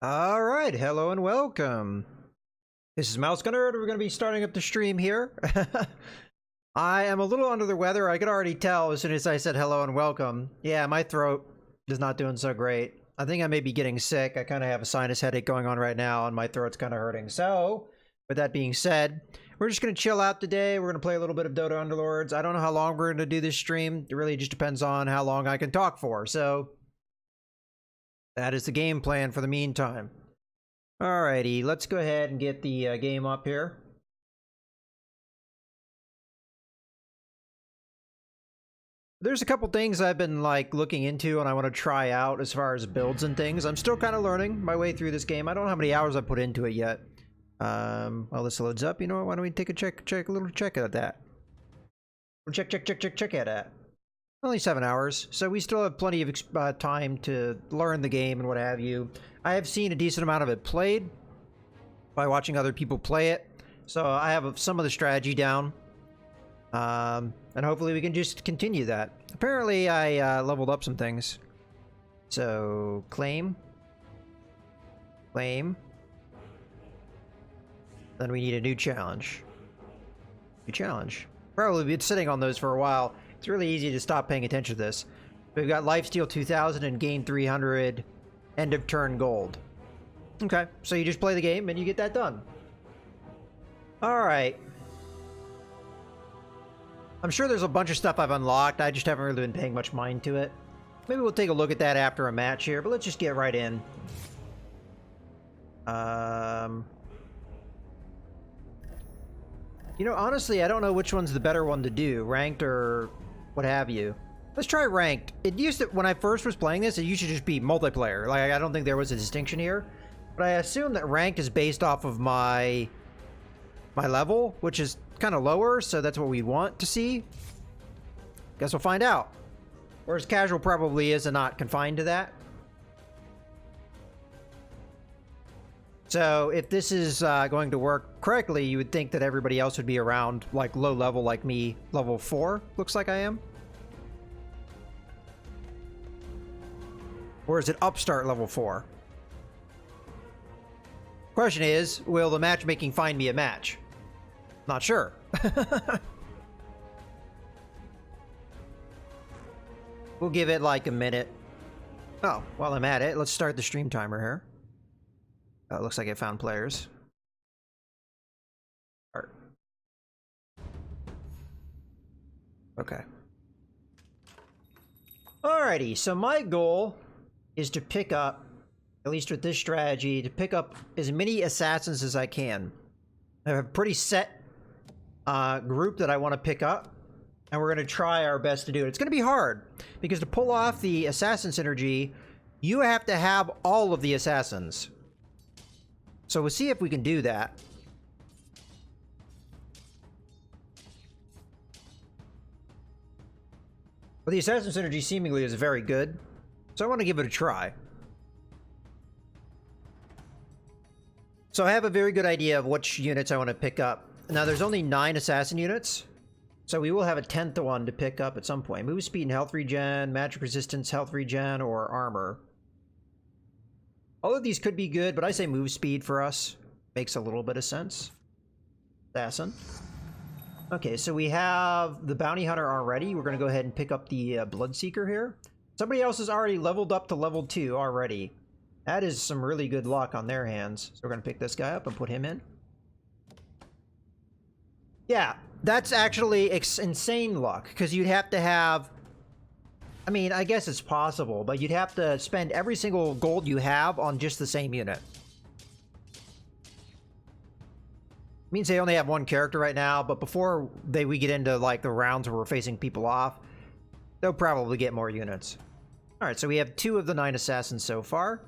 All right, hello and welcome. This is Mouse Gunner, and we're going to be starting up the stream here. I am a little under the weather. I could already tell as soon as I said hello and welcome. Yeah, my throat is not doing so great. I think I may be getting sick. I kind of have a sinus headache going on right now, and my throat's kind of hurting. So, with that being said, we're just going to chill out today. We're going to play a little bit of Dota Underlords. I don't know how long we're going to do this stream. It really just depends on how long I can talk for. So, that is the game plan for the meantime. Alrighty, let's go ahead and get the game up here. There's a couple things I've been looking into and I want to try out as far as builds and things. I'm still kind of learning my way through this game. I don't know how many hours I've put into it yet. While this loads up, you know what? Why don't we take a little check at that? Check at that. Only 7 hours, so we still have plenty of time to learn the game and what have you. I have seen a decent amount of it played by watching other people play it, so I have some of the strategy down. And hopefully we can just continue that. Apparently I leveled up some things. So, claim. Claim. Then we need a new challenge. New challenge. Probably been sitting on those for a while. It's really easy to stop paying attention to this. We've got Lifesteal 2000 and gain 300 end of turn gold. Okay, so you just play the game and you get that done. Alright. I'm sure there's a bunch of stuff I've unlocked. I just haven't really been paying much mind to it. Maybe we'll take a look at that after a match here, but let's just get right in. You know, honestly, I don't know which one's the better one to do, ranked or what have you. Let's try ranked. It used to, when I first was playing this, it used to just be multiplayer. Like, I don't think there was a distinction here. But I assume that ranked is based off of my level, which is kind of lower, so that's what we want to see. Guess we'll find out. Whereas casual probably is and not confined to that. So if this is going to work correctly, you would think that everybody else would be around like low level like me, level 4, looks like I am. Or is it upstart level 4? Question is, will the matchmaking find me a match? Not sure. We'll give it like a minute. Oh, while I'm at it, let's start the stream timer here. Looks like I found players. Start. Okay. Alrighty, so my goal is to pick up, at least with this strategy, to pick up as many assassins as I can. I have a pretty set group that I want to pick up, and we're going to try our best to do it. It's going to be hard, because to pull off the assassin synergy, you have to have all of the assassins. So we'll see if we can do that. But the assassin synergy seemingly is very good, so I want to give it a try. So I have a very good idea of which units I want to pick up. Now there's only 9 assassin units, so we will have a 10th one to pick up at some point. Move speed and health regen, magic resistance, health regen, or armor. All of these could be good, but I say move speed for us. Makes a little bit of sense. Assassin. Okay, so we have the bounty hunter already. We're going to go ahead and pick up the bloodseeker here. Somebody else has already leveled up to level 2 already. That is some really good luck on their hands. So we're going to pick this guy up and put him in. Yeah, that's actually insane luck, because you'd have to have... I mean, I guess it's possible, but you'd have to spend every single gold you have on just the same unit. Means they only have one character right now, but before we get into like the rounds where we're facing people off, they'll probably get more units. Alright, so we have 2 of the 9 assassins so far.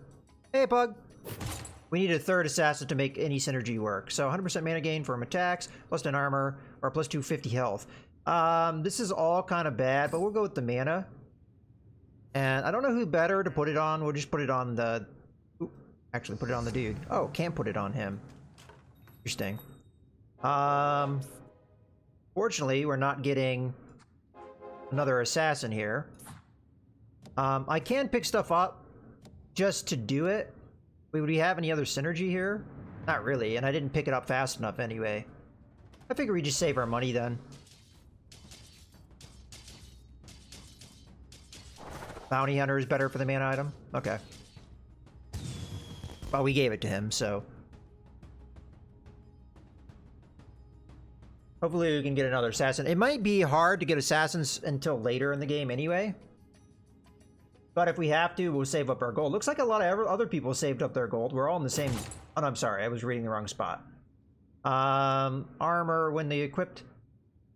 Hey, Pug! We need a 3rd assassin to make any synergy work. So 100% mana gain from attacks, plus 10 armor, or plus 250 health. This is all kind of bad, but we'll go with the mana. And I don't know who better to put it on. We'll just put it on the... Ooh, actually, put it on the dude. Oh, can't put it on him. Interesting. Fortunately, we're not getting another assassin here. I can pick stuff up just to do it. Wait, would we have any other synergy here? Not really, and I didn't pick it up fast enough anyway. I figure we just save our money then. Bounty Hunter is better for the main item? Okay. Well, we gave it to him, so... Hopefully we can get another assassin. It might be hard to get assassins until later in the game anyway. But if we have to, we'll save up our gold. Looks like a lot of other people saved up their gold. We're all in the same... Oh, no, I'm sorry. I was reading the wrong spot. Armor when they equipped...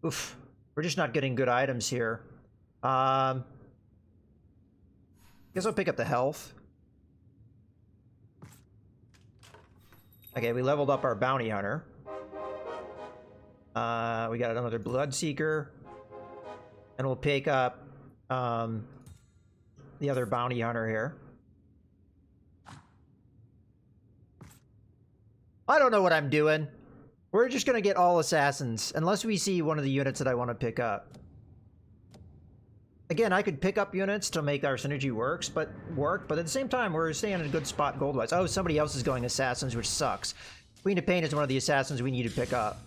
Oof. We're just not getting good items here. Guess I'll pick up the health. Okay, we leveled up our Bounty Hunter. We got another Bloodseeker. And we'll pick up the other Bounty Hunter here. I don't know what I'm doing. We're just gonna get all assassins, unless we see one of the units that I want to pick up. Again, I could pick up units to make our synergy work, but at the same time, we're staying in a good spot gold-wise. Oh, somebody else is going assassins, which sucks. Queen of Pain is one of the assassins we need to pick up.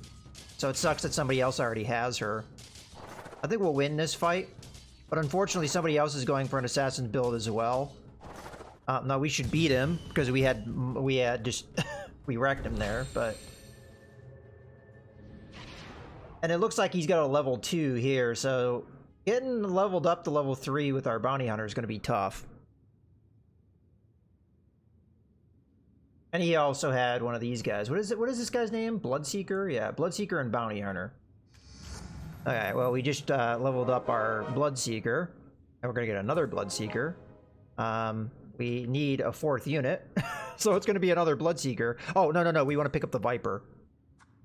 So it sucks that somebody else already has her. I think we'll win this fight, but unfortunately somebody else is going for an assassin build as well. No, we should beat him, because we had just... we wrecked him there, but... And it looks like he's got a level 2 here, so... Getting leveled up to level 3 with our Bounty Hunter is going to be tough. And he also had one of these guys. What is it? What is this guy's name? Bloodseeker? Yeah, Bloodseeker and Bounty Hunter. Okay, well, we just leveled up our Bloodseeker. And we're going to get another Bloodseeker. We need a 4th unit. So it's going to be another Bloodseeker. Oh, no. We want to pick up the Viper.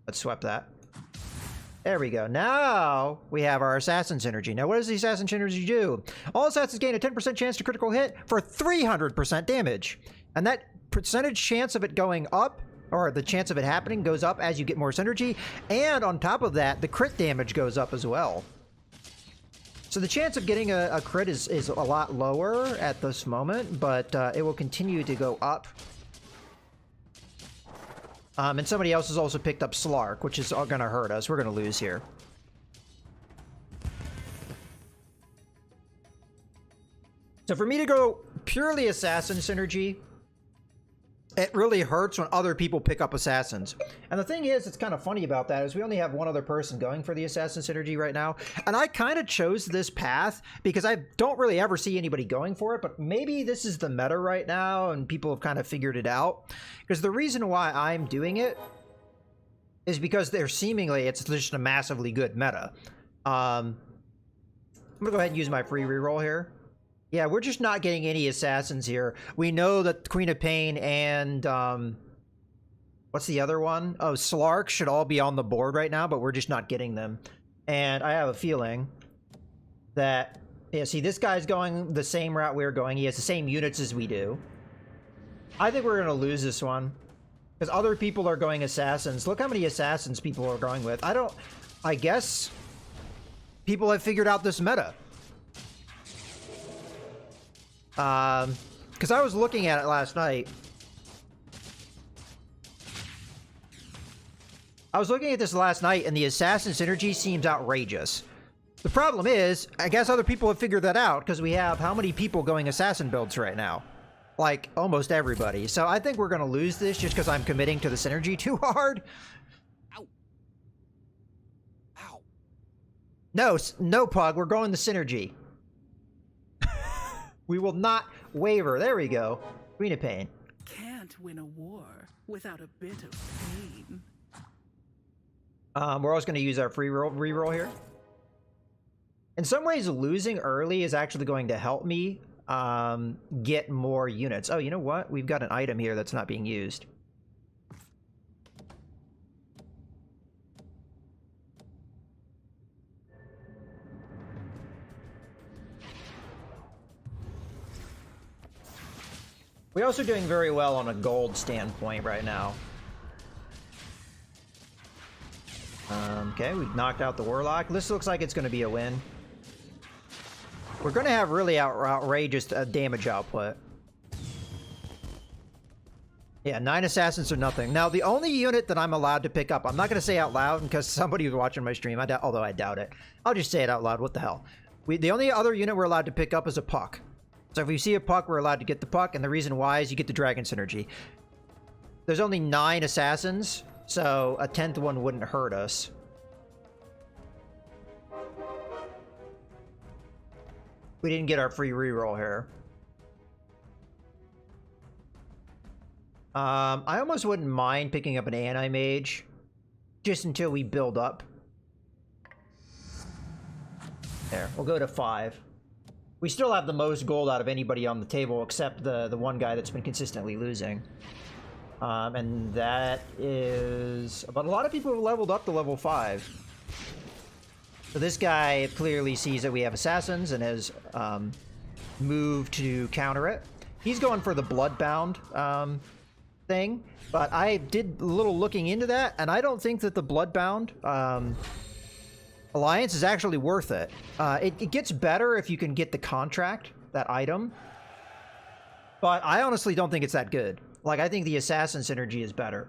Let's swap that. There we go. Now we have our Assassin Synergy. Now, what does the Assassin Synergy do? All Assassins gain a 10% chance to critical hit for 300% damage. And that percentage chance of it going up, or the chance of it happening, goes up as you get more synergy. And on top of that, the crit damage goes up as well. So the chance of getting a crit is a lot lower at this moment, but it will continue to go up. And somebody else has also picked up Slark, which is going to hurt us. We're going to lose here. So for me to go purely Assassin Synergy, it really hurts when other people pick up Assassins. And the thing is, it's kind of funny about that, is we only have one other person going for the Assassin Synergy right now. And I kind of chose this path because I don't really ever see anybody going for it, but maybe this is the meta right now and people have kind of figured it out. Because the reason why I'm doing it is because it's just a massively good meta. I'm going to go ahead and use my free reroll here. Yeah, we're just not getting any assassins here. We know that Queen of Pain and, what's the other one? Oh, Slark should all be on the board right now, but we're just not getting them. And I have a feeling that, yeah, see, this guy's going the same route we're going. He has the same units as we do. I think we're going to lose this one. Because other people are going assassins. Look how many assassins people are going with. I guess people have figured out this meta. Because I was looking at it last night. I was looking at this last night, and the Assassin Synergy seems outrageous. The problem is, I guess other people have figured that out, because we have how many people going Assassin builds right now? Like, almost everybody. So I think we're going to lose this just because I'm committing to the Synergy too hard. Ow. Ow. No, Pug, we're going the Synergy. We will not waver. There we go. Queen of Pain. Can't win a war without a bit of pain. We're also going to use our free reroll here. In some ways, losing early is actually going to help me get more units. Oh, you know what? We've got an item here that's not being used. We're also doing very well on a gold standpoint right now. Okay, we've knocked out the Warlock. This looks like it's going to be a win. We're going to have really outrageous damage output. Yeah, 9 assassins or nothing. Now, the only unit that I'm allowed to pick up, I'm not going to say out loud because somebody was watching my stream, although I doubt it. I'll just say it out loud. What the hell? The only other unit we're allowed to pick up is a puck. So if we see a puck, we're allowed to get the puck, and the reason why is you get the dragon synergy. There's only 9 assassins, so a 10th one wouldn't hurt us. We didn't get our free reroll here. I almost wouldn't mind picking up an anti-mage just until we build up. There, we'll go to 5. We still have the most gold out of anybody on the table except the one guy that's been consistently losing. And that is... But a lot of people have leveled up to level 5. So this guy clearly sees that we have assassins and has moved to counter it. He's going for the Bloodbound thing, but I did a little looking into that, and I don't think that the Bloodbound alliance is actually worth it. It gets better if you can get the contract, that item, but I honestly don't think it's that good. Like, I think the assassin synergy is better.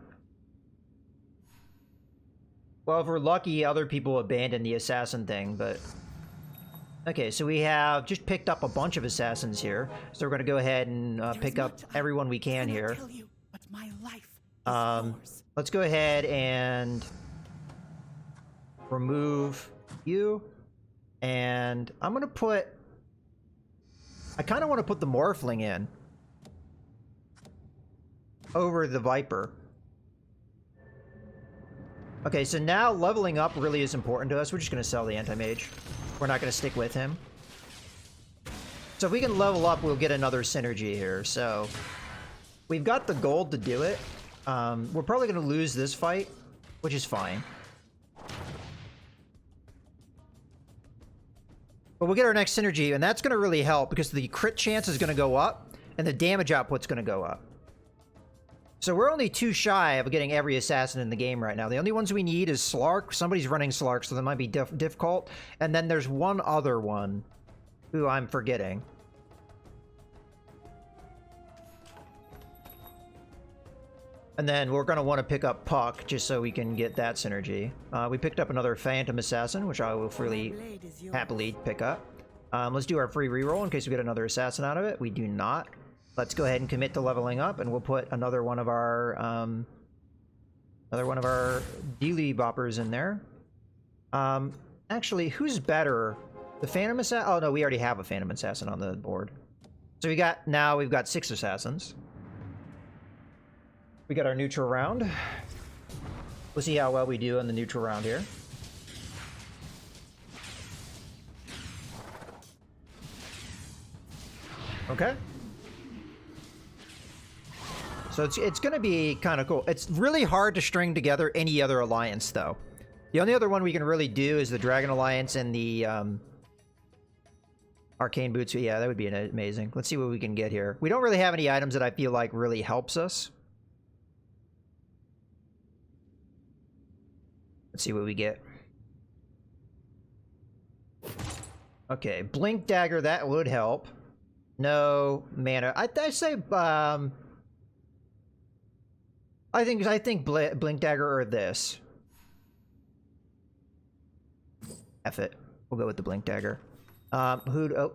Well, if we're lucky, other people abandon the assassin thing, but... Okay, so we have just picked up a bunch of assassins here, so we're going to go ahead and pick up everyone we can here. My life is yours. Let's go ahead and remove you, and I'm gonna put... I kind of want to put the Morphling in over the Viper. Okay, so now leveling up really is important to us. We're just gonna sell the Anti-Mage. We're not gonna stick with him. So if we can level up, we'll get another synergy here. So we've got the gold to do it. We're probably going to lose this fight, which is fine. But we'll get our next synergy, and that's going to really help because the crit chance is going to go up, and the damage output's going to go up. So we're only 2 shy of getting every assassin in the game right now. The only ones we need is Slark. Somebody's running Slark, so that might be difficult. And then there's one other one who I'm forgetting. And then we're going to want to pick up Puck just so we can get that synergy. We picked up another Phantom Assassin, which I will freely, happily pick up. Let's do our free reroll in case we get another assassin out of it. We do not. Let's go ahead and commit to leveling up, and we'll put another one of our Dealy Boppers in there. Actually, who's better? The Phantom Assassin? Oh no, we already have a Phantom Assassin on the board. So we've got 6 assassins. We got our neutral round. We'll see how well we do in the neutral round here. Okay. So it's going to be kind of cool. It's really hard to string together any other alliance, though. The only other one we can really do is the Dragon Alliance and the Arcane Boots. Yeah, that would be amazing. Let's see what we can get here. We don't really have any items that I feel like really helps us. Let's see what we get. Okay, Blink Dagger, that would help. No mana. I say I think Blink Dagger or this. F it. We'll go with the Blink Dagger. Oh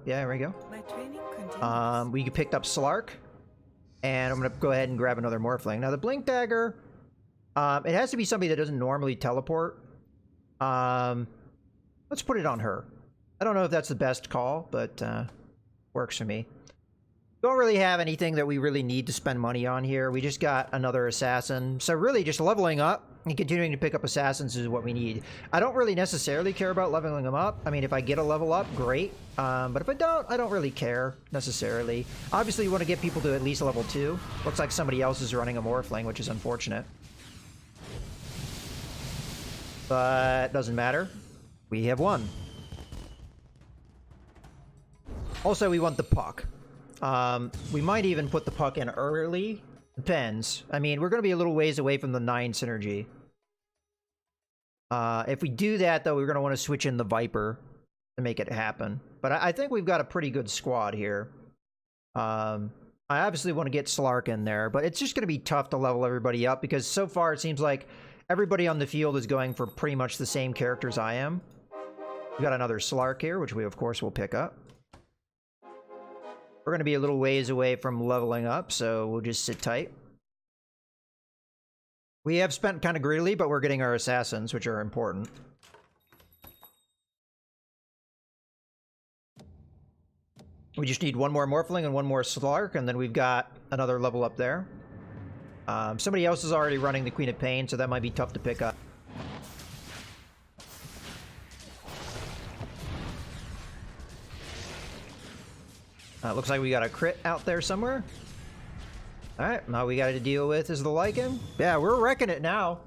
yeah, there we go. My training continues. We picked up Slark, and I'm gonna go ahead and grab another Morphling. Now the Blink Dagger, it has to be somebody that doesn't normally teleport. Let's put it on her. I don't know if that's the best call, but works for me. Don't really have anything that we really need to spend money on here. We just got another assassin. So really just leveling up and continuing to pick up assassins is what we need. I don't really necessarily care about leveling them up. I mean, if I get a level up, great. But if I don't really care necessarily. Obviously, you want to get people to at least level 2. Looks like somebody else is running a Morphling, which is unfortunate. But doesn't matter. We have won. Also, we want the Puck. We might even put the Puck in early. Depends. I mean, we're going to be a little ways away from the 9 synergy. If we do that, though, we're going to want to switch in the Viper to make it happen. But I think we've got a pretty good squad here. I obviously want to get Slark in there, but it's just going to be tough to level everybody up because so far it seems like everybody on the field is going for pretty much the same characters I am. We got another Slark here, which we of course will pick up. We're going to be a little ways away from leveling up, so we'll just sit tight. We have spent kind of greedily, but we're getting our assassins, which are important. We just need one more Morphling and one more Slark, and then we've got another level up there. Somebody else is already running the Queen of Pain, so that might be tough to pick up. Looks like we got a crit out there somewhere. Alright, now we got to deal with is the Lycan. Yeah, we're wrecking it now.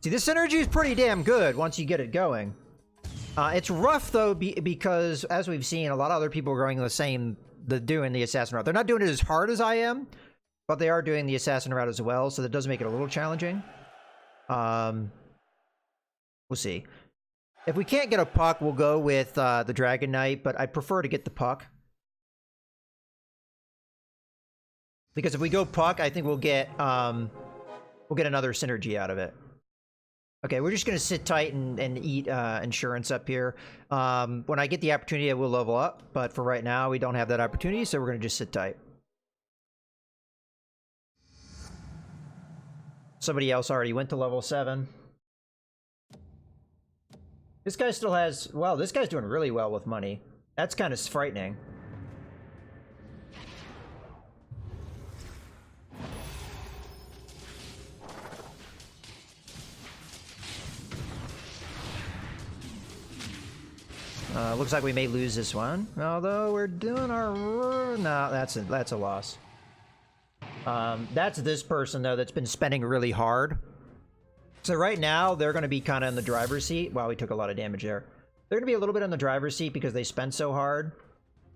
See, this synergy is pretty damn good once you get it going. It's rough, though, because, as we've seen, a lot of other people are going doing the Assassin route. They're not doing it as hard as I am, but they are doing the Assassin route as well, so that does make it a little challenging. We'll see. If we can't get a puck, we'll go with the Dragon Knight, but I prefer to get the puck. Because if we go puck, I think we'll get another synergy out of it. Okay, we're just going to sit tight and eat insurance up here. When I get the opportunity, I will level up. But for right now, we don't have that opportunity, so we're going to just sit tight. Somebody else already went to level 7. This guy still has... Well, this guy's doing really well with money. That's kind of frightening. Looks like we may lose this one. Although we're doing our... No, that's a loss. That's this person, though, that's been spending really hard. So right now, they're going to be kind of in the driver's seat. Wow, we took a lot of damage there. They're going to be a little bit in the driver's seat because they spent so hard.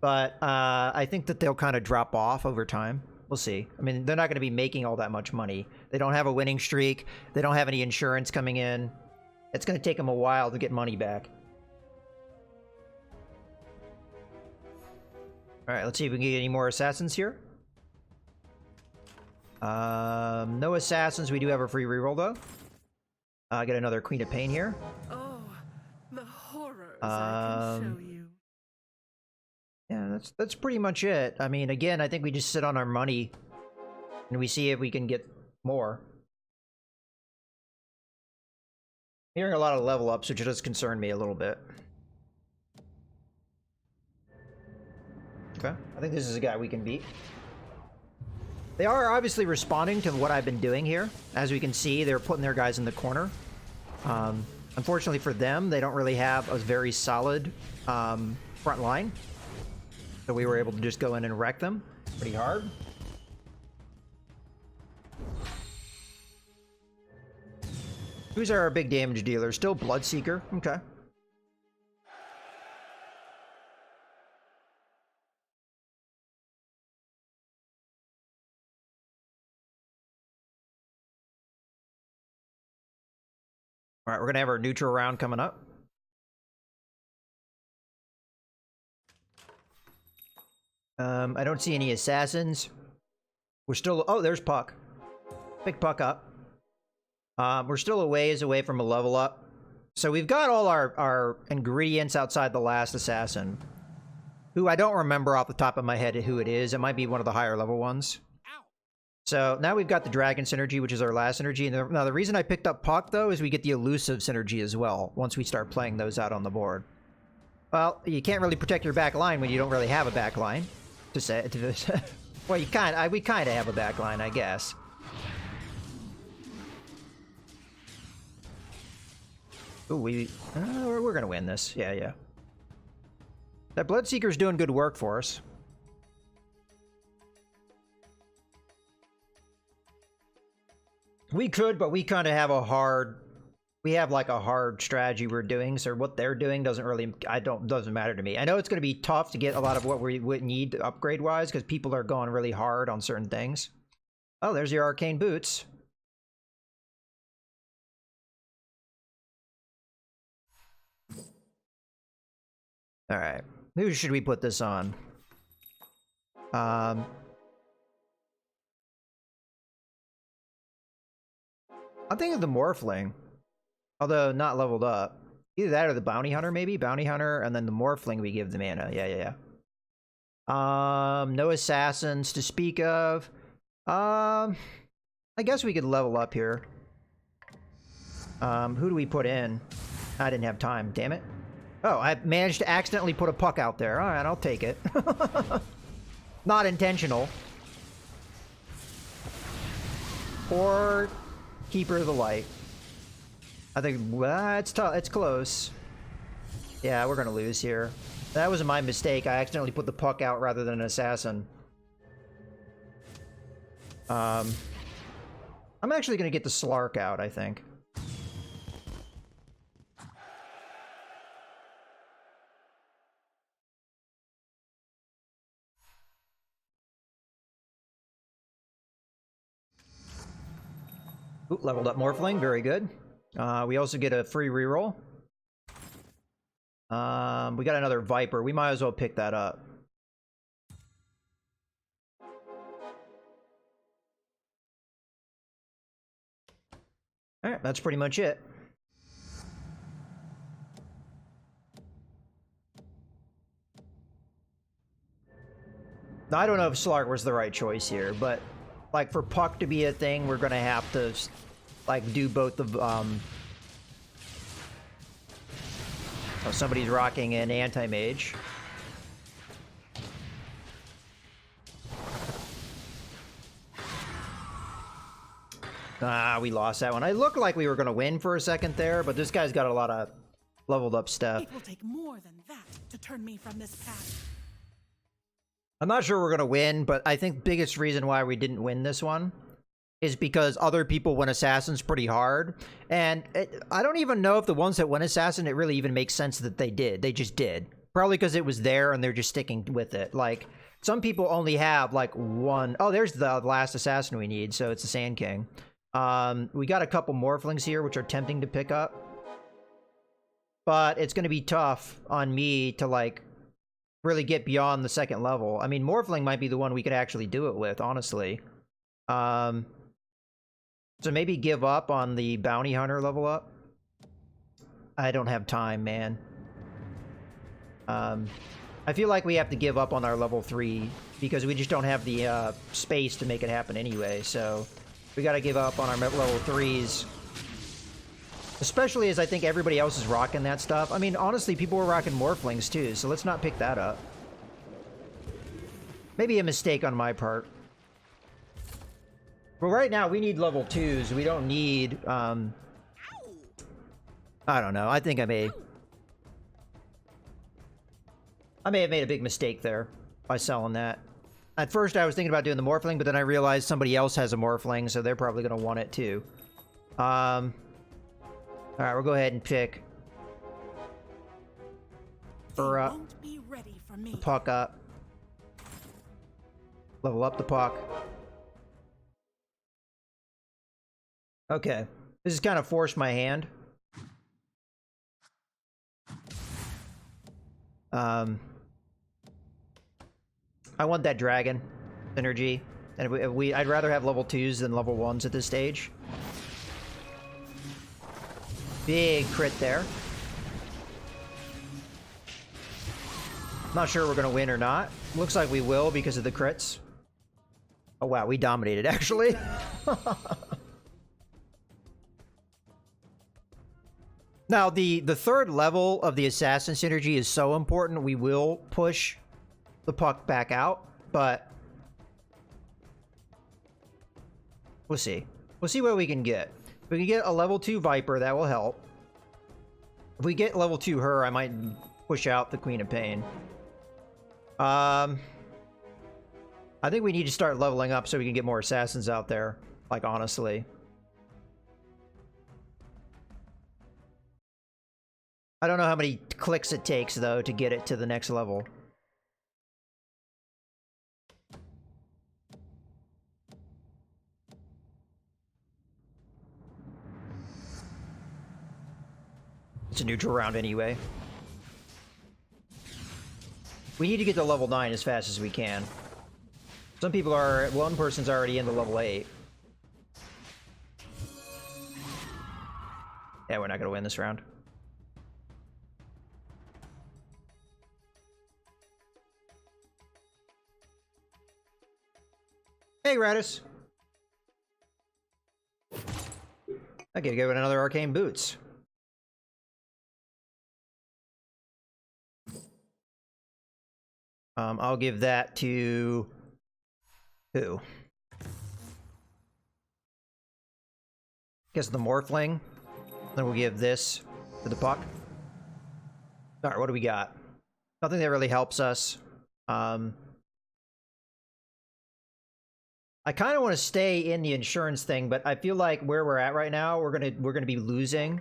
But I think that they'll kind of drop off over time. We'll see. I mean, they're not going to be making all that much money. They don't have a winning streak. They don't have any insurance coming in. It's going to take them a while to get money back. Alright, let's see if we can get any more assassins here. No assassins. We do have a free reroll, though. Get another Queen of Pain here. Oh, the horrors I can show you. Yeah, that's pretty much it. I mean, again, I think we just sit on our money and we see if we can get more. I'm hearing a lot of level ups, which does concern me a little bit. Okay, I think this is a guy we can beat. They are obviously responding to what I've been doing here. As we can see, they're putting their guys in the corner. Unfortunately for them, they don't really have a very solid front line. So we were able to just go in and wreck them pretty hard. Who's our big damage dealer? Still Bloodseeker. Okay. All right, we're gonna have our neutral round coming up. I don't see any assassins. We're still... Oh, there's Puck. Pick Puck up. We're still a ways away from a level up. So we've got all our ingredients outside the last assassin. Who I don't remember off the top of my head who it is. It might be one of the higher level ones. So now we've got the Dragon Synergy, which is our last synergy. And now the reason I picked up Puck, though, is we get the Elusive Synergy as well, once we start playing those out on the board. Well, you can't really protect your back line when you don't really have a back line. To say, well, we kind of have a back line, I guess. Ooh, we're gonna win this. Yeah. That Bloodseeker's doing good work for us. We could, but we kind of have a hard... We have like a hard strategy we're doing, so what they're doing doesn't really... doesn't matter to me. I know it's going to be tough to get a lot of what we would need upgrade-wise, because people are going really hard on certain things. Oh, there's your Arcane Boots. Alright. Who should we put this on? I'm thinking of the Morphling. Although not leveled up. Either that or the Bounty Hunter, maybe? Bounty Hunter, and then the Morphling we give the mana. Yeah. No assassins to speak of. I guess we could level up here. Who do we put in? I didn't have time, damn it. Oh, I managed to accidentally put a puck out there. Alright, I'll take it. Not intentional. Or Keeper of the Light. I think, well, it's tough. It's close. Yeah, we're gonna lose here. That was my mistake. I accidentally put the puck out rather than an assassin. I'm actually gonna get the Slark out, I think. Ooh, leveled up Morphling, very good. We also get a free reroll. We got another Viper. We might as well pick that up. Alright, that's pretty much it. Now, I don't know if Slark was the right choice here, but like for Puck to be a thing, we're gonna have to like do both of oh, somebody's rocking an anti-mage. Ah, we lost that one. I looked like we were gonna win for a second there, but this guy's got a lot of leveled up stuff. It will take more than that to turn me from this path. I'm not sure we're gonna win, but I think the biggest reason why we didn't win this one is because other people went Assassins pretty hard. And I don't even know if the ones that went Assassin, it really even makes sense that they did. They just did. Probably because it was there and they're just sticking with it. Like, some people only have, like, one... Oh, there's the last Assassin we need, so it's the Sand King. We got a couple Morphlings here, which are tempting to pick up. But it's gonna be tough on me to, like, really get beyond the second level. I mean, Morphling might be the one we could actually do it with, honestly. So maybe give up on the Bounty Hunter level up. I don't have time, man. I feel like we have to give up on our level 3 because we just don't have the space to make it happen anyway, so we gotta give up on our level 3s. Especially as I think everybody else is rocking that stuff. I mean, honestly, people were rocking Morphlings too, so let's not pick that up. Maybe a mistake on my part. But right now, we need level 2s. We don't need, I don't know. I think I may have made a big mistake there by selling that. At first, I was thinking about doing the Morphling, but then I realized somebody else has a Morphling, so they're probably going to want it too. Alright, we'll go ahead and pick her up. The Puck up. Level up the Puck. Okay. This has kind of forced my hand. I want that dragon synergy. And I'd rather have level 2s than level 1s at this stage. Big crit there. Not sure we're gonna win or not. Looks like we will because of the crits. Oh wow, we dominated actually. Now, the third level of the Assassin synergy is so important, we will push the Puck back out, but we'll see. We'll see what we can get. If we can get a level 2 Viper, that will help. If we get level 2 her, I might push out the Queen of Pain. I think we need to start leveling up so we can get more Assassins out there, like honestly. I don't know how many clicks it takes, though, to get it to the next level. It's a neutral round anyway. We need to get to level 9 as fast as we can. Some people are... One person's already into level 8. Yeah, we're not gonna win this round. Hey, Radis. I gotta go with another arcane boots. I'll give that to who? Guess the Morphling. Then we'll give this to the Puck. Alright, what do we got? Nothing that really helps us. I kind of want to stay in the insurance thing, but I feel like where we're at right now, we're gonna be losing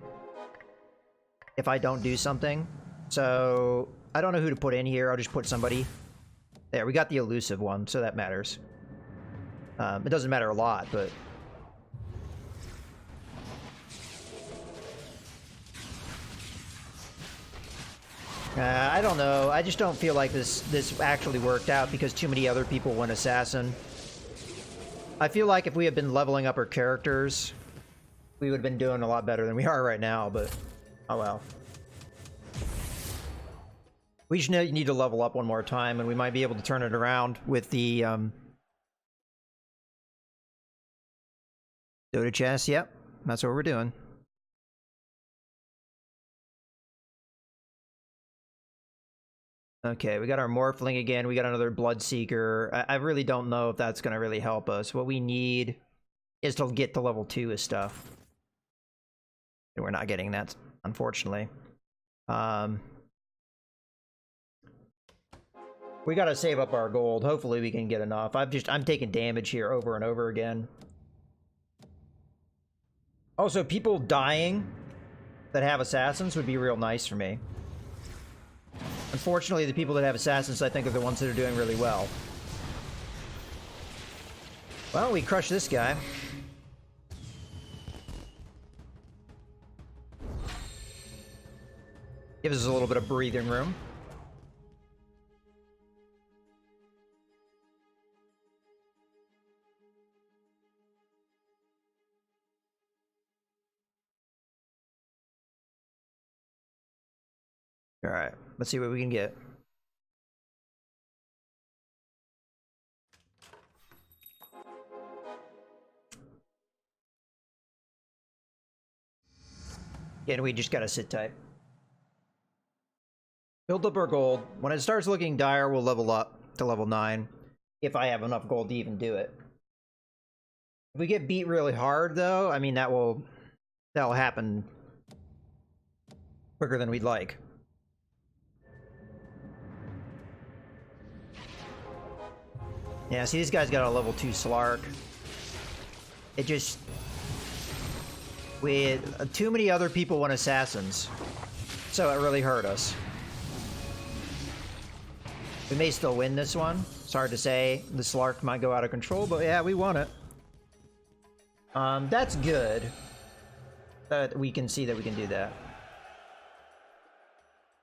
if I don't do something. So I don't know who to put in here. I'll just put somebody. There, we got the elusive one, so that matters. It doesn't matter a lot, but I don't know. I just don't feel like this actually worked out because too many other people went assassin. I feel like if we had been leveling up our characters, we would have been doing a lot better than we are right now, but oh well. We just need to level up one more time, and we might be able to turn it around with the Dota chest. Yep, that's what we're doing. Okay, we got our Morphling again. We got another Bloodseeker. I really don't know if that's going to really help us. What we need is to get to level 2 of stuff. And we're not getting that, unfortunately. We got to save up our gold. Hopefully we can get enough. I'm taking damage here over and over again. Also, people dying that have assassins would be real nice for me. Unfortunately, the people that have assassins, I think, are the ones that are doing really well. Well, we crushed this guy. Gives us a little bit of breathing room. All right, let's see what we can get. And we just gotta sit tight. Build up our gold. When it starts looking dire, we'll level up to level 9. If I have enough gold to even do it. If we get beat really hard, though, I mean, that'll happen quicker than we'd like. Yeah, see, this guy's got a level 2 Slark. It just... With too many other people want assassins. So it really hurt us. We may still win this one. It's hard to say. The Slark might go out of control, but yeah, we won it. That's good. That we can see that we can do that.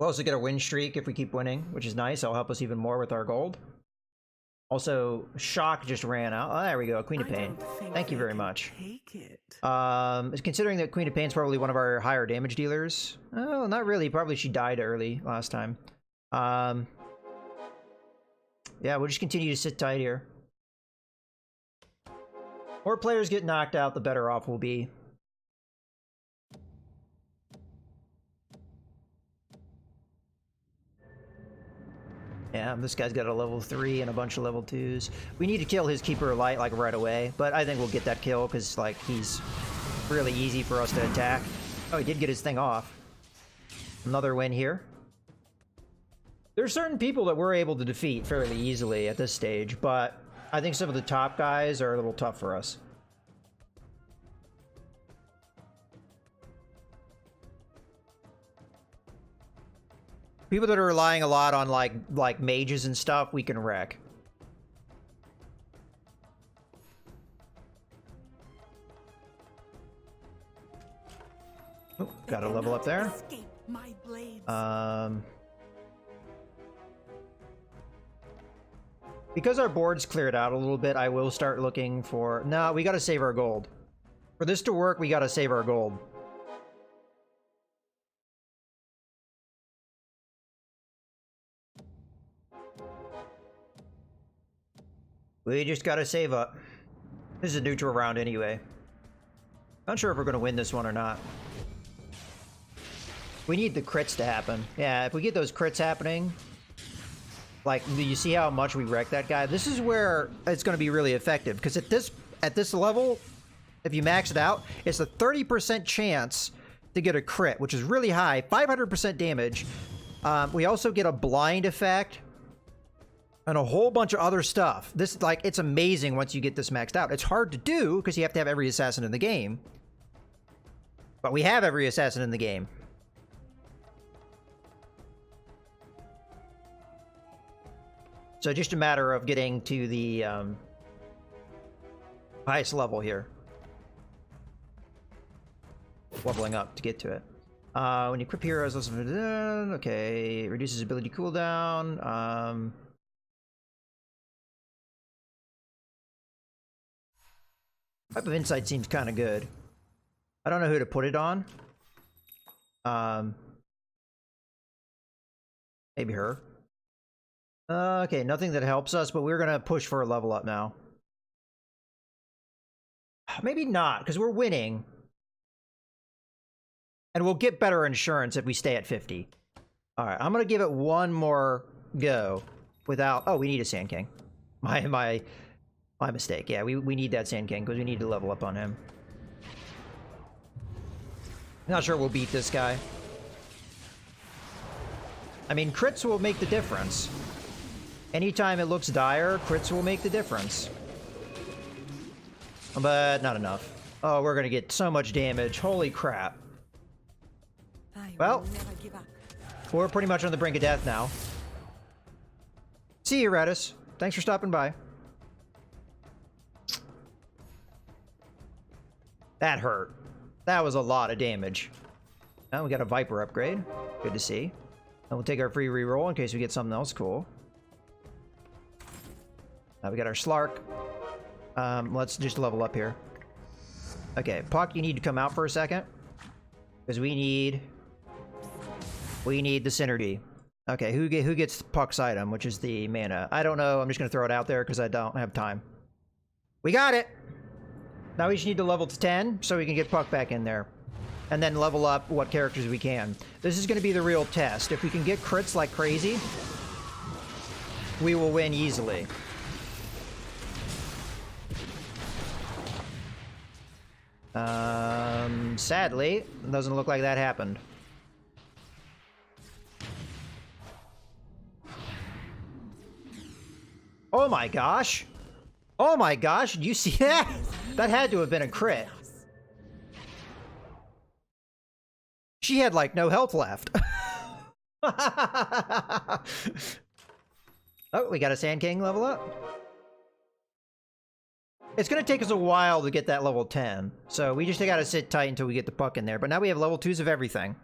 We'll also get a win streak if we keep winning, which is nice. That'll help us even more with our gold. Also, Shock just ran out. Oh, there we go. Queen of Pain. Thank you very much. Considering that Queen of Pain's probably one of our higher damage dealers. Oh, not really. Probably she died early last time. Yeah, we'll just continue to sit tight here. More players get knocked out, the better off we'll be. Yeah, this guy's got a level 3 and a bunch of level 2s. We need to kill his Keeper of Light, like, right away. But I think we'll get that kill, because, like, he's really easy for us to attack. Oh, he did get his thing off. Another win here. There's certain people that we're able to defeat fairly easily at this stage, but I think some of the top guys are a little tough for us. People that are relying a lot on like mages and stuff, we can wreck. Oh, got a level up there. Because our board's cleared out a little bit, I will start looking for... No, we gotta save our gold. For this to work, we gotta save our gold. We just gotta save up. This is a neutral round anyway. Not sure if we're gonna win this one or not. We need the crits to happen. Yeah, if we get those crits happening, like, do you see how much we wreck that guy? This is where it's gonna be really effective, because at this level, if you max it out, it's a 30% chance to get a crit, which is really high, 500% damage. We also get a blind effect and a whole bunch of other stuff. This, like, it's amazing once you get this maxed out. It's hard to do because you have to have every assassin in the game. But we have every assassin in the game. So just a matter of getting to the highest level here. Leveling up to get to it. When you equip heroes, okay, reduces ability cooldown. Type of insight seems kind of good. I don't know who to put it on. Maybe her. Okay, nothing that helps us, but we're gonna push for a level up now. Maybe not, because we're winning. And we'll get better insurance if we stay at 50. Alright, I'm gonna give it one more go without... Oh, we need a Sand King. My mistake. Yeah, we need that Sand King because we need to level up on him. Not sure we'll beat this guy. I mean, crits will make the difference. Anytime it looks dire, crits will make the difference. But not enough. Oh, we're gonna get so much damage. Holy crap. Well, we're pretty much on the brink of death now. See you, Redis. Thanks for stopping by. That hurt. That was a lot of damage. Now we got a Viper upgrade. Good to see. And we'll take our free reroll in case we get something else cool. Now we got our Slark. Let's just level up here. Okay, Puck, you need to come out for a second. Because we need the synergy. Okay, who gets Puck's item, which is the mana? I don't know. I'm just going to throw it out there because I don't have time. We got it! Now we just need to level to 10 so we can get Puck back in there. And then level up what characters we can. This is going to be the real test. If we can get crits like crazy, we will win easily. Sadly, it doesn't look like that happened. Oh my gosh! Oh my gosh, did you see that? That had to have been a crit. She had like no health left. Oh, we got a Sand King level up. It's gonna take us a while to get that level 10, so we just gotta sit tight until we get the Puck in there. But now we have level 2s of everything.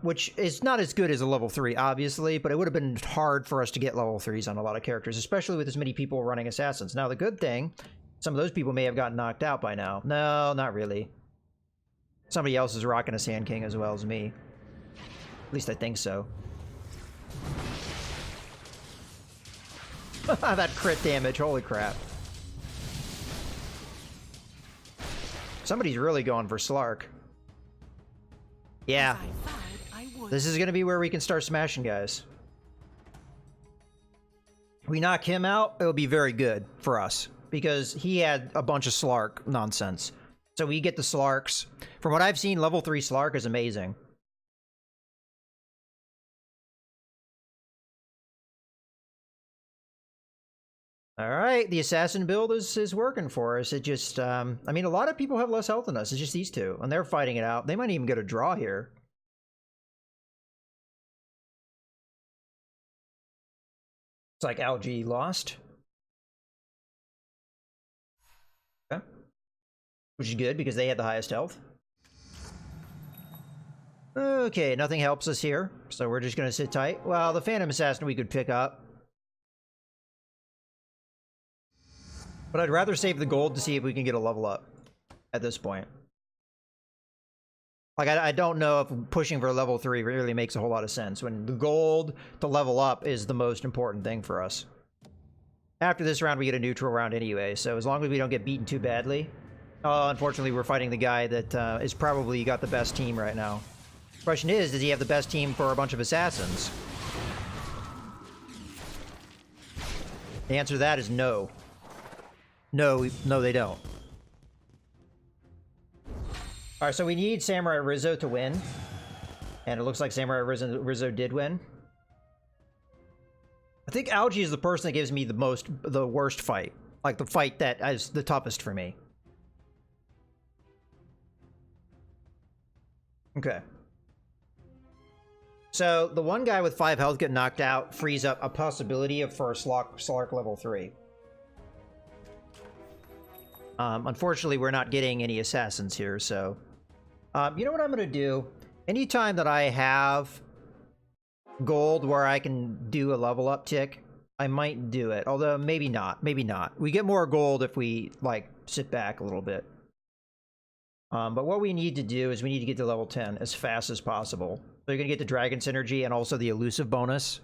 Which is not as good as a level 3, obviously, but it would have been hard for us to get level 3s on a lot of characters, especially with as many people running Assassins. Now, the good thing, some of those people may have gotten knocked out by now. No, not really. Somebody else is rocking a Sand King as well as me. At least I think so. That crit damage, holy crap. Somebody's really going for Slark. Yeah. This is gonna be where we can start smashing guys. We knock him out, it'll be very good for us. Because he had a bunch of Slark nonsense. So we get the Slarks. From what I've seen, level 3 Slark is amazing. Alright, the assassin build is working for us. It just, I mean, a lot of people have less health than us. It's just these two, and they're fighting it out. They might even get a draw here. It's like Algae lost. Okay. Which is good, because they had the highest health. Okay, nothing helps us here, so we're just gonna sit tight. Well, the Phantom Assassin we could pick up. But I'd rather save the gold to see if we can get a level up at this point. Like, I don't know if pushing for level 3 really makes a whole lot of sense when the gold to level up is the most important thing for us. After this round, we get a neutral round anyway, so as long as we don't get beaten too badly. Oh, unfortunately, we're fighting the guy that is probably got the best team right now. Question is, does he have the best team for a bunch of assassins? The answer to that is no. No, they don't. Alright, so we need Samurai Rizzo to win. And it looks like Samurai Rizzo did win. I think Algae is the person that gives me the worst fight. Like, the fight that is the toughest for me. Okay. So, the one guy with 5 health getting knocked out frees up a possibility for a Slark level 3. Unfortunately, we're not getting any assassins here, so... you know what I'm going to do? Anytime that I have gold where I can do a level uptick, I might do it. Although, maybe not. Maybe not. We get more gold if we, like, sit back a little bit. But what we need to do is we need to get to level 10 as fast as possible. So you're going to get the Dragon Synergy and also the Elusive bonus.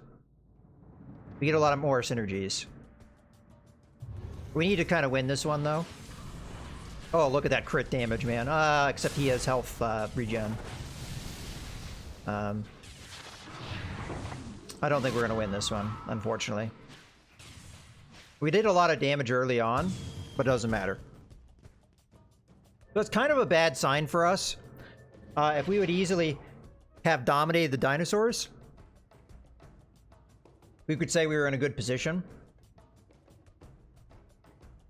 We get a lot of more synergies. We need to kind of win this one, though. Oh, look at that crit damage, man. Except he has health regen. I don't think we're going to win this one, unfortunately. We did a lot of damage early on, but it doesn't matter. So it's kind of a bad sign for us. If we would easily have dominated the dinosaurs, we could say we were in a good position.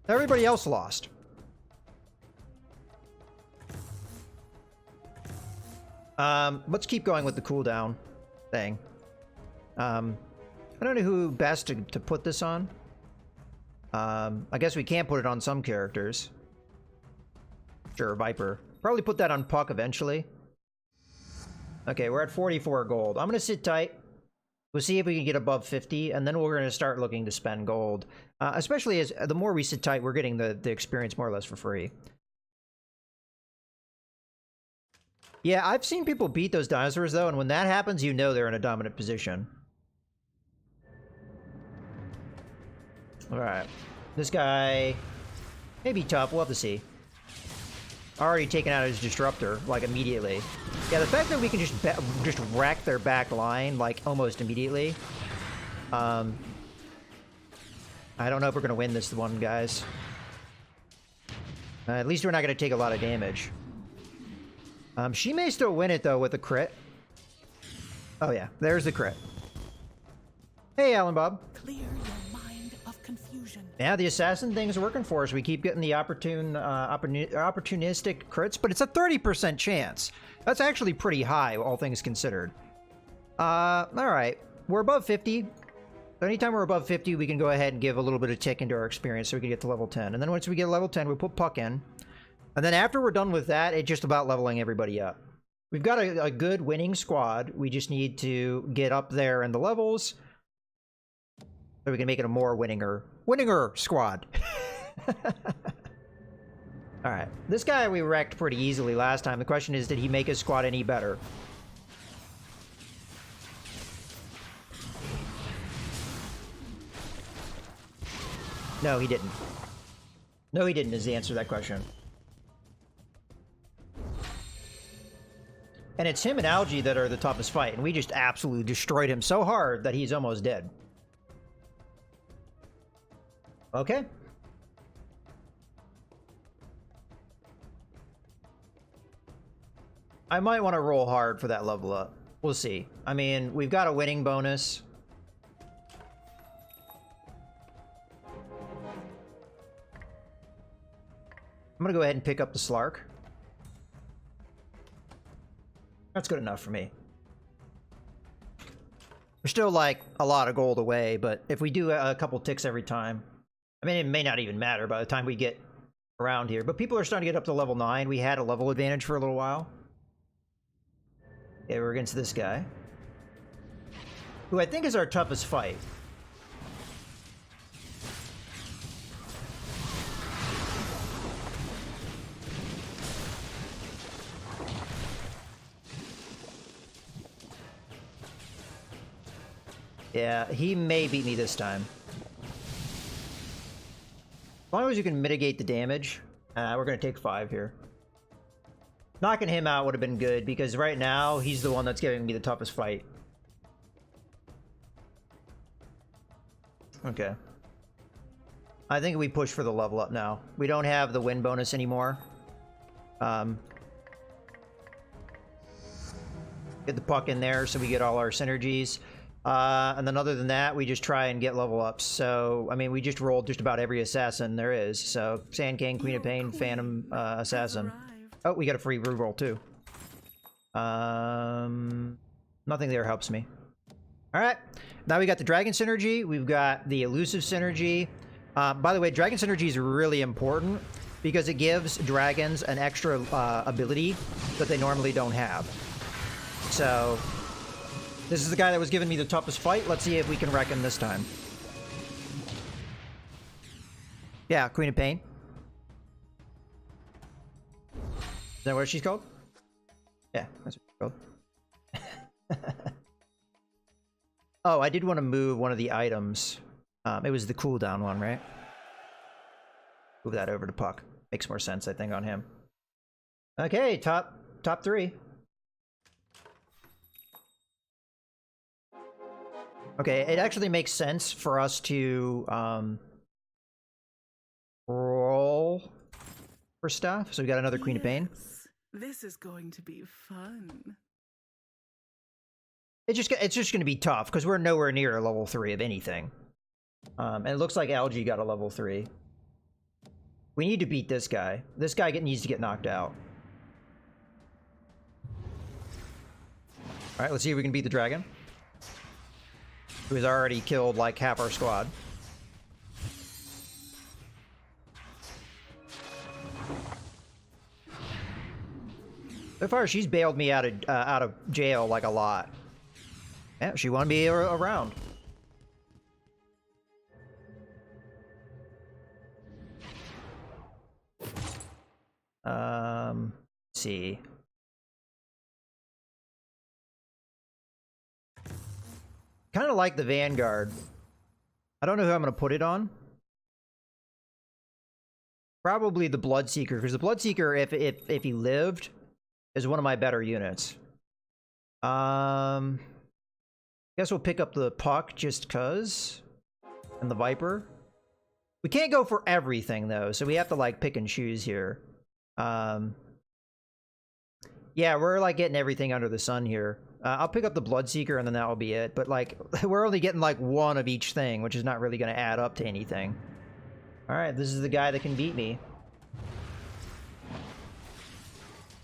Everybody else lost. Let's keep going with the cooldown thing. I don't know who best to put this on. I guess we can't put it on some characters. Sure, Viper. Probably put that on Puck eventually. Okay, we're at 44 gold. I'm gonna sit tight. We'll see if we can get above 50, and then we're gonna start looking to spend gold. Especially as the more we sit tight, we're getting the experience more or less for free. Yeah, I've seen people beat those dinosaurs, though, and when that happens, you know they're in a dominant position. Alright. This guy may be tough. We'll have to see. Already taken out his Disruptor, like, immediately. Yeah, the fact that we can just wreck their back line, like, almost immediately. I don't know if we're going to win this one, guys. At least we're not going to take a lot of damage. She may still win it, though, with a crit. Oh, yeah. There's the crit. Hey, Alan Bob. Clear your mind of confusion. Yeah, the assassin thing's working for us. We keep getting the opportunistic crits, but it's a 30% chance. That's actually pretty high, all things considered. Alright. We're above 50. So anytime we're above 50, we can go ahead and give a little bit of tick into our experience so we can get to level 10. And then once we get level 10, we put Puck in. And then after we're done with that, it's just about leveling everybody up. We've got a good winning squad. We just need to get up there in the levels so we can make it a more winninger squad. Alright. This guy we wrecked pretty easily last time. The question is, did he make his squad any better? No, he didn't. No, he didn't is the answer to that question. And it's him and Algae that are the toughest fight, and we just absolutely destroyed him so hard that he's almost dead. Okay. I might want to roll hard for that level up. We'll see. I mean, we've got a winning bonus. I'm gonna go ahead and pick up the Slark. That's good enough for me. We're still, like, a lot of gold away, but if we do a couple ticks every time... I mean, it may not even matter by the time we get around here. But people are starting to get up to level 9. We had a level advantage for a little while. Yeah, we're against this guy. Who I think is our toughest fight. Yeah, he may beat me this time. long as you can mitigate the damage. We're gonna take 5 here. Knocking him out would have been good, because right now, he's the one that's giving me the toughest fight. Okay. I think we push for the level up now. We don't have the win bonus anymore. Get the puck in there so we get all our synergies. And then other than that, we just try and get level ups. So, I mean, we just rolled just about every assassin there is. So, Sand King, Queen of Pain, Phantom, Assassin. Oh, we got a free reroll too. Nothing there helps me. Alright, now we got the Dragon Synergy. We've got the Elusive Synergy. By the way, Dragon Synergy is really important because it gives dragons an extra ability that they normally don't have. So, this is the guy that was giving me the toughest fight. Let's see if we can wreck him this time. Yeah, Queen of Pain. Is that what she's called? Yeah, that's what she's called. Oh, I did want to move one of the items. It was the cooldown one, right? Move that over to Puck. Makes more sense, I think, on him. Okay, top 3. Okay, it actually makes sense for us to roll for stuff. So we got another Queen of Pain. This is going to be fun. It's just going to be tough because we're nowhere near a level 3 of anything. And it looks like Algae got a level 3. We need to beat this guy. This guy needs to get knocked out. Alright, let's see if we can beat the dragon. Who has already killed like half our squad. So far, she's bailed me out of jail like a lot. Yeah, she wanted me around. Let's see. Kind of like the Vanguard. I don't know who I'm going to put it on. Probably the Bloodseeker, because the Bloodseeker, if he lived, is one of my better units. Guess we'll pick up the Puck just cuz. And the Viper. We can't go for everything though, so we have to like pick and choose here. Yeah, we're like getting everything under the sun here. I'll pick up the Bloodseeker and then that will be it. But like, we're only getting like one of each thing, which is not really going to add up to anything. Alright, this is the guy that can beat me.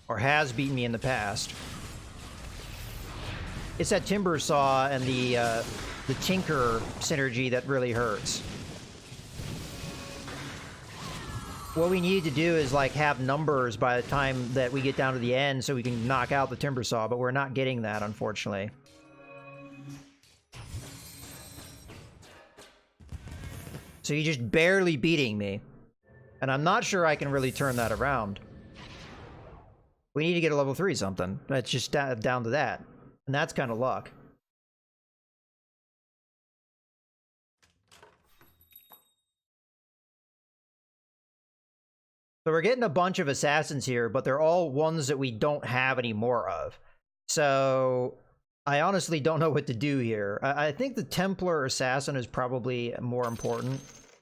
Or has beaten me in the past. It's that Timber Saw and the Tinker synergy that really hurts. What we need to do is like have numbers by the time that we get down to the end so we can knock out the Timber Saw, but we're not getting that, unfortunately. So you're just barely beating me. And I'm not sure I can really turn that around. We need to get a level 3 something. That's just down to that. And that's kind of luck. So we're getting a bunch of assassins here, but they're all ones that we don't have any more of. So I honestly don't know what to do here. I think the Templar Assassin is probably more important.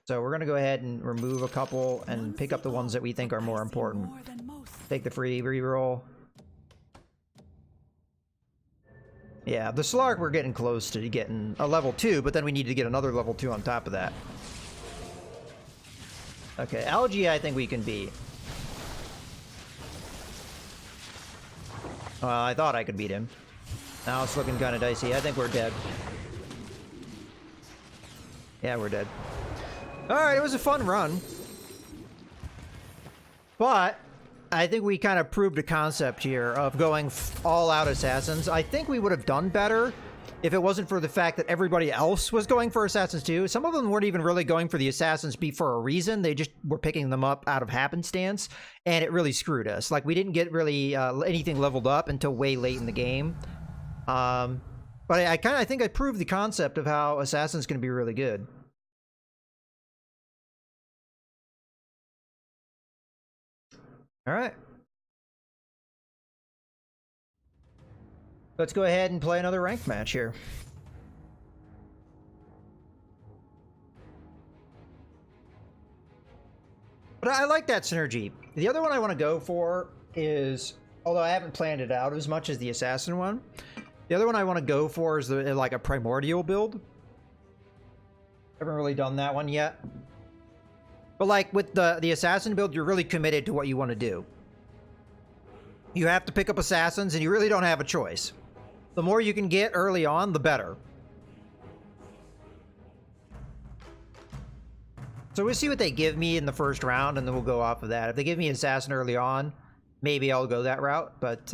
So we're going to go ahead and remove a couple and pick up the ones that we think are more important. Take the free reroll. Yeah, the Slark we're getting close to getting a level 2, but then we need to get another level 2 on top of that. Okay, Algae I think we can beat. Well, I thought I could beat him. Now it's looking kind of dicey. I think we're dead. Yeah, we're dead. Alright, it was a fun run. But I think we kind of proved a concept here of going all-out assassins. I think we would have done better if it wasn't for the fact that everybody else was going for assassins too. Some of them weren't even really going for the assassins for a reason. They just were picking them up out of happenstance, and it really screwed us. Like, we didn't get really anything leveled up until way late in the game. But I think I proved the concept of how assassins can be really good. All right. Let's go ahead and play another ranked match here. But I like that synergy. The other one I want to go for is, although I haven't planned it out as much as the assassin one, the other one I want to go for is like a primordial build. Haven't really done that one yet. But like with the assassin build, you're really committed to what you want to do. You have to pick up assassins, and you really don't have a choice. The more you can get early on, the better. So we'll see what they give me in the first round, and then we'll go off of that. If they give me assassin early on, maybe I'll go that route. But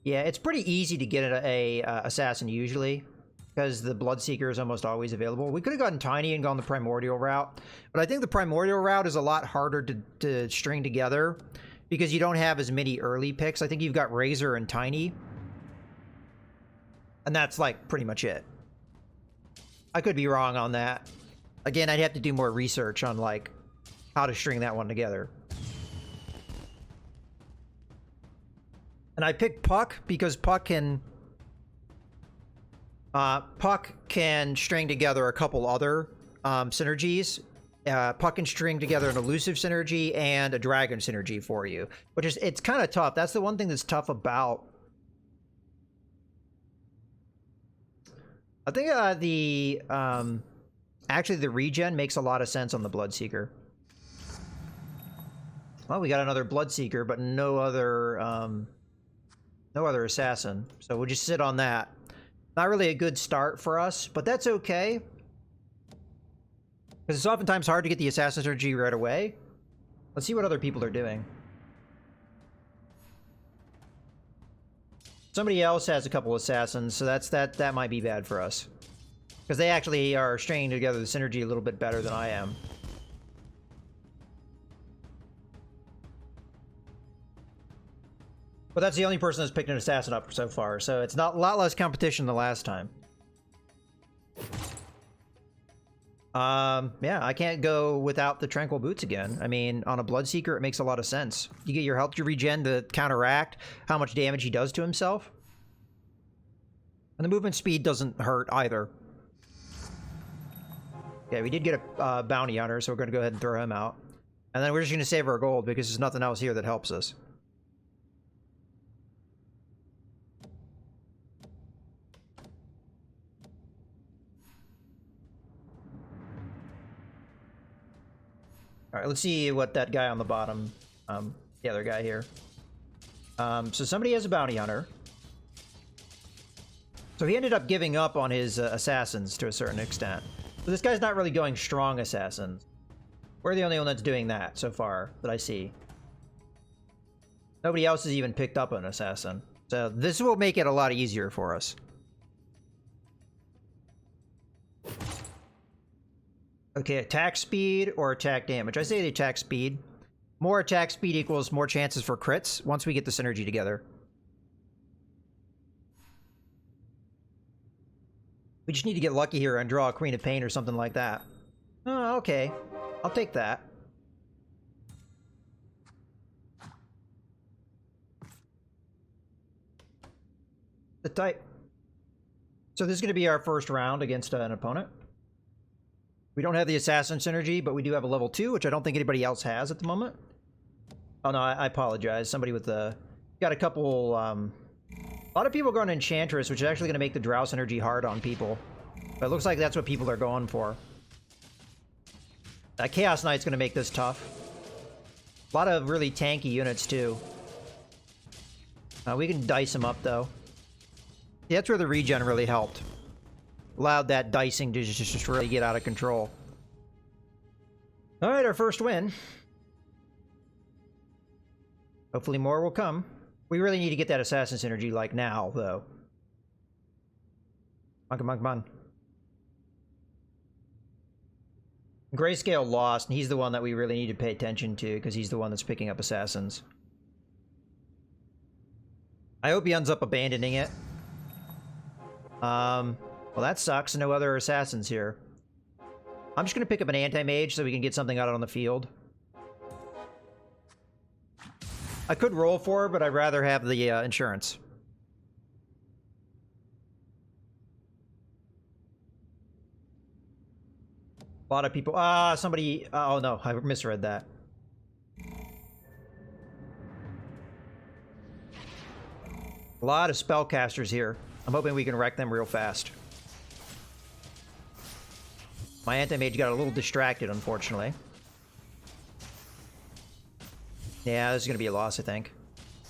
yeah, it's pretty easy to get a assassin usually, because the Bloodseeker is almost always available. We could have gotten Tiny and gone the Primordial route, but I think the Primordial route is a lot harder to string together because you don't have as many early picks. I think you've got Razor and Tiny, and that's like pretty much it. I could be wrong on that. Again, I'd have to do more research on like how to string that one together. And I picked Puck because Puck can string together a couple other synergies. Puck can string together an elusive synergy and a dragon synergy for you, which is, it's kind of tough. That's the one thing that's tough about. I think actually the regen makes a lot of sense on the Bloodseeker. Well, we got another Bloodseeker, but no other assassin. So we'll just sit on that. Not really a good start for us, but that's okay. Because it's oftentimes hard to get the assassin synergy right away. Let's see what other people are doing. Somebody else has a couple assassins, so that might be bad for us. Because they actually are stringing together the synergy a little bit better than I am. But that's the only person that's picked an assassin up so far, so it's not a lot less competition than last time. Yeah, I can't go without the Tranquil Boots again. I mean, on a Bloodseeker, it makes a lot of sense. You get your health to regen to counteract how much damage he does to himself. And the movement speed doesn't hurt either. Yeah, we did get a bounty hunter, so we're going to go ahead and throw him out. And then we're just going to save our gold because there's nothing else here that helps us. All right, let's see what that guy on the bottom, the other guy here. So somebody has a bounty hunter. So he ended up giving up on his assassins to a certain extent. So this guy's not really going strong assassins. We're the only one that's doing that so far that I see. Nobody else has even picked up an assassin. So this will make it a lot easier for us. Okay, attack speed or attack damage. I say the attack speed. More attack speed equals more chances for crits once we get the synergy together. We just need to get lucky here and draw a Queen of Pain or something like that. Oh, okay. I'll take that. The type. So this is going to be our first round against an opponent. We don't have the assassin synergy, but we do have a level 2, which I don't think anybody else has at the moment. Oh no, I apologize. Somebody with the... Got a couple... A lot of people going Enchantress, which is actually going to make the Drow synergy hard on people. But it looks like that's what people are going for. Chaos Knight's going to make this tough. A lot of really tanky units, too. We can dice them up, though. Yeah, that's where the regen really helped. Allowed that dicing to just really get out of control. Alright, our first win. Hopefully more will come. We really need to get that assassin synergy, like, now, though. Come on, come on. Grayscale lost, and he's the one that we really need to pay attention to, because he's the one that's picking up assassins. I hope he ends up abandoning it. Well, that sucks. No other assassins here. I'm just going to pick up an anti-mage so we can get something out on the field. I could roll for it, but I'd rather have the insurance. A lot of people... somebody... oh no, I misread that. A lot of spellcasters here. I'm hoping we can wreck them real fast. My anti-mage got a little distracted, unfortunately. Yeah, this is going to be a loss, I think.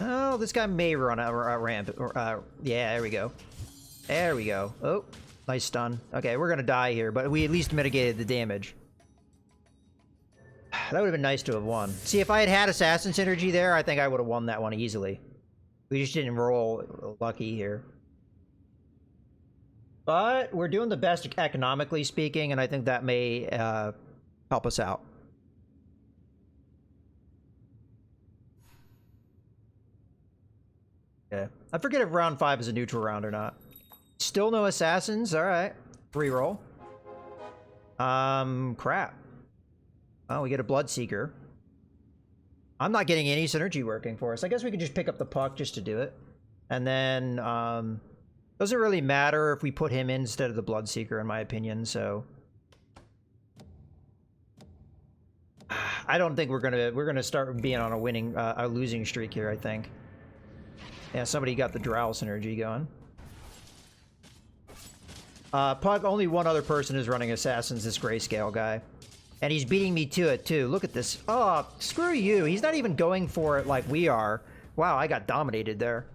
Oh, this guy may run a ramp. Yeah, there we go. There we go. Oh, nice stun. Okay, we're going to die here, but we at least mitigated the damage. That would have been nice to have won. See, if I had had Assassin Synergy there, I think I would have won that one easily. We just didn't roll lucky here. But we're doing the best economically speaking, and I think that may help us out. Yeah. I forget if round 5 is a neutral round or not. Still no assassins. All right. Reroll. Crap. Oh, we get a Bloodseeker. I'm not getting any synergy working for us. I guess we could just pick up the puck just to do it. And then, doesn't really matter if we put him in instead of the Bloodseeker, in my opinion, so... I don't think we're gonna start being on a losing streak here, I think. Yeah, somebody got the Drow synergy going. Pug, only one other person is running Assassins, this Grayscale guy. And he's beating me to it, too. Look at this. Oh, screw you. He's not even going for it like we are. Wow, I got dominated there.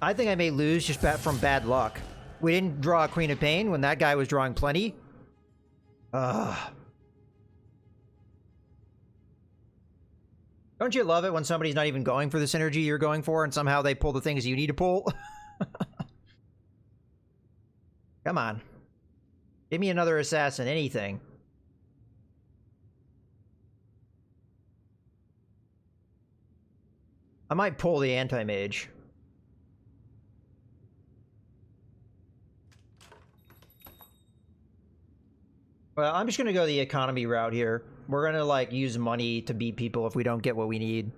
I think I may lose just from bad luck. We didn't draw a Queen of Pain when that guy was drawing plenty. Ugh. Don't you love it when somebody's not even going for the synergy you're going for and somehow they pull the things you need to pull? Come on. Give me another assassin, anything. I might pull the anti-mage. Well, I'm just gonna go the economy route here. We're gonna, like, use money to beat people if we don't get what we need.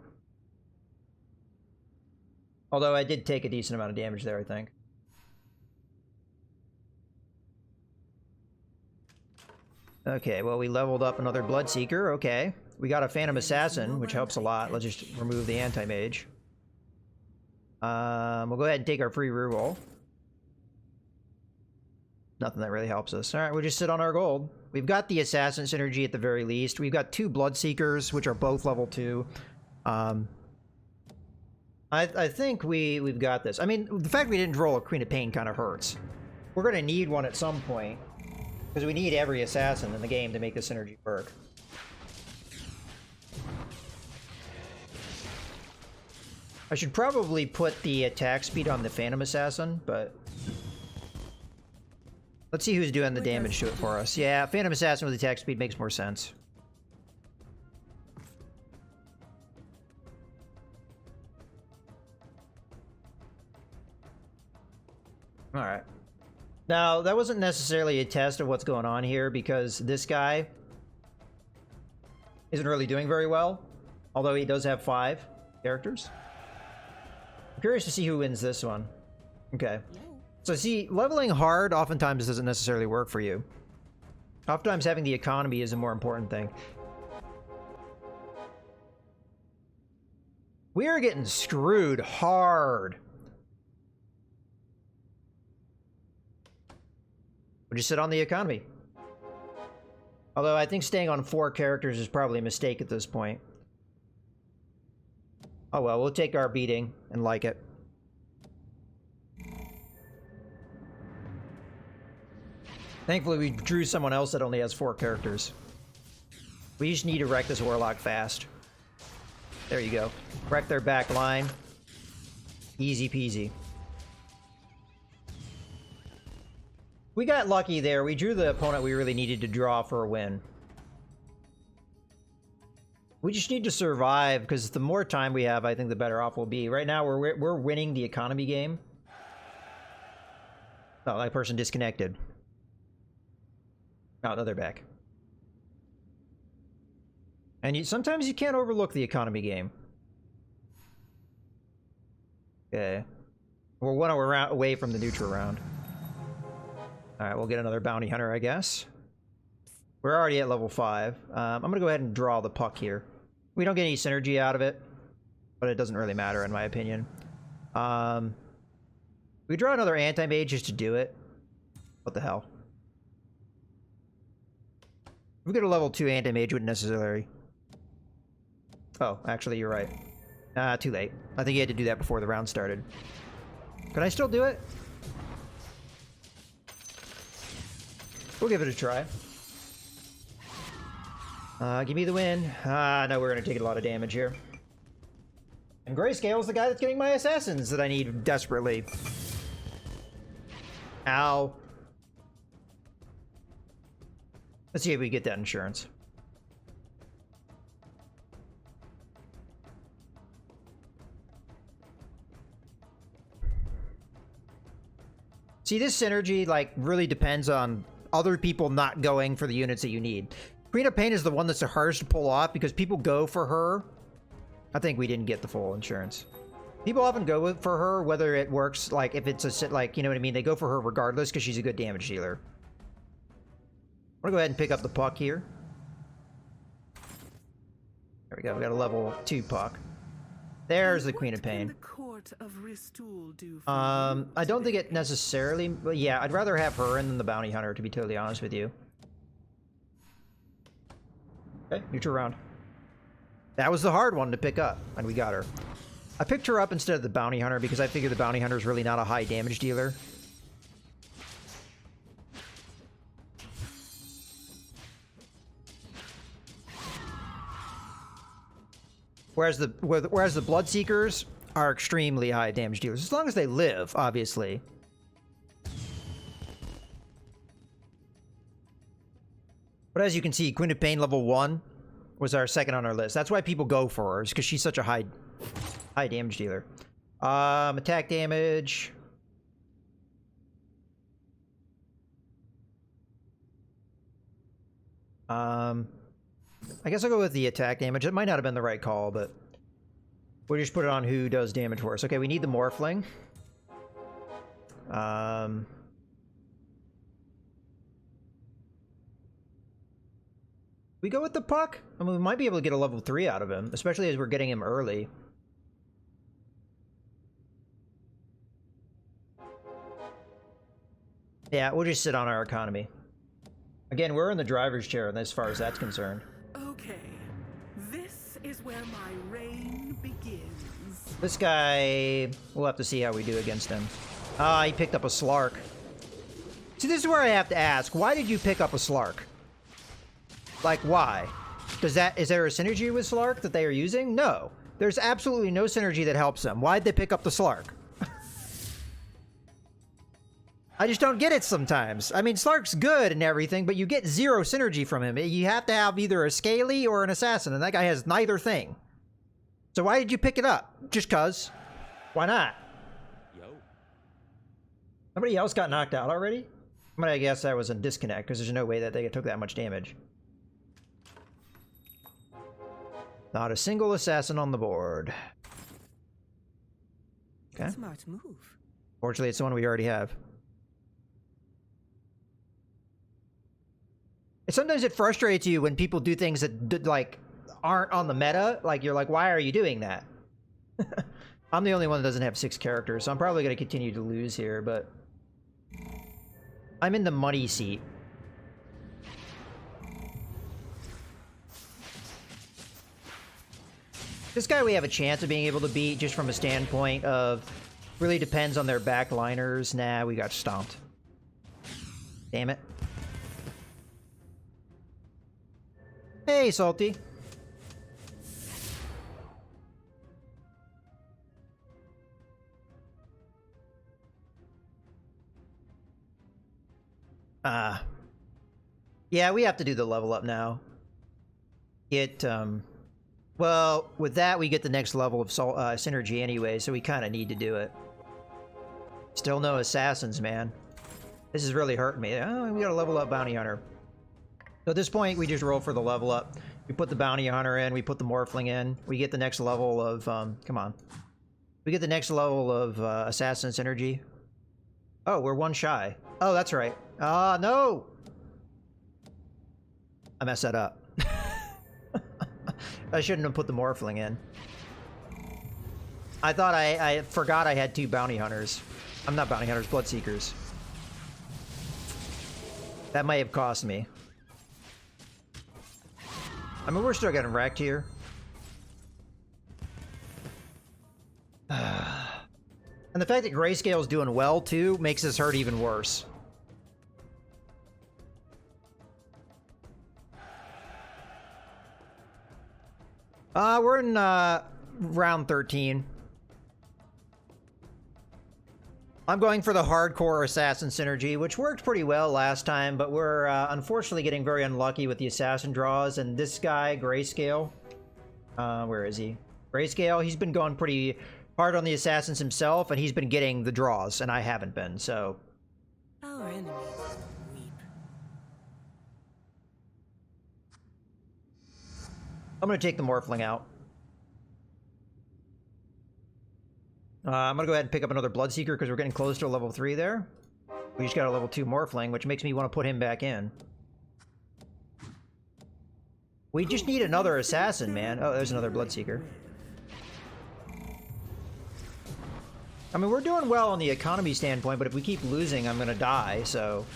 Although I did take a decent amount of damage there, I think. Okay, well, we leveled up another Bloodseeker. Okay. We got a Phantom Assassin, which helps a lot. Let's just remove the anti-mage. We'll go ahead and take our free reroll. Nothing that really helps us. Alright, we'll just sit on our gold. We've got the Assassin synergy at the very least. We've got 2 Bloodseekers, which are both level 2. I think we've got this. I mean, the fact we didn't roll a Queen of Pain kind of hurts. We're going to need one at some point. Because we need every assassin in the game to make the synergy work. I should probably put the attack speed on the Phantom Assassin, but... Let's see who's doing the damage to it for us. Yeah, Phantom Assassin with attack speed makes more sense. Alright. Now, that wasn't necessarily a test of what's going on here, because this guy isn't really doing very well, although he does have 5 characters. I'm curious to see who wins this one. Okay. So see, leveling hard oftentimes doesn't necessarily work for you. Oftentimes having the economy is a more important thing. We are getting screwed hard. We'll just sit on the economy. Although I think staying on 4 characters is probably a mistake at this point. Oh well, we'll take our beating and like it. Thankfully, we drew someone else that only has 4 characters. We just need to wreck this Warlock fast. There you go. Wreck their back line. Easy peasy. We got lucky there. We drew the opponent we really needed to draw for a win. We just need to survive, because the more time we have, I think the better off we'll be. Right now, we're winning the economy game. Oh, that person disconnected. Oh, no, they're back. And sometimes you can't overlook the economy game. Okay. We're 1 round away from the neutral round. Alright, we'll get another bounty hunter, I guess. We're already at level 5. I'm gonna go ahead and draw the puck here. We don't get any synergy out of it, but it doesn't really matter in my opinion. We draw another anti-mage just to do it. What the hell? If we get a level 2 anti-mage, wouldn't necessarily... Oh, actually, you're right. Too late. I think you had to do that before the round started. Can I still do it? We'll give it a try. Give me the win. No, we're gonna take a lot of damage here. And Grayscale's the guy that's getting my assassins that I need desperately. Ow. Let's see if we get that insurance. See, this synergy, like, really depends on other people not going for the units that you need. Queen of Pain is the one that's the hardest to pull off because people go for her. I think we didn't get the full insurance. People often go for her, whether it works, like, if it's a, like, you know what I mean? They go for her regardless because she's a good damage dealer. I'm gonna go ahead and pick up the puck here. There we go, we got a level 2 puck. There's the Queen of Pain. I don't think it necessarily... But yeah, I'd rather have her in than the Bounty Hunter, to be totally honest with you. Okay, neutral round. That was the hard one to pick up, and we got her. I picked her up instead of the Bounty Hunter because I figured the Bounty Hunter is really not a high damage dealer. Whereas the Bloodseekers are extremely high damage dealers, as long as they live, obviously. But as you can see, Queen of Pain level 1 was our second on our list. That's why people go for her, is because she's such a high damage dealer. Attack damage. I guess I'll go with the attack damage. It might not have been the right call, but we'll just put it on who does damage for us. Okay, we need the Morphling. We go with the puck? I mean, we might be able to get a level 3 out of him, especially as we're getting him early. Yeah, we'll just sit on our economy. Again, we're in the driver's chair as far as that's concerned. Okay, this is where my reign begins. This guy, we'll have to see how we do against him. Ah, he picked up a Slark. See, this is where I have to ask, why did you pick up a Slark? Like, why? Is there a synergy with Slark that they are using? No. There's absolutely no synergy that helps them. Why'd they pick up the Slark? I just don't get it sometimes. I mean, Slark's good and everything, but you get zero synergy from him. You have to have either a Scaly or an Assassin, and that guy has neither thing. So why did you pick it up? Just cuz. Why not? Yo. Somebody else got knocked out already? I'm gonna guess that was a disconnect, because there's no way that they took that much damage. Not a single Assassin on the board. Okay. Smart move. Fortunately, it's the one we already have. Sometimes it frustrates you when people do things that like aren't on the meta. Like, you're like, why are you doing that? I'm the only one that doesn't have 6 characters, so I'm probably going to continue to lose here, but I'm in the money seat. This guy we have a chance of being able to beat just from a standpoint of really depends on their backliners. Nah, we got stomped. Damn it. Hey, Salty. Yeah, we have to do the level up now. Well, with that, we get the next level of synergy anyway, so we kind of need to do it. Still no assassins, man. This is really hurting me. Oh, we got a level up bounty hunter. So at this point, we just roll for the level up. We put the bounty hunter in, we put the morphling in, we get the next level of, come on. We get the next level of assassin synergy. Oh, we're one shy. Oh, that's right. Ah, no! I messed that up. I shouldn't have put the Morphling in. I thought I forgot I had 2 bounty hunters. I'm not bounty hunters, bloodseekers. That might have cost me. I mean, we're still getting wrecked here. And the fact that Grayscale's doing well, too, makes this hurt even worse. We're in, round 13. I'm going for the hardcore assassin synergy, which worked pretty well last time, but we're, unfortunately getting very unlucky with the assassin draws, and this guy, Grayscale, where is he? Grayscale, he's been going pretty hard on the assassins himself, and he's been getting the draws, and I haven't been, so... Our enemies weep. I'm gonna take the Morphling out. I'm gonna go ahead and pick up another Bloodseeker because we're getting close to a level 3 there. We just got a level 2 Morphling, which makes me want to put him back in. We just need another assassin, man. Oh, there's another Bloodseeker. I mean, we're doing well on the economy standpoint, but if we keep losing, I'm gonna die, so...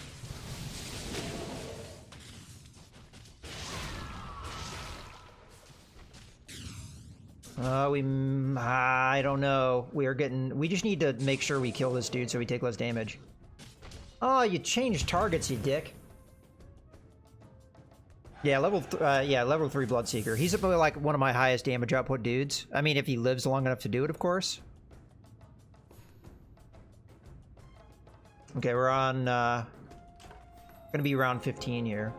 I don't know. We just need to make sure we kill this dude so we take less damage. Oh, you changed targets, you dick. Yeah, level 3 Bloodseeker. He's probably like one of my highest damage output dudes. I mean, if he lives long enough to do it, of course. Okay, we're on, gonna be round 15 here.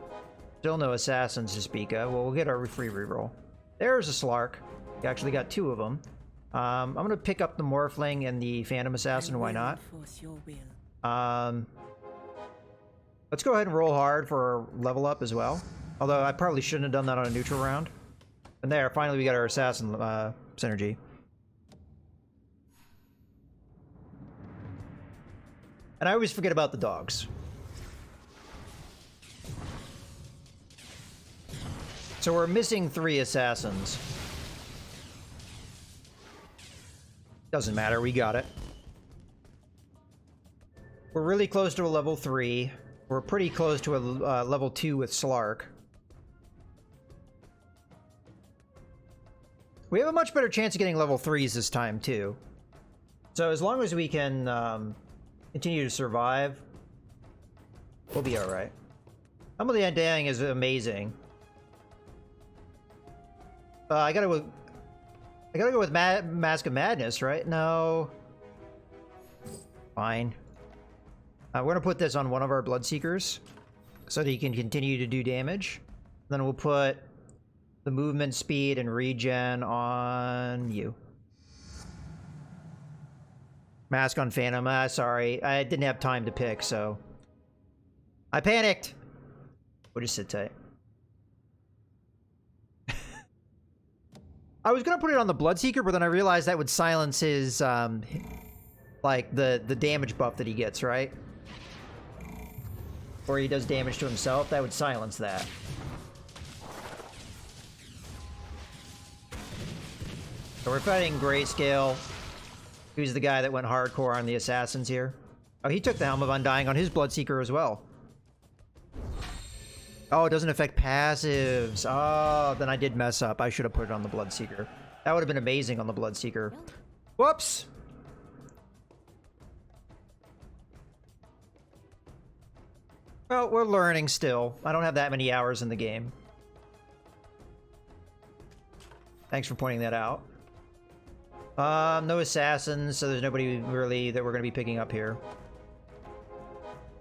Still no assassins to speak of. Well, we'll get our free reroll. There's a Slark. We actually got 2 of them. I'm gonna pick up the Morphling and the Phantom Assassin, why not? Let's go ahead and roll hard for level up as well. Although I probably shouldn't have done that on a neutral round. And there, finally we got our Assassin synergy. And I always forget about the dogs. So we're missing 3 assassins. Doesn't matter, we got it. We're really close to a level 3. We're pretty close to a level 2 with Slark. We have a much better chance of getting level 3s this time, too. So as long as we can continue to survive, we'll be alright. Some of the undying is amazing. I gotta go with Mask of Madness, right? No. Fine. We're gonna put this on one of our Bloodseekers so that he can continue to do damage. Then we'll put the movement speed and regen on you. Mask on Phantom. Sorry. I didn't have time to pick, so... I panicked! We'll just sit tight. I was gonna put it on the Bloodseeker, but then I realized that would silence his, like, the damage buff that he gets, right? Or he does damage to himself, that would silence that. So we're fighting Grayscale, who's the guy that went hardcore on the Assassins here. Oh, he took the Helm of Undying on his Bloodseeker as well. Oh, it doesn't affect passives. Oh, then I did mess up. I should have put it on the Bloodseeker. That would have been amazing on the Bloodseeker. Whoops! Well, we're learning still. I don't have that many hours in the game. Thanks for pointing that out. No assassins, so there's nobody really that we're going to be picking up here.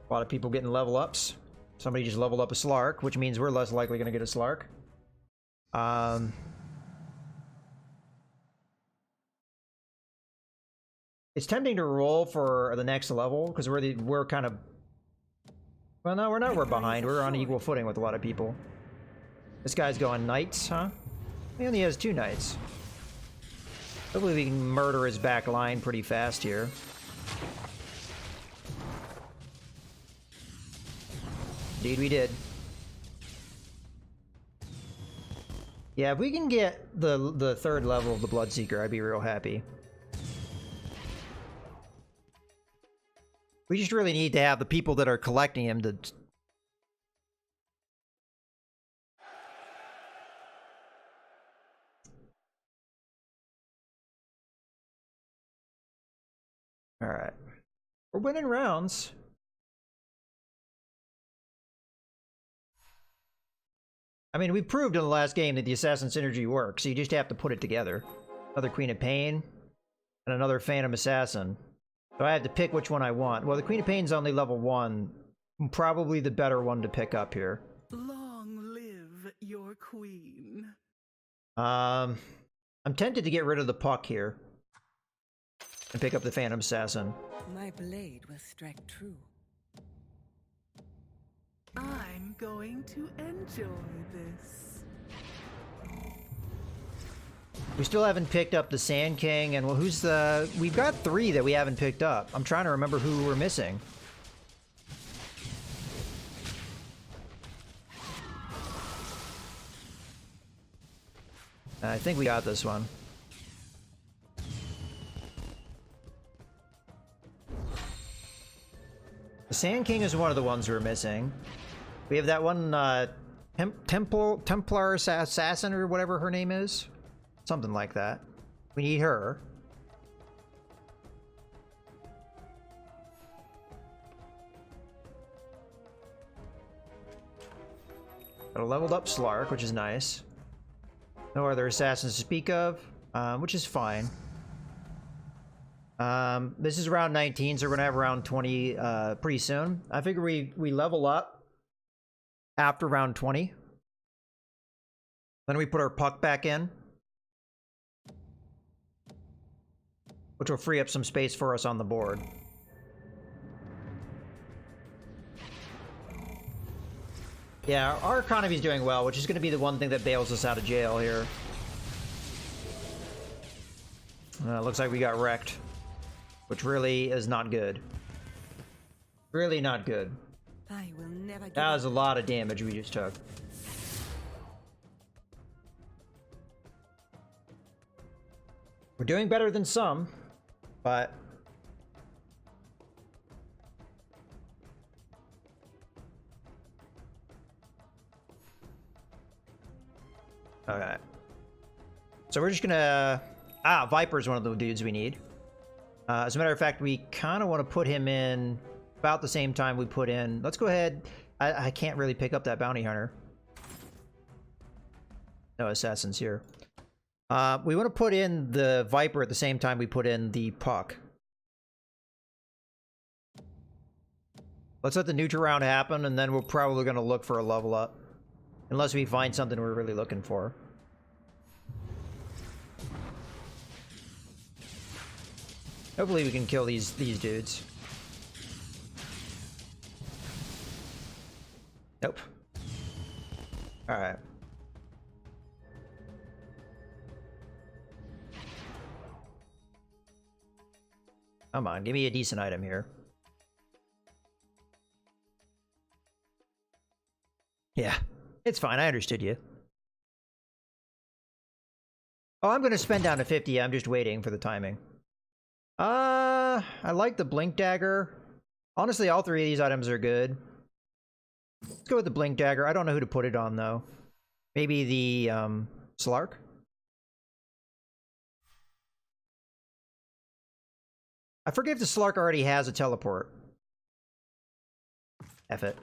A lot of people getting level ups. Somebody just leveled up a Slark, which means we're less likely going to get a Slark. It's tempting to roll for the next level, because we're kind of... Well, no, we're not. We're behind. We're on equal footing with a lot of people. This guy's going Knights, huh? He only has 2 Knights. Hopefully we can murder his back line pretty fast here. Indeed we did. Yeah, if we can get the third level of the Bloodseeker, I'd be real happy. We just really need to have the people that are collecting him to... Alright. We're winning rounds. I mean, we proved in the last game that the Assassin Synergy works, so you just have to put it together. Another Queen of Pain, and another Phantom Assassin. So I have to pick which one I want. Well, the Queen of Pain's only level 1. Probably the better one to pick up here. Long live your queen. I'm tempted to get rid of the Puck here. And pick up the Phantom Assassin. My blade will strike true. I'm going to enjoy this. We still haven't picked up the Sand King, and well, who's the... We've got 3 that we haven't picked up. I'm trying to remember who we're missing. I think we got this one. The Sand King is one of the ones we're missing. We have that one Templar Assassin or whatever her name is. Something like that. We need her. Got a leveled up Slark, which is nice. No other assassins to speak of, which is fine. This is round 19, so we're gonna have round 20 pretty soon. I figure we level up after round 20. Then we put our Puck back in, which will free up some space for us on the board. Yeah, our economy's doing well, which is going to be the one thing that bails us out of jail here. Looks like we got wrecked, which really is not good. Really not good. I will never give That was a lot of damage we just took. We're doing better than some, but... Okay. So we're just gonna... Viper's one of the dudes we need. As a matter of fact, we kind of want to put him in about the same time we put in... Let's go ahead... I can't really pick up that bounty hunter. No assassins here. We want to put in the Viper at the same time we put in the Puck. Let's let the neutral round happen, and then we're probably going to look for a level up. Unless we find something we're really looking for. Hopefully we can kill these dudes. Nope. Alright. Come on, give me a decent item here. Yeah, it's fine. I understood you. Oh, I'm going to spend down to 50. I'm just waiting for the timing. I like the Blink Dagger. Honestly, all 3 of these items are good. Let's go with the Blink Dagger. I don't know who to put it on, though. Maybe the, Slark? I forget if the Slark already has a teleport. F it.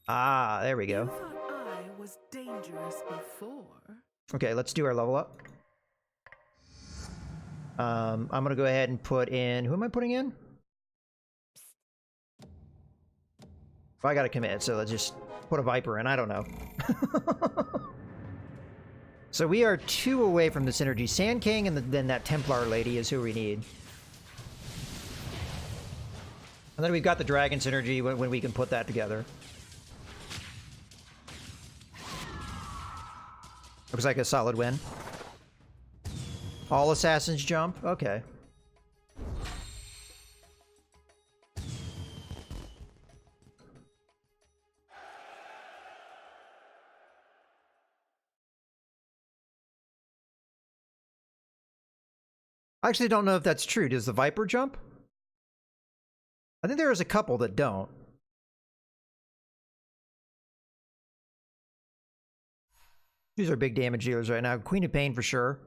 Ah, there we go. You thought I was dangerous before. Okay, let's do our level up. I'm gonna go ahead and put in... Who am I putting in? Well, I gotta commit, so let's just put a Viper in. I don't know. So we are 2 away from the synergy. Sand King and then that Templar lady is who we need. And then we've got the Dragon synergy when we can put that together. Looks like a solid win. All assassins jump? Okay. I actually don't know if that's true. Does the Viper jump? I think there is a couple that don't. These are big damage dealers right now. Queen of Pain for sure.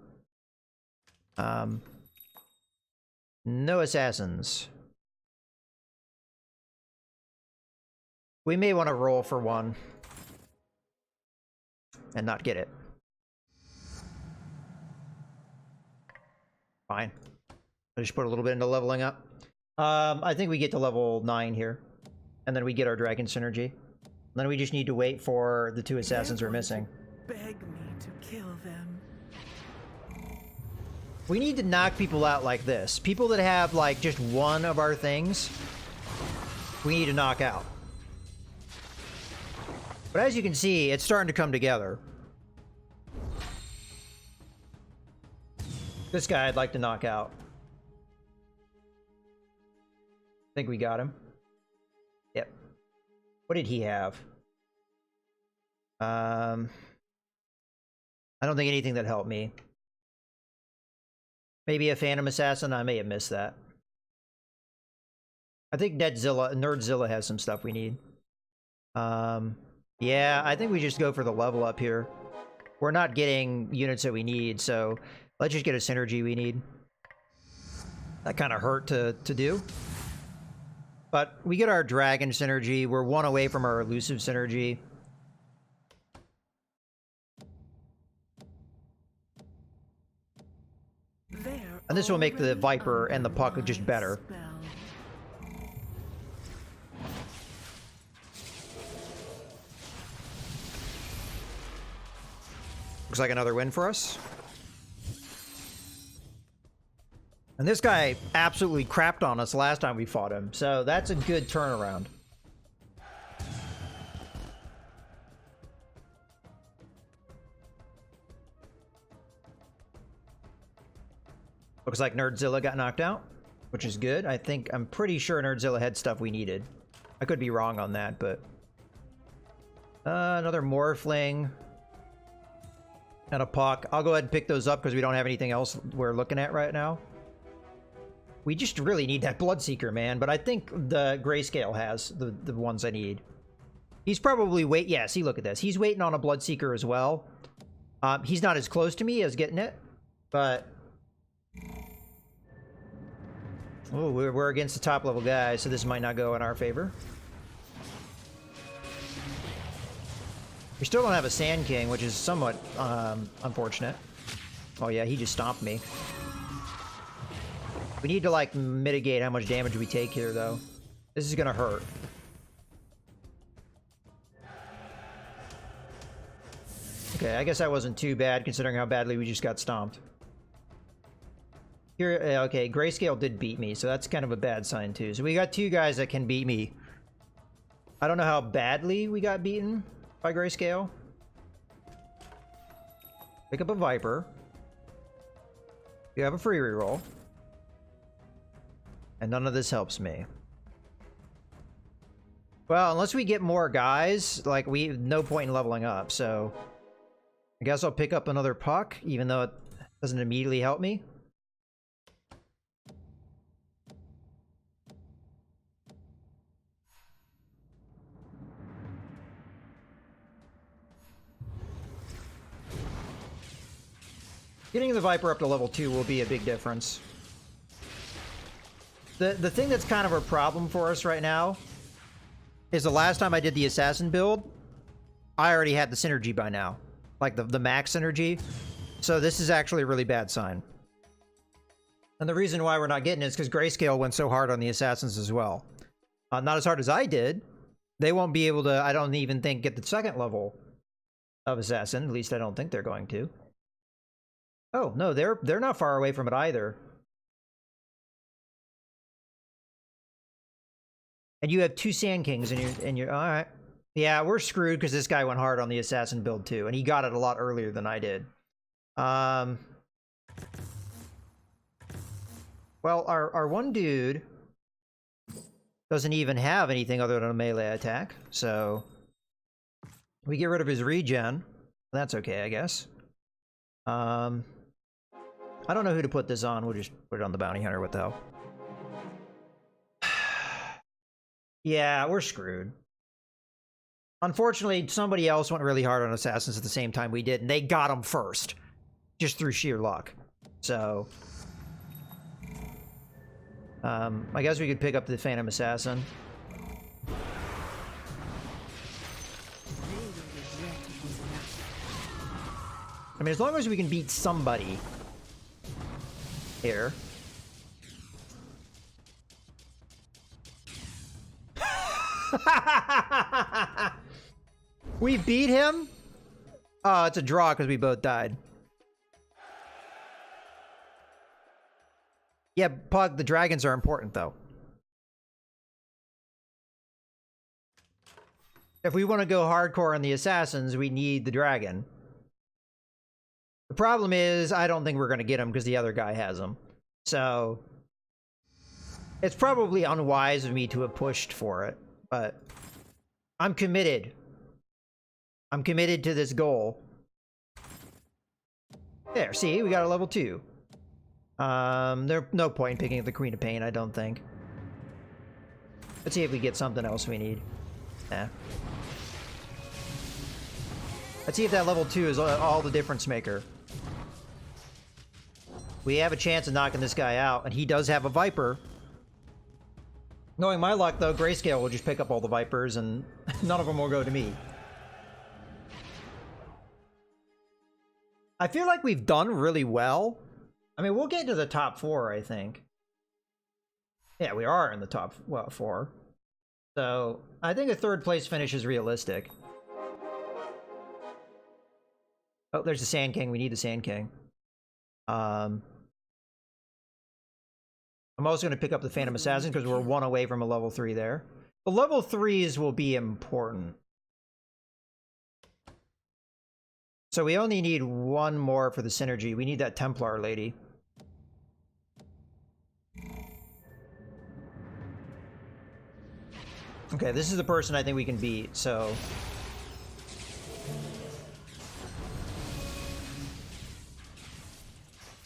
No assassins. We may want to roll for one and not get it. Fine. I just put a little bit into leveling up. I think we get to level 9 here. And then we get our dragon synergy. Then we just need to wait for the 2 assassins we're missing. Beg me to kill them. We need to knock people out like this. People that have, like, just one of our things, we need to knock out. But as you can see, it's starting to come together. This guy I'd like to knock out. I think we got him. Yep. What did he have? I don't think anything that helped me. Maybe a Phantom Assassin? I may have missed that. I think Nerdzilla has some stuff we need. Yeah, I think we just go for the level up here. We're not getting units that we need, so let's just get a synergy we need. That kind of hurt to do. But we get our dragon synergy. We're 1 away from our elusive synergy. And this will make the Viper and the Puck just better. Looks like another win for us. And this guy absolutely crapped on us last time we fought him, so that's a good turnaround. Looks like Nerdzilla got knocked out, which is good. I'm pretty sure Nerdzilla had stuff we needed. I could be wrong on that, but... another Morphling. And a Puck. I'll go ahead and pick those up because we don't have anything else we're looking at right now. We just really need that Bloodseeker, man, but I think the Grayscale has the ones I need. He's probably yeah, see, look at this. He's waiting on a Bloodseeker as well. He's not as close to me as getting it, but... Oh, we're against the top level guys, so this might not go in our favor. We still don't have a Sand King, which is somewhat unfortunate. Oh yeah, he just stomped me. We need to, like, mitigate how much damage we take here, though. This is gonna hurt. Okay, I guess that wasn't too bad, considering how badly we just got stomped. Here, okay, Grayscale did beat me, so that's kind of a bad sign, too. So we got 2 guys that can beat me. I don't know how badly we got beaten by Grayscale. Pick up a Viper. You have a free reroll. And none of this helps me. Well, unless we get more guys, like, no point in leveling up, so... I guess I'll pick up another Puck, even though it doesn't immediately help me. Getting the Viper up to level 2 will be a big difference. The thing that's kind of a problem for us right now is the last time I did the Assassin build, I already had the synergy by now. Like the max synergy. So this is actually a really bad sign. And the reason why we're not getting it is because Grayscale went so hard on the Assassins as well. Not as hard as I did. They won't be able to, I don't even think, get the 2nd level of Assassin. At least I don't think they're going to. Oh, no, they're not far away from it either. And you have 2 Sand Kings and you're all right. Yeah, we're screwed because this guy went hard on the Assassin build too, and he got it a lot earlier than I did. Well, our one dude doesn't even have anything other than a melee attack, so we get rid of his regen. That's okay, I guess. I don't know who to put this on. We'll just put it on the bounty hunter. What the hell? Yeah, we're screwed. Unfortunately, somebody else went really hard on assassins at the same time we did, and they got them first, just through sheer luck. So, I guess we could pick up the Phantom Assassin. I mean, as long as we can beat somebody here. We beat him? Oh, it's a draw because we both died. Yeah, Pug, the dragons are important, though. If we want to go hardcore on the assassins, we need the dragon. The problem is, I don't think we're going to get him because the other guy has him. So, it's probably unwise of me to have pushed for it, but I'm committed. I'm committed to this goal. There, see, we got a level 2. There's no point in picking up the Queen of Pain, I don't think. Let's see if we get something else we need. Yeah. Let's see if that level 2 is all the difference maker. We have a chance of knocking this guy out, and he does have a Viper. Knowing my luck, though, Grayscale will just pick up all the Vipers, and none of them will go to me. I feel like we've done really well. I mean, we'll get to the top 4, I think. Yeah, we are in the top 4. So, I think a 3rd place finish is realistic. Oh, there's the Sand King. We need the Sand King. I'm also going to pick up the Phantom Assassin because we're 1 away from a level 3 there. The level 3s will be important. So we only need 1 more for the synergy. We need that Templar lady. Okay, this is the person I think we can beat, so...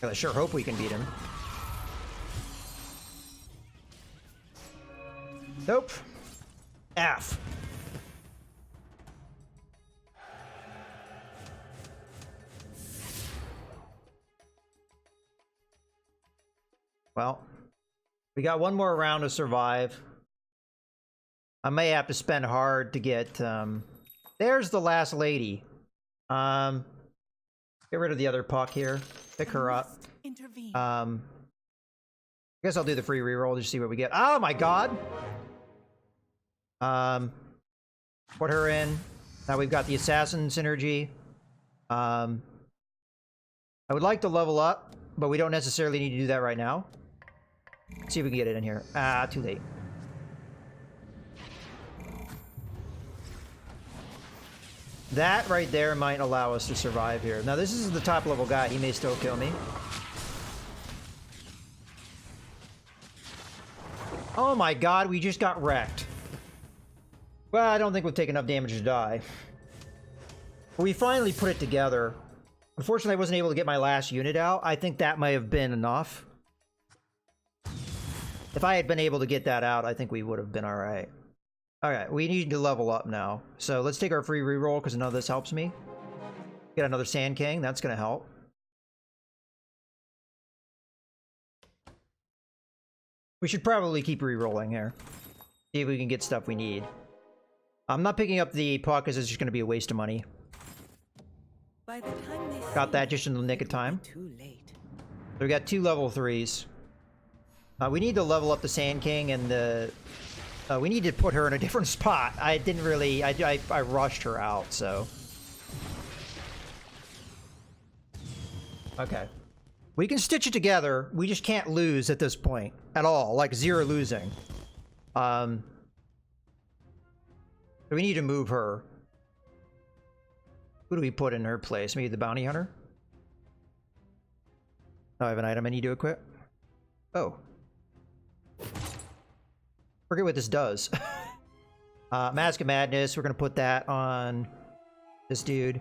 I sure hope we can beat him. Nope. F. Well, we got 1 more round to survive. I may have to spend hard to get, there's the last lady. Get rid of the other puck here. Pick her up. I guess I'll do the free reroll just to see what we get. Oh my god! Put her in. Now we've got the assassin synergy. I would like to level up, but we don't necessarily need to do that right now. Let's see if we can get it in here. Ah, too late. That right there might allow us to survive here. Now this is the top level guy. He may still kill me. Oh my god, we just got wrecked. Well, I don't think we'll take enough damage to die. But we finally put it together. Unfortunately, I wasn't able to get my last unit out. I think that may have been enough. If I had been able to get that out, I think we would have been alright. Alright, we need to level up now. So let's take our free reroll because none of this helps me. Get another Sand King, that's going to help. We should probably keep rerolling here. See if we can get stuff we need. I'm not picking up the puck because it's just going to be a waste of money. By the time they Got that just in the nick of time. too late. So we got 2 level 3s. We need to level up the Sand King and the... we need to put her in a different spot. I didn't really... I rushed her out, so... Okay. We can stitch it together. We just can't lose at this point. At all. Like, 0 losing. So we need to move her. Who do we put in her place? Maybe the bounty hunter? Oh, I have an item I need to equip? Oh. Forget what this does. Mask of Madness, we're gonna put that on this dude.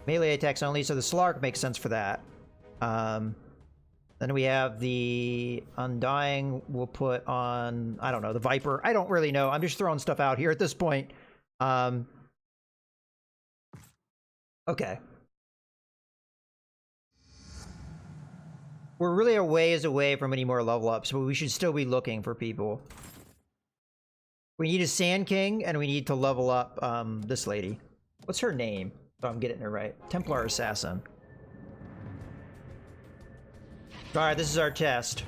Melee attacks only, so the Slark makes sense for that. Then we have the Undying, we'll put on, I don't know, the Viper. I don't really know. I'm just throwing stuff out here at this point. Okay. We're really a ways away from any more level ups, but we should still be looking for people. We need a Sand King, and we need to level up this lady. What's her name? If I'm getting her right. Templar Assassin. Alright, this is our test.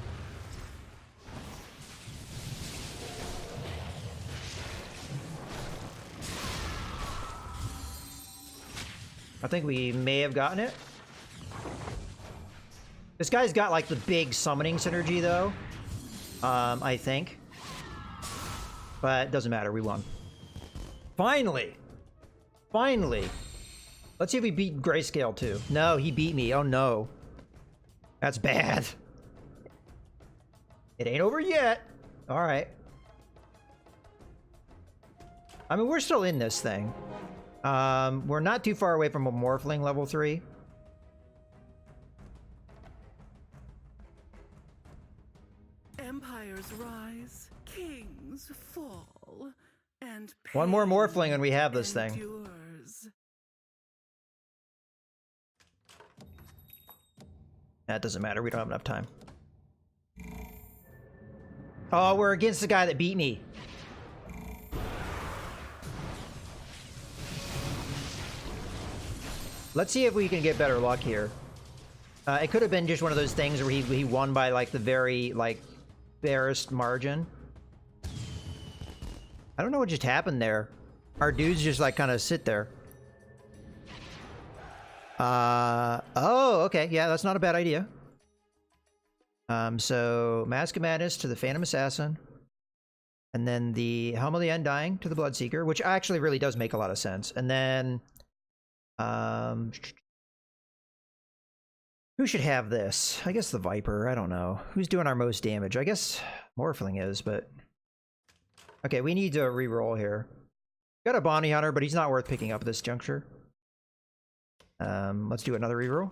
I think we may have gotten it. This guy's got like the big summoning synergy though. I think. But it doesn't matter, we won. Finally! Finally! Let's see if we beat Grayscale too. No, he beat me. Oh no. That's bad. It ain't over yet. Alright. I mean, we're still in this thing. We're not too far away from a Morphling level 3. Empires rise, kings fall, and One more Morphling and we have this pain thing. endures. That doesn't matter. We don't have enough time. Oh, we're against the guy that beat me. Let's see if we can get better luck here. It could have been just one of those things where he won by like the very like barest margin. I don't know what just happened there. Our dudes just like kind of sit there. Oh, okay. Yeah, that's not a bad idea. So Mask of Madness to the Phantom Assassin. And then the Helm of the Undying to the Bloodseeker, which actually really does make a lot of sense. And then, who should have this? I guess the Viper. I don't know. Who's doing our most damage? I guess Morphling is, but... Okay, we need to reroll here. Got a Bounty Hunter, but he's not worth picking up at this juncture. Let's do another reroll.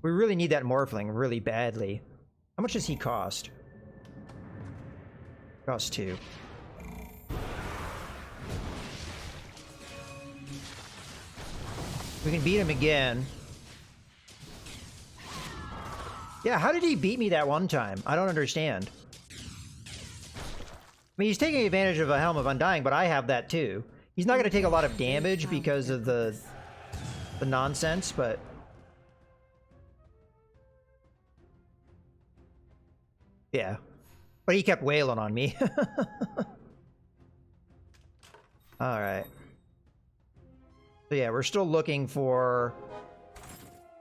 We really need that Morphling really badly. How much does he cost? Costs 2. We can beat him again. Yeah, how did he beat me that one time? I don't understand. I mean, he's taking advantage of a Helm of Undying, but I have that too. He's not going to take a lot of damage because of the nonsense, but... Yeah. But he kept wailing on me. Alright. So yeah, we're still looking for...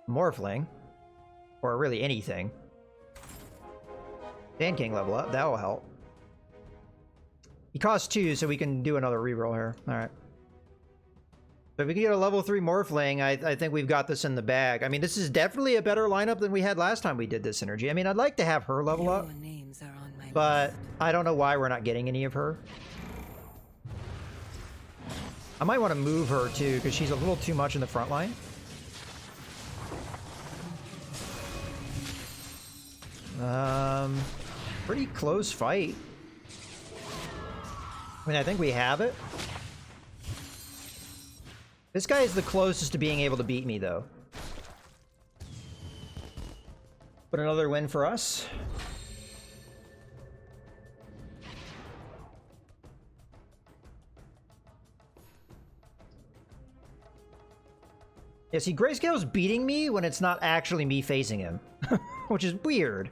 Morphling. Or really anything. Sand King level up, that will help. He costs 2, so we can do another reroll here. Alright. So if we can get a level 3 Morphling, I think we've got this in the bag. I mean, this is definitely a better lineup than we had last time we did this synergy. I mean, I'd like to have her level up, Your names are on my but list. I don't know why we're not getting any of her. I might want to move her too, because she's a little too much in the front line. Pretty close fight. I mean, I think we have it. This guy is the closest to being able to beat me, though. But another win for us. Yeah, see, Grayscale's beating me when it's not actually me facing him. Which is weird.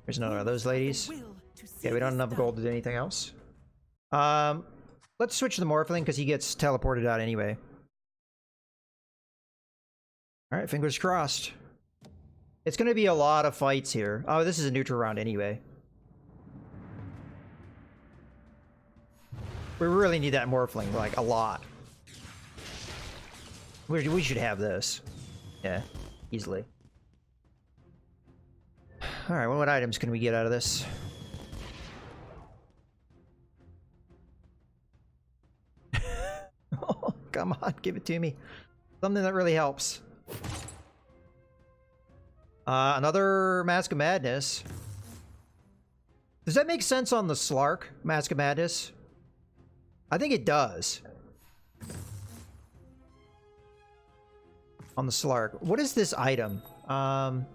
There's another one of those ladies. Yeah, we don't have enough gold to do anything else. Let's switch to the Morphling because he gets teleported out anyway. Alright, fingers crossed. It's going to be a lot of fights here. Oh, this is a neutral round anyway. We really need that Morphling, like, a lot. We should have this. Yeah, easily. Alright, well, what items can we get out of this? Oh, come on, give it to me. Something that really helps. Another Mask of Madness. Does that make sense on the Slark, Mask of Madness? I think it does. On the Slark. What is this item? One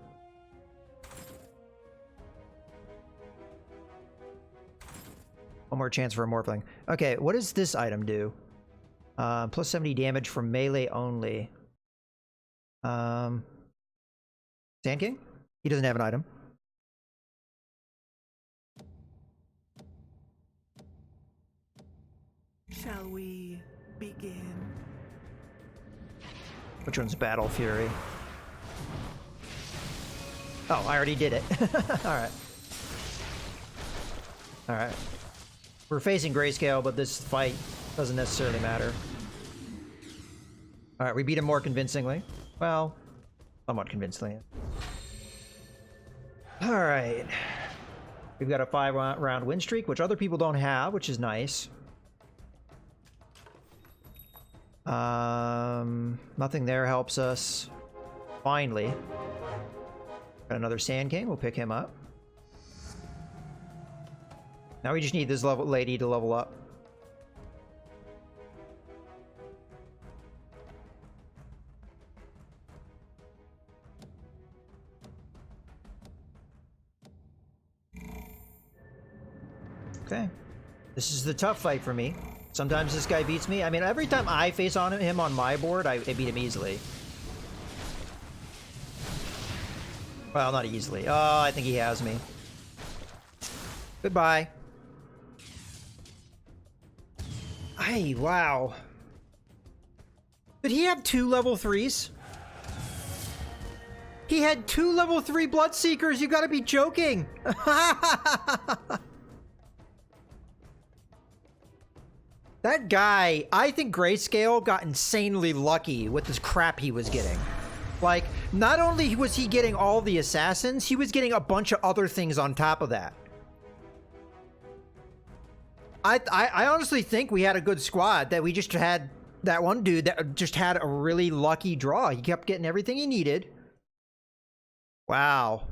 more chance for a Morphling. Okay, what does this item do? Plus 70 damage from melee only. Sand King? He doesn't have an item. Shall we begin? Which one's Battle Fury? Oh, I already did it. Alright. Alright. We're facing Grayscale, but this fight doesn't necessarily matter. Alright, we beat him more convincingly. Well, somewhat convincingly. Alright. We've got a 5-round win streak, which other people don't have, which is nice. Nothing there helps us. Finally. Got another Sand King. We'll pick him up. Now we just need this lady to level up. Okay. This is the tough fight for me. Sometimes this guy beats me. I mean, every time I face on him on my board, I beat him easily. Well, not easily. Oh, I think he has me. Goodbye. Hey, wow. Did he have 2 level 3s? He had 2 level 3 Bloodseekers! You gotta be joking! That guy, I think Grayscale got insanely lucky with this crap he was getting. Like, not only was he getting all the assassins, he was getting a bunch of other things on top of that. I honestly think we had a good squad, that we just had that one dude that just had a really lucky draw. He kept getting everything he needed. Wow.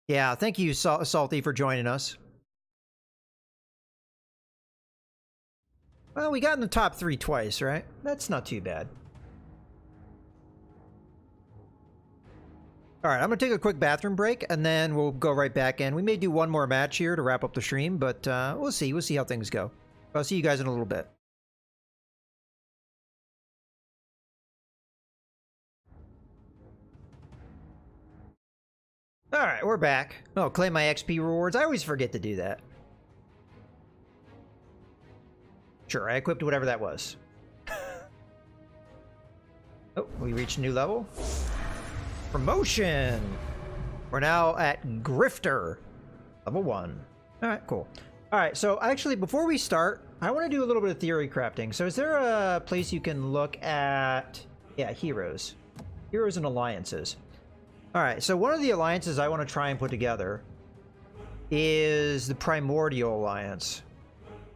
Yeah, thank you, Salty, for joining us. Well, we got in the top 3 twice, right? That's not too bad. Alright, I'm gonna take a quick bathroom break, and then we'll go right back in. We may do one more match here to wrap up the stream, but we'll see. We'll see how things go. I'll see you guys in a little bit. Alright, we're back. Oh, claim my XP rewards. I always forget to do that. Sure, I equipped whatever that was. Oh, we reached a new level. Promotion! We're now at Grifter. Level 1. Alright, cool. Alright, so actually, before we start, I want to do a little bit of theory crafting. So is there a place you can look at... Yeah, heroes. Heroes and alliances. Alright, so one of the alliances I want to try and put together is the Primordial Alliance.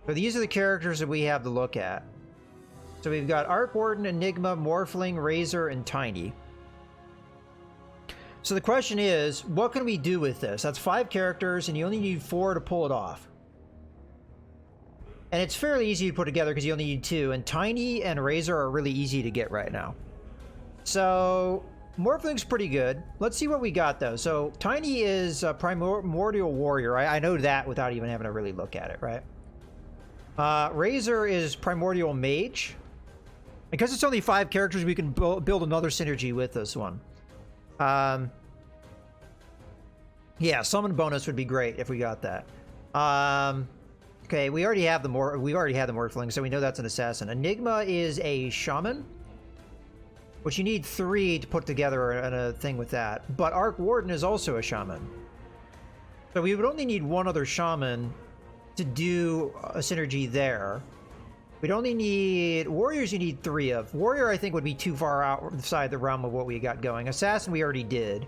So these are the characters that we have to look at. So we've got Arc Warden, Enigma, Morphling, Razor, and Tiny. So the question is, what can we do with this? That's 5 characters, and you only need 4 to pull it off. And it's fairly easy to put together because you only need 2, and Tiny and Razor are really easy to get right now. So Morphling's pretty good. Let's see what we got, though. So Tiny is a Primordial Warrior. I know that without even having to really look at it, right? Razor is Primordial Mage. Because it's only 5 characters, we can build another synergy with this one. Yeah, summon bonus would be great if we got that. Okay, we already have the Morphling, so we know that's an assassin. Enigma is a shaman, which you need 3 to put together in a thing with that. But Arc Warden is also a shaman, so we would only need 1 other shaman to do a synergy there. We'd only need... Warriors you need 3 of. Warrior, I think, would be too far outside the realm of what we got going. Assassin, we already did.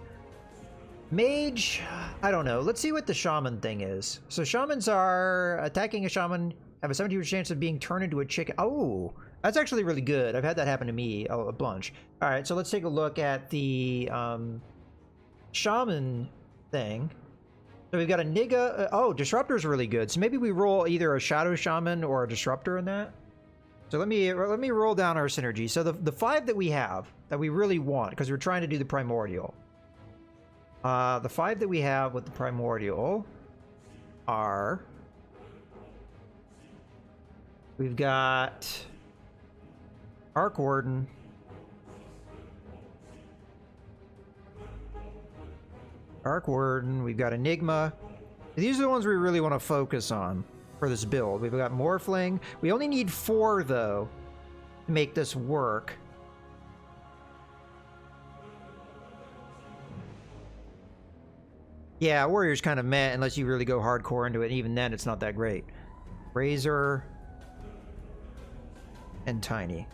Mage, I don't know. Let's see what the shaman thing is. So shamans are... Attacking a shaman, have a 70% chance of being turned into a chicken. Oh, that's actually really good. I've had that happen to me a bunch. All right, so let's take a look at the shaman thing. So we've got a Nigga. Oh, Disruptor is really good. So maybe we roll either a Shadow Shaman or a Disruptor in that. So let me roll down our synergy. So the 5 that we have that we really want, because we're trying to do the Primordial. The 5 that we have with the Primordial are... We've got Arc Warden. Arc Warden, we've got Enigma. These are the ones we really want to focus on for this build. We've got Morphling. We only need 4, though, to make this work. Yeah, Warrior's kind of meh unless you really go hardcore into it. And even then, it's not that great. Razor and Tiny.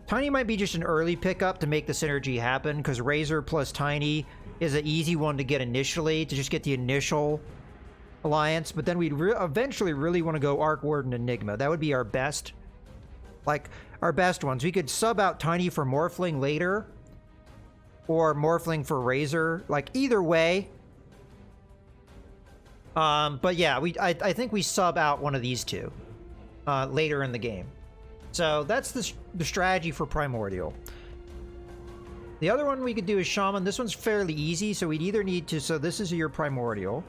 Tiny might be just an early pickup to make the synergy happen, because Razor plus Tiny is an easy one to get initially, to just get the initial alliance, but then we'd eventually really want to go Arc Warden Enigma. That would be our best, like, our best ones. We could sub out Tiny for Morphling later, or Morphling for Razor, like, either way. But yeah, I think we sub out one of these two later in the game. So that's the strategy for Primordial. The other one we could do is Shaman. This one's fairly easy, so we'd either need to... So this is your Primordial.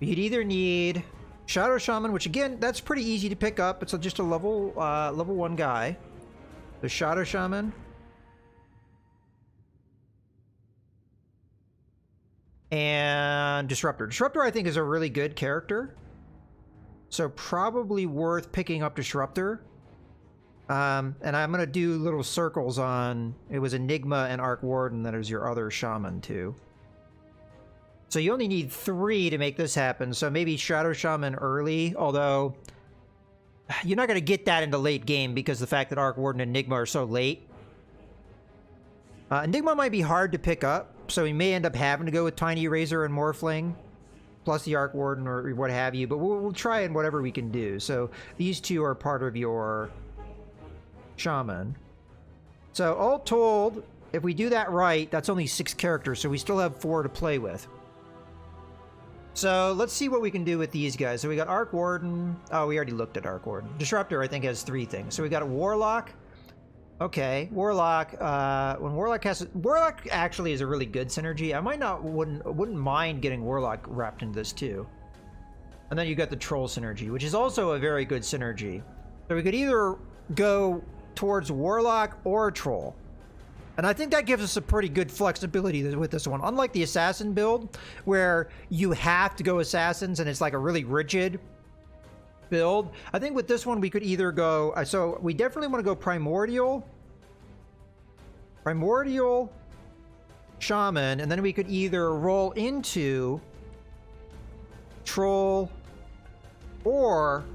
You'd either need Shadow Shaman, which again, that's pretty easy to pick up. It's just a level 1 guy. The Shadow Shaman. And Disruptor. Disruptor, I think, is a really good character. So probably worth picking up Disruptor. And I'm going to do little circles on... It was Enigma and Arc Warden that is your other Shaman, too. So you only need 3 to make this happen. So maybe Shadow Shaman early, although... You're not going to get that into late game because the fact that Arc Warden and Enigma are so late. Enigma might be hard to pick up, so we may end up having to go with Tiny Razor and Morphling, plus the Arc Warden or what have you, but we'll try in whatever we can do. So these 2 are part of your Shaman. So all told, if we do that right, that's only 6 characters, so we still have 4 to play with. So let's see what we can do with these guys. So we got Arc Warden. Oh, we already looked at Arc Warden. Disruptor, I think, has 3 things. So we got a Warlock. Okay, Warlock. When Warlock has... Warlock actually is a really good synergy. I wouldn't mind getting Warlock wrapped into this too. And then you got the Troll synergy, which is also a very good synergy. So we could either go towards Warlock or Troll. And I think that gives us a pretty good flexibility with this one. Unlike the Assassin build, where you have to go Assassins and it's like a really rigid build. I think with this one, we could either go... So we definitely want to go Primordial, Shaman, and then we could either roll into Troll or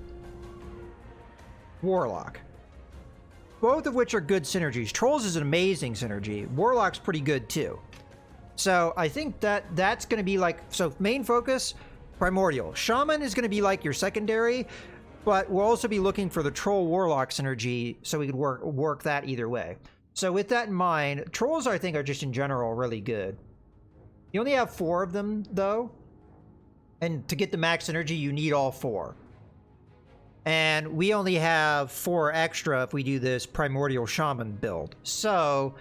Warlock. Both of which are good synergies. Trolls is an amazing synergy. Warlock's pretty good too. So I think that's going to be like... So main focus, Primordial. Shaman is going to be like your secondary, but we'll also be looking for the Troll Warlock synergy, so we could work that either way. So with that in mind, Trolls, I think, are just in general really good. You only have 4 of them, though. And to get the max synergy, you need all 4. And we only have 4 extra if we do this Primordial Shaman build. So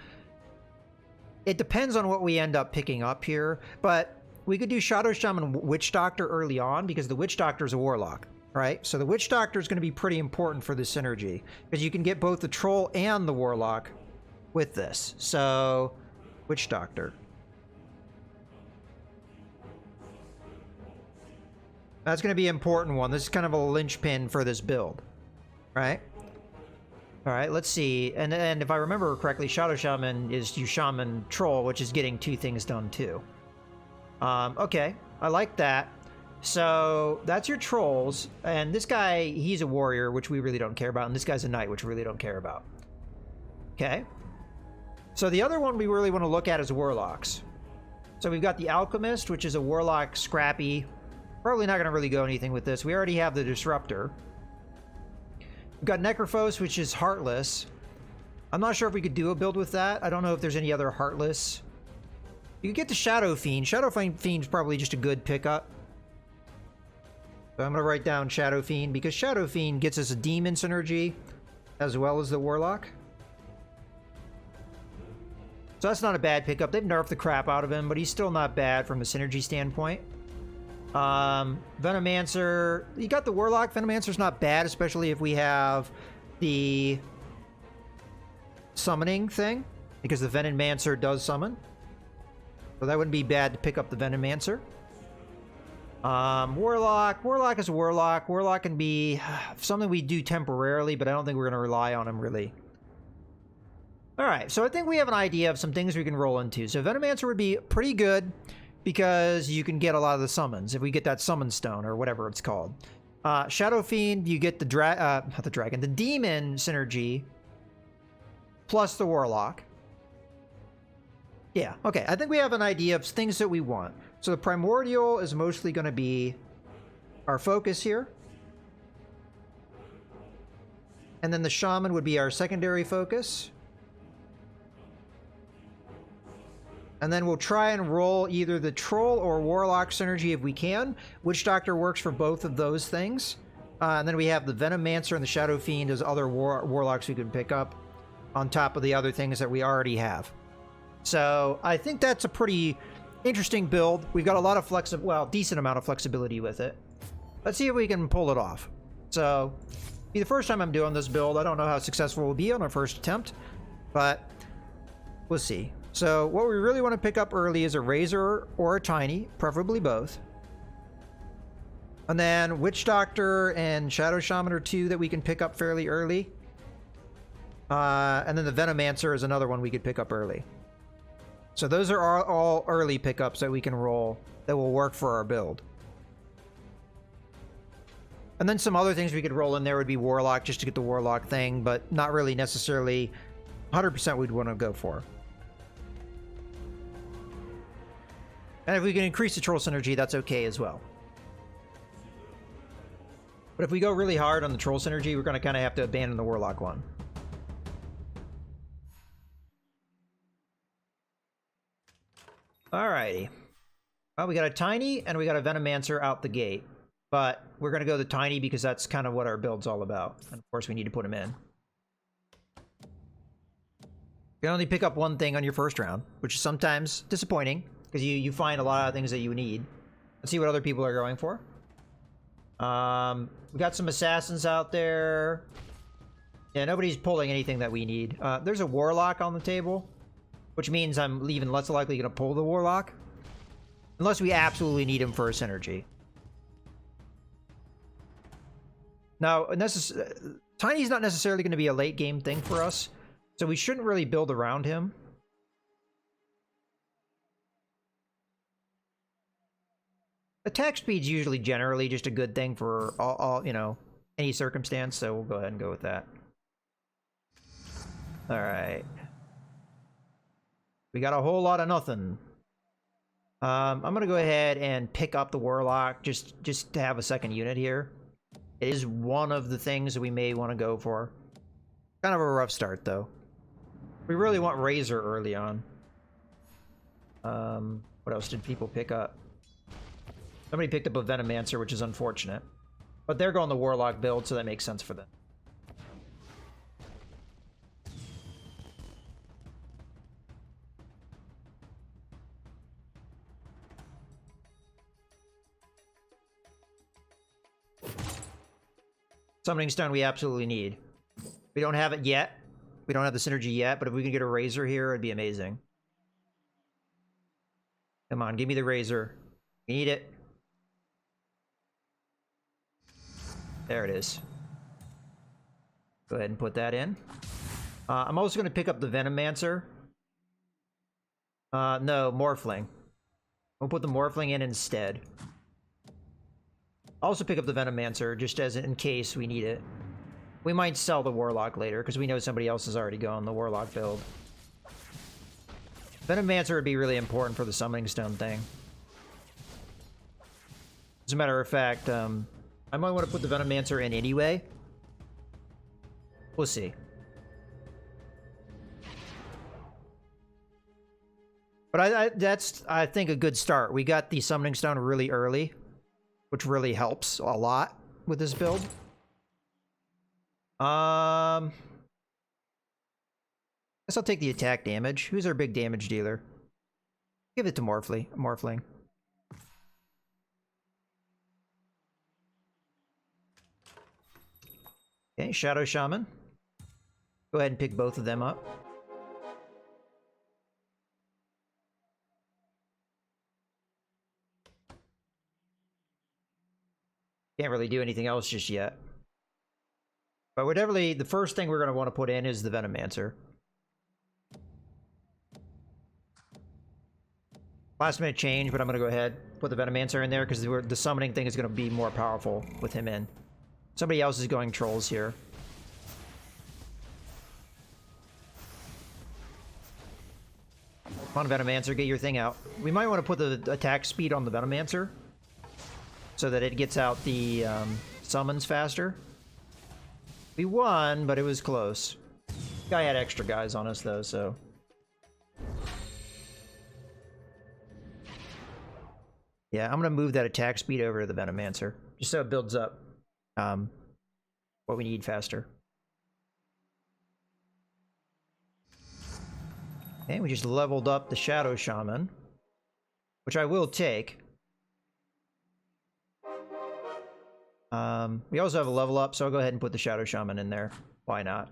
it depends on what we end up picking up here. But we could do Shadow Shaman Witch Doctor early on, because the Witch Doctor is a Warlock, right? So the Witch Doctor is going to be pretty important for this synergy, because you can get both the Troll and the Warlock with this. So Witch Doctor. That's going to be an important one. This is kind of a linchpin for this build, right? All right, let's see. And if I remember correctly, Shadow Shaman is you Shaman Troll, which is getting 2 things done too. Okay, I like that. so that's your trolls. And this guy, he's a warrior, which we really don't care about. And this guy's a knight, which we really don't care about. Okay. So the other one we really want to look at is warlocks. So we've got the alchemist, which is a warlock scrappy. Probably not going to really go anything with this. We already have the disruptor. We've got necrophos, which is heartless. I'm not sure if we could do a build with that. I don't know if there's any other heartless. You could get the Shadow Fiend. Shadow Fiend's probably just a good pickup. So I'm going to write down Shadow Fiend because Shadow Fiend gets us a demon synergy as well as the warlock. So that's not a bad pickup. They've nerfed the crap out of him, but he's still not bad from a synergy standpoint. Venomancer. You got the warlock. Venomancer's not bad, especially if we have the summoning thing, because the Venomancer does summon. So that wouldn't be bad to pick up the Venomancer. Warlock. Warlock is a warlock. Warlock can be something we do temporarily, but I don't think we're going to rely on him really. Alright, so I think we have an idea of some things we can roll into. So Venomancer would be pretty good because you can get a lot of the summons if we get that summon stone or whatever it's called. Shadow Fiend, you get the the demon synergy plus the warlock. Yeah, okay. I think we have an idea of things that we want. So the primordial is mostly going to be our focus here. And then the shaman would be our secondary focus. And then we'll try and roll either the troll or warlock synergy if we can. Witch Doctor works for both of those things. And then we have the Venomancer and the Shadow Fiend as other warlocks we can pick up on top of the other things that we already have. So I think that's a pretty interesting build. We've got a lot of decent amount of flexibility with it. Let's see if we can pull it off. So, be the first time I'm doing this build. I don't know how successful we'll be on our first attempt, but we'll see. So what we really want to pick up early is a Razor or a Tiny, preferably both. And then Witch Doctor and Shadow Shaman are two that we can pick up fairly early. And then the Venomancer is another one we could pick up early. So those are all early pickups that we can roll that will work for our build. And then some other things we could roll in there would be Warlock, just to get the Warlock thing, but not really necessarily 100% we'd want to go for. And if we can increase the troll synergy, that's okay as well. But if we go really hard on the troll synergy, we're going to kind of have to abandon the Warlock one. Alrighty. Well, we got a Tiny and we got a Venomancer out the gate. But we're going to go the Tiny because that's kind of what our build's all about. And of course, we need to put him in. You can only pick up one thing on your first round, which is sometimes disappointing because you find a lot of things that you need. Let's see what other people are going for. We got some assassins out there. Yeah, nobody's pulling anything that we need. There's a Warlock on the table, which means I'm even less likely going to pull the Warlock. Unless we absolutely need him for a synergy. Now, Tiny's not necessarily going to be a late game thing for us, so we shouldn't really build around him. Attack speed's usually generally just a good thing for all any circumstance, so we'll go ahead and go with that. Alright. We got a whole lot of nothing. I'm gonna go ahead and pick up the Warlock just to have a second unit here. It is one of the things that we may want to go for. Kind of a rough start, though. We really want Razor early on. What else did people pick up? Somebody picked up a Venomancer, which is unfortunate. But they're going the Warlock build, so that makes sense for them. Summoning Stone we absolutely need. We don't have it yet. We don't have the synergy yet, but if we can get a Razor here, it'd be amazing. Come on, give me the Razor. We need it. There it is. Go ahead and put that in. I'm also going to pick up the Venomancer. No, Morphling. We'll put the Morphling in instead. I'll also pick up the Venomancer just as in case we need it. We might sell the Warlock later because we know somebody else is already going the Warlock build. Venomancer would be really important for the Summoning Stone thing. As a matter of fact, I might want to put the Venomancer in anyway. We'll see. But that's, I think, a good start. We got the Summoning Stone really early, which really helps a lot with this build. Guess I'll take the attack damage. Who's our big damage dealer? Give it to Morphling. Okay, Shadow Shaman. Go ahead and pick both of them up. Can't really do anything else just yet. But we're definitely, the first thing we're going to want to put in is the Venomancer. Last minute change, but I'm going to go ahead, put the Venomancer in there because the summoning thing is going to be more powerful with him in. Somebody else is going trolls here. Come on, Venomancer, get your thing out. We might want to put the attack speed on the Venomancer so that it gets out the summons faster. We won, but it was close. Guy had extra guys on us, though, so... Yeah, I'm going to move that attack speed over to the Venomancer, just so it builds up what we need faster. Okay, we just leveled up the Shadow Shaman, which I will take. We also have a level up, so I'll go ahead and put the Shadow Shaman in there. Why not?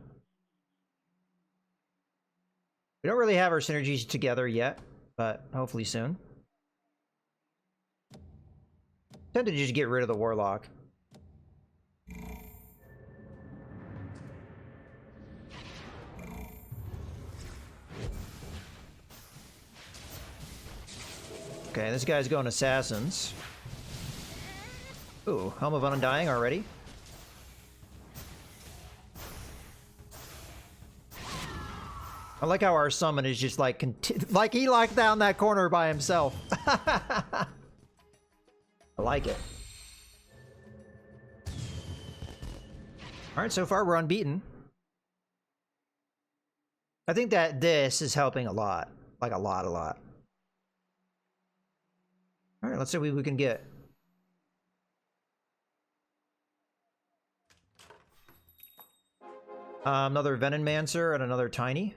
We don't really have our synergies together yet, but hopefully soon. Tend to just get rid of the Warlock. Okay, this guy's going Assassins. Ooh, Helm of Undying already? I like how our summon is just like, like he locked down that corner by himself. I like it. Alright, so far we're unbeaten. I think that this is helping a lot. Like a lot. Alright, let's see what we can get. Another Venomancer and another Tiny.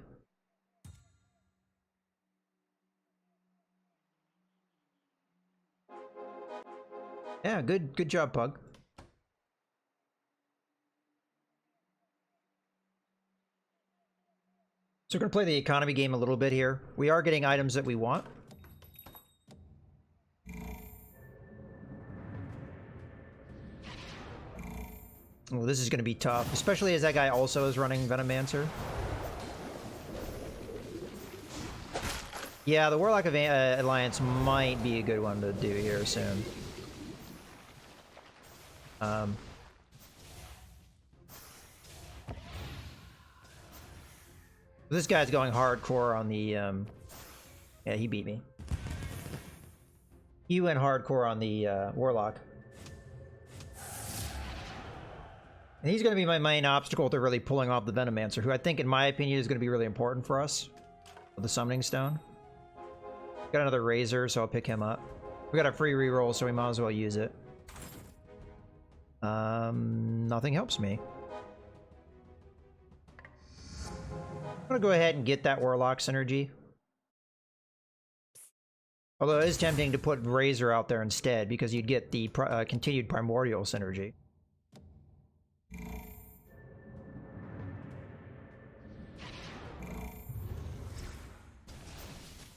Yeah, good job, Pug. So we're gonna play the economy game a little bit here. We are getting items that we want. Oh, this is gonna be tough, especially as that guy also is running Venomancer. Yeah, the Warlock of Alliance might be a good one to do here soon. This guy's going hardcore on the, yeah, he beat me. He went hardcore on the, Warlock. And he's going to be my main obstacle to really pulling off the Venomancer, who I think, in my opinion, is going to be really important for us. With the Summoning Stone. Got another Razor, so I'll pick him up. We got a free reroll, so we might as well use it. Nothing helps me. I'm gonna go ahead and get that Warlock synergy. Although it is tempting to put Razor out there instead, because you'd get the continued Primordial synergy.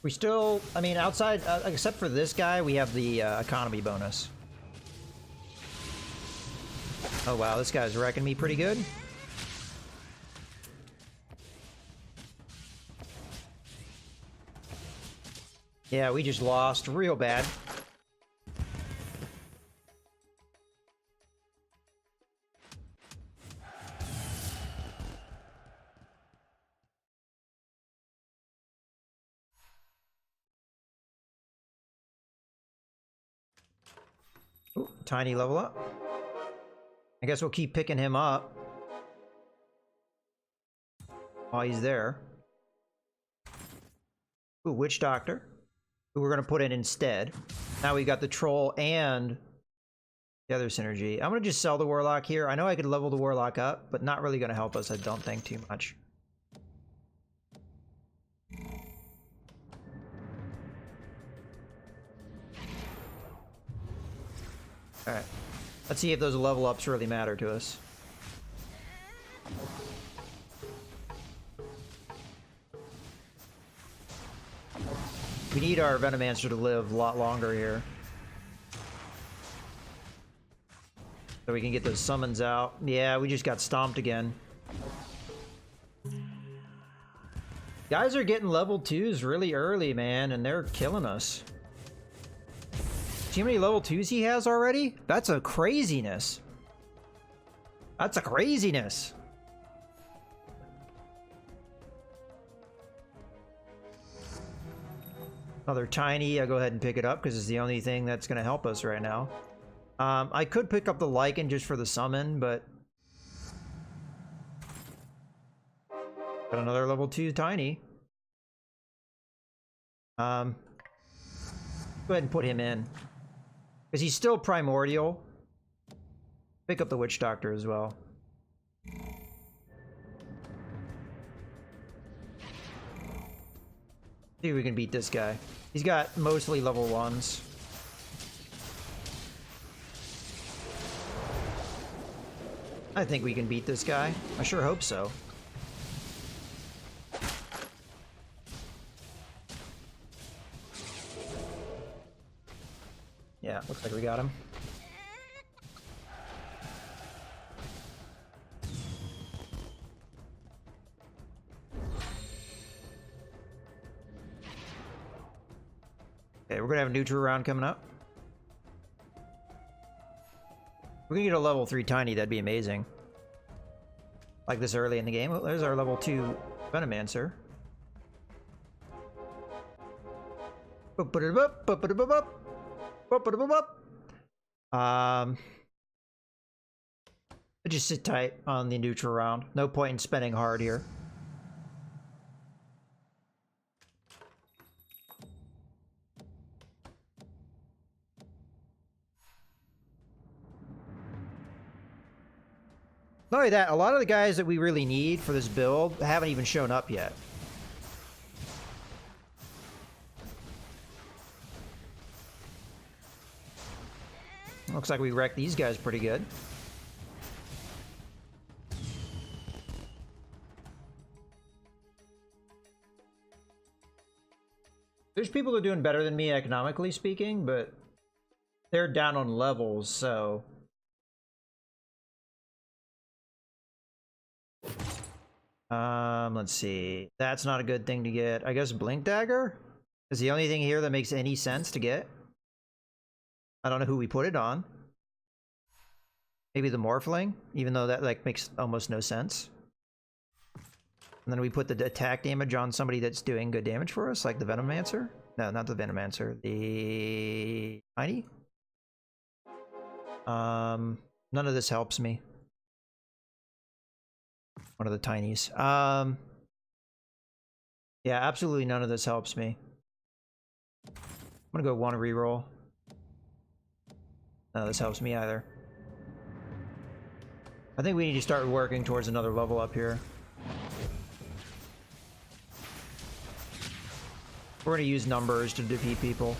We still, I mean, outside, except for this guy, we have the economy bonus. Oh wow, this guy's wrecking me pretty good. Yeah, we just lost real bad. Tiny level up. I guess we'll keep picking him up while he's there. Ooh, Witch Doctor, who we're going to put in instead. Now we got the Troll and the other synergy. I'm going to just sell the Warlock here. I know I could level the Warlock up, but not really going to help us, I don't think, too much. Alright. Let's see if those level ups really matter to us. We need our Venomancer to live a lot longer here. So we can get those summons out. Yeah, we just got stomped again. Guys are getting level 2s really early, man, and they're killing us. See how many level 2s he has already? That's a craziness. That's a craziness. Another Tiny. I'll go ahead and pick it up because it's the only thing that's going to help us right now. I could pick up the Lycan just for the summon, but... Got another level 2 Tiny. Go ahead and put him in. Because he's still primordial. Pick up the Witch Doctor as well. See if we can beat this guy. He's got mostly level 1s. I think we can beat this guy. I sure hope so. Yeah, looks like we got him. Okay, we're gonna have a neutral round coming up. We're gonna get a level 3 Tiny, that'd be amazing. Like this early in the game. Oh, there's our level 2 Venomancer. Just sit tight on the neutral round. No point in spending hard here. Not only that, a lot of the guys that we really need for this build haven't even shown up yet. Looks like we wrecked these guys pretty good. There's people that are doing better than me economically speaking, but they're down on levels, so... let's see. That's not a good thing to get. I guess Blink Dagger is the only thing here that makes any sense to get. I don't know who we put it on. Maybe the Morphling, even though that like makes almost no sense. And then we put the attack damage on somebody that's doing good damage for us, like the Venomancer. No, not the Venomancer. The Tiny. None of this helps me. One of the Tinies. Yeah, absolutely none of this helps me. I'm gonna go one reroll. None of this helps me either. I think we need to start working towards another level up here. We're gonna use numbers to defeat people.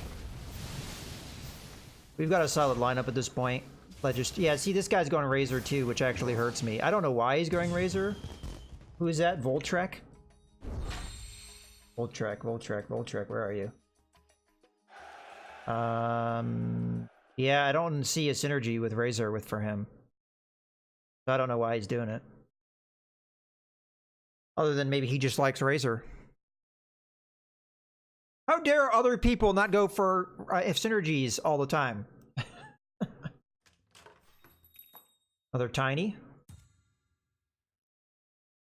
We've got a solid lineup at this point. But just, yeah, see, this guy's going Razor too, which actually hurts me. I don't know why he's going Razor. Who is that? Voltrek? Voltrek, where are you? Yeah, I don't see a synergy with Razor for him. So I don't know why he's doing it. Other than maybe he just likes Razor. How dare other people not go for if synergies all the time? Another Tiny.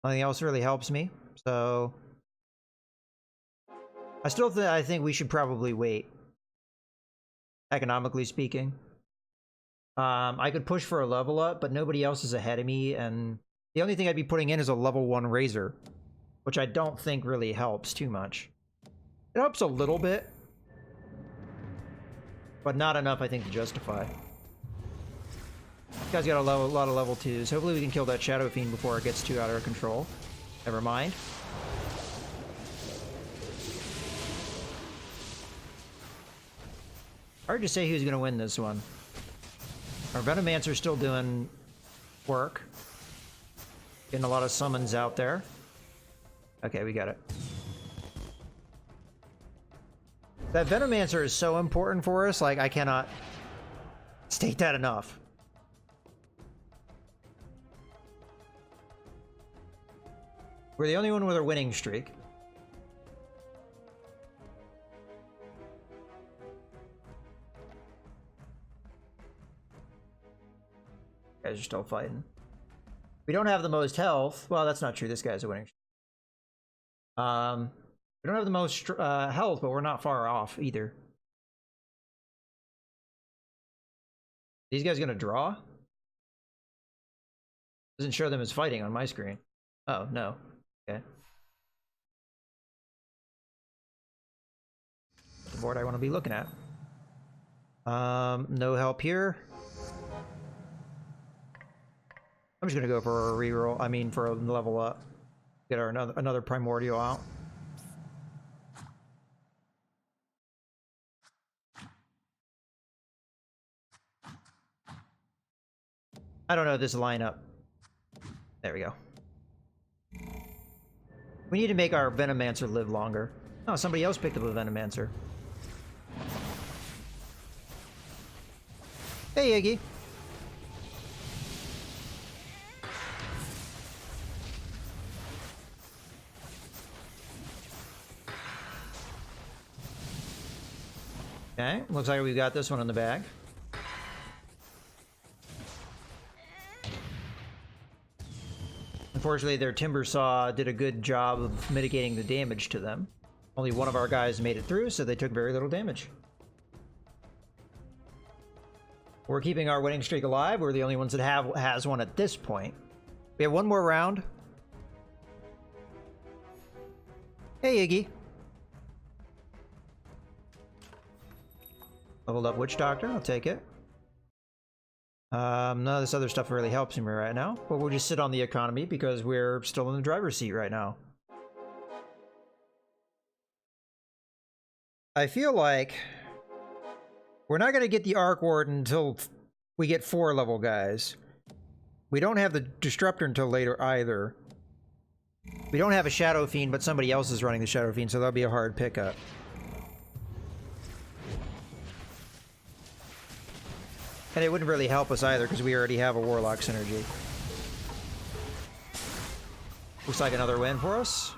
Nothing else really helps me, so I think we should probably wait. Economically speaking. I could push for a level up, but nobody else is ahead of me, and the only thing I'd be putting in is a level 1 Razor, which I don't think really helps too much. It helps a little bit, but not enough, I think, to justify. This guy's got a lot of level 2s. Hopefully we can kill that Shadow Fiend before it gets too out of control. Never mind. Hard to say who's going to win this one. Our Venomancer's still doing work. Getting a lot of summons out there. Okay, we got it. That Venomancer is so important for us, like, I cannot state that enough. We're the only one with a winning streak. Guys are still fighting. We don't have the most health. Well, that's not true. This guy's a winning streak. We don't have the most health, but we're not far off either. These guys gonna draw? Doesn't show them as fighting on my screen. Oh, no. Okay. The board I want to be looking at. No help here. I'm just gonna go for a reroll. I mean, for a level up. Get our another primordial out. I don't know this lineup. There we go. We need to make our Venomancer live longer. Oh, somebody else picked up a Venomancer. Hey, Iggy. Okay, looks like we got this one in the bag. Unfortunately, their Timber Saw did a good job of mitigating the damage to them. Only one of our guys made it through, so they took very little damage. We're keeping our winning streak alive. We're the only ones that has one at this point. We have one more round. Hey, Iggy. Leveled up Witch Doctor, I'll take it. None of this other stuff really helps me right now, but we'll just sit on the economy because we're still in the driver's seat right now. I feel like we're not going to get the Arc Ward until we get 4 level guys. We don't have the Disruptor until later either. We don't have a Shadow Fiend, but somebody else is running the Shadow Fiend, so that'll be a hard pickup. And it wouldn't really help us either because we already have a Warlock synergy. Looks like another win for us.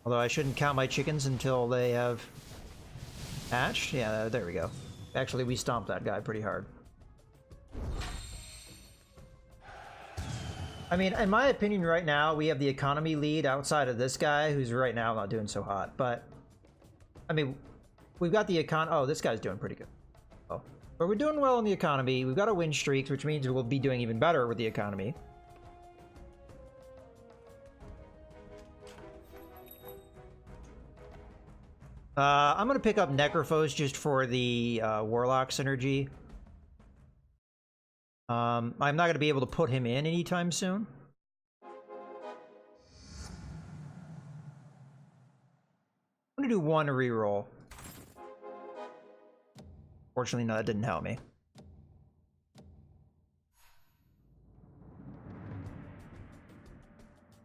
Although I shouldn't count my chickens until they have hatched. Yeah, there we go. Actually, we stomped that guy pretty hard. I mean, in my opinion right now, we have the economy lead outside of this guy, who's right now not doing so hot. But, I mean, we've got the oh, this guy's doing pretty good. Oh. But we're doing well in the economy. We've got a win streaks, which means we'll be doing even better with the economy. I'm going to pick up Necrophos just for the Warlock synergy. I'm not going to be able to put him in anytime soon. I'm going to do one reroll. Fortunately, no, that didn't help me.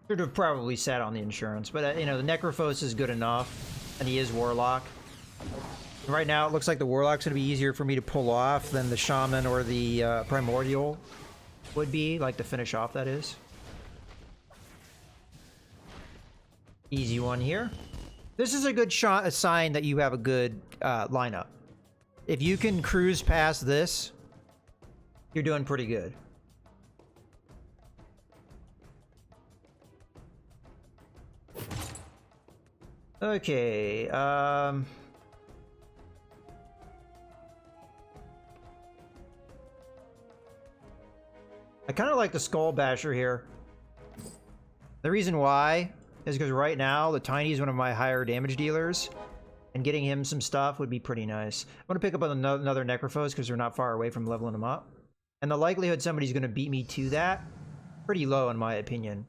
Should have probably sat on the insurance, but you know, the Necrophos is good enough, and he is Warlock. Right now, it looks like the Warlock's going to be easier for me to pull off than the Shaman or the Primordial would be, like to finish off, that is. Easy one here. This is a good a sign that you have a good lineup. If you can cruise past this, you're doing pretty good. Okay, I kind of like the Skull Basher here. The reason why is because right now the Tiny is one of my higher damage dealers, and getting him some stuff would be pretty nice. I'm gonna pick up another Necrophos because we're not far away from leveling him up, and the likelihood somebody's gonna beat me to that pretty low in my opinion.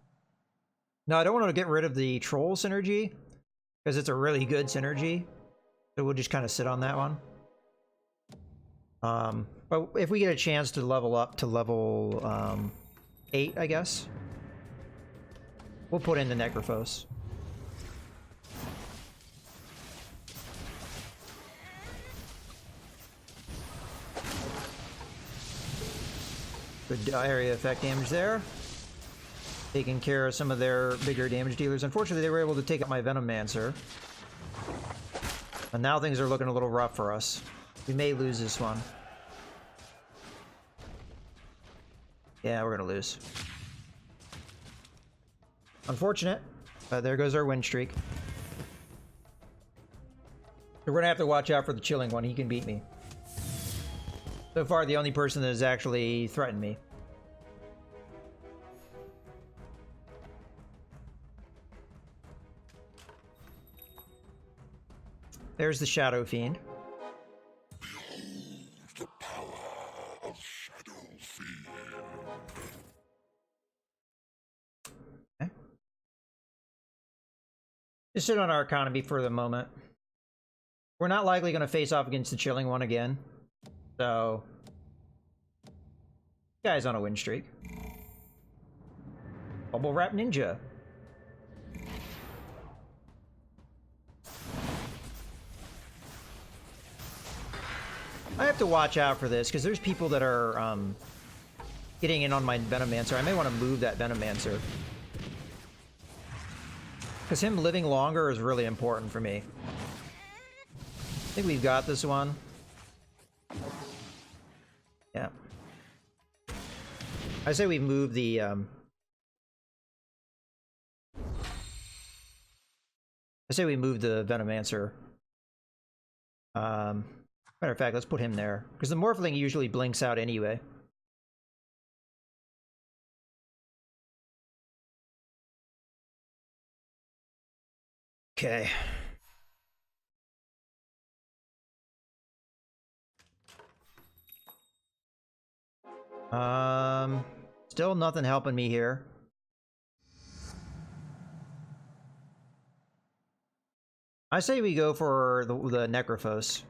Now I don't want to get rid of the Troll synergy because it's a really good synergy, so we'll just kind of sit on that one. But if we get a chance to level up to level 8, I guess, we'll put in the Necrophos. Good area effect damage there. Taking care of some of their bigger damage dealers. Unfortunately, they were able to take out my Venomancer. And now things are looking a little rough for us. We may lose this one. Yeah, we're gonna lose. Unfortunate, but there goes our win streak. We're gonna have to watch out for the Chilling One. He can beat me. So far, the only person that has actually threatened me. There's the Shadow Fiend. The power of Shadow Fiend. Okay. Just sit on our economy for the moment. We're not likely going to face off against the Chilling One again. So, guy's on a win streak. Bubble Wrap Ninja. I have to watch out for this because there's people that are getting in on my Venomancer. I may want to move that Venomancer because him living longer is really important for me. I think we've got this one. Yeah. I say we move the Venomancer. Matter of fact, let's put him there because the Morphling usually blinks out anyway. Okay. Still nothing helping me here. I say we go for the Necrophos.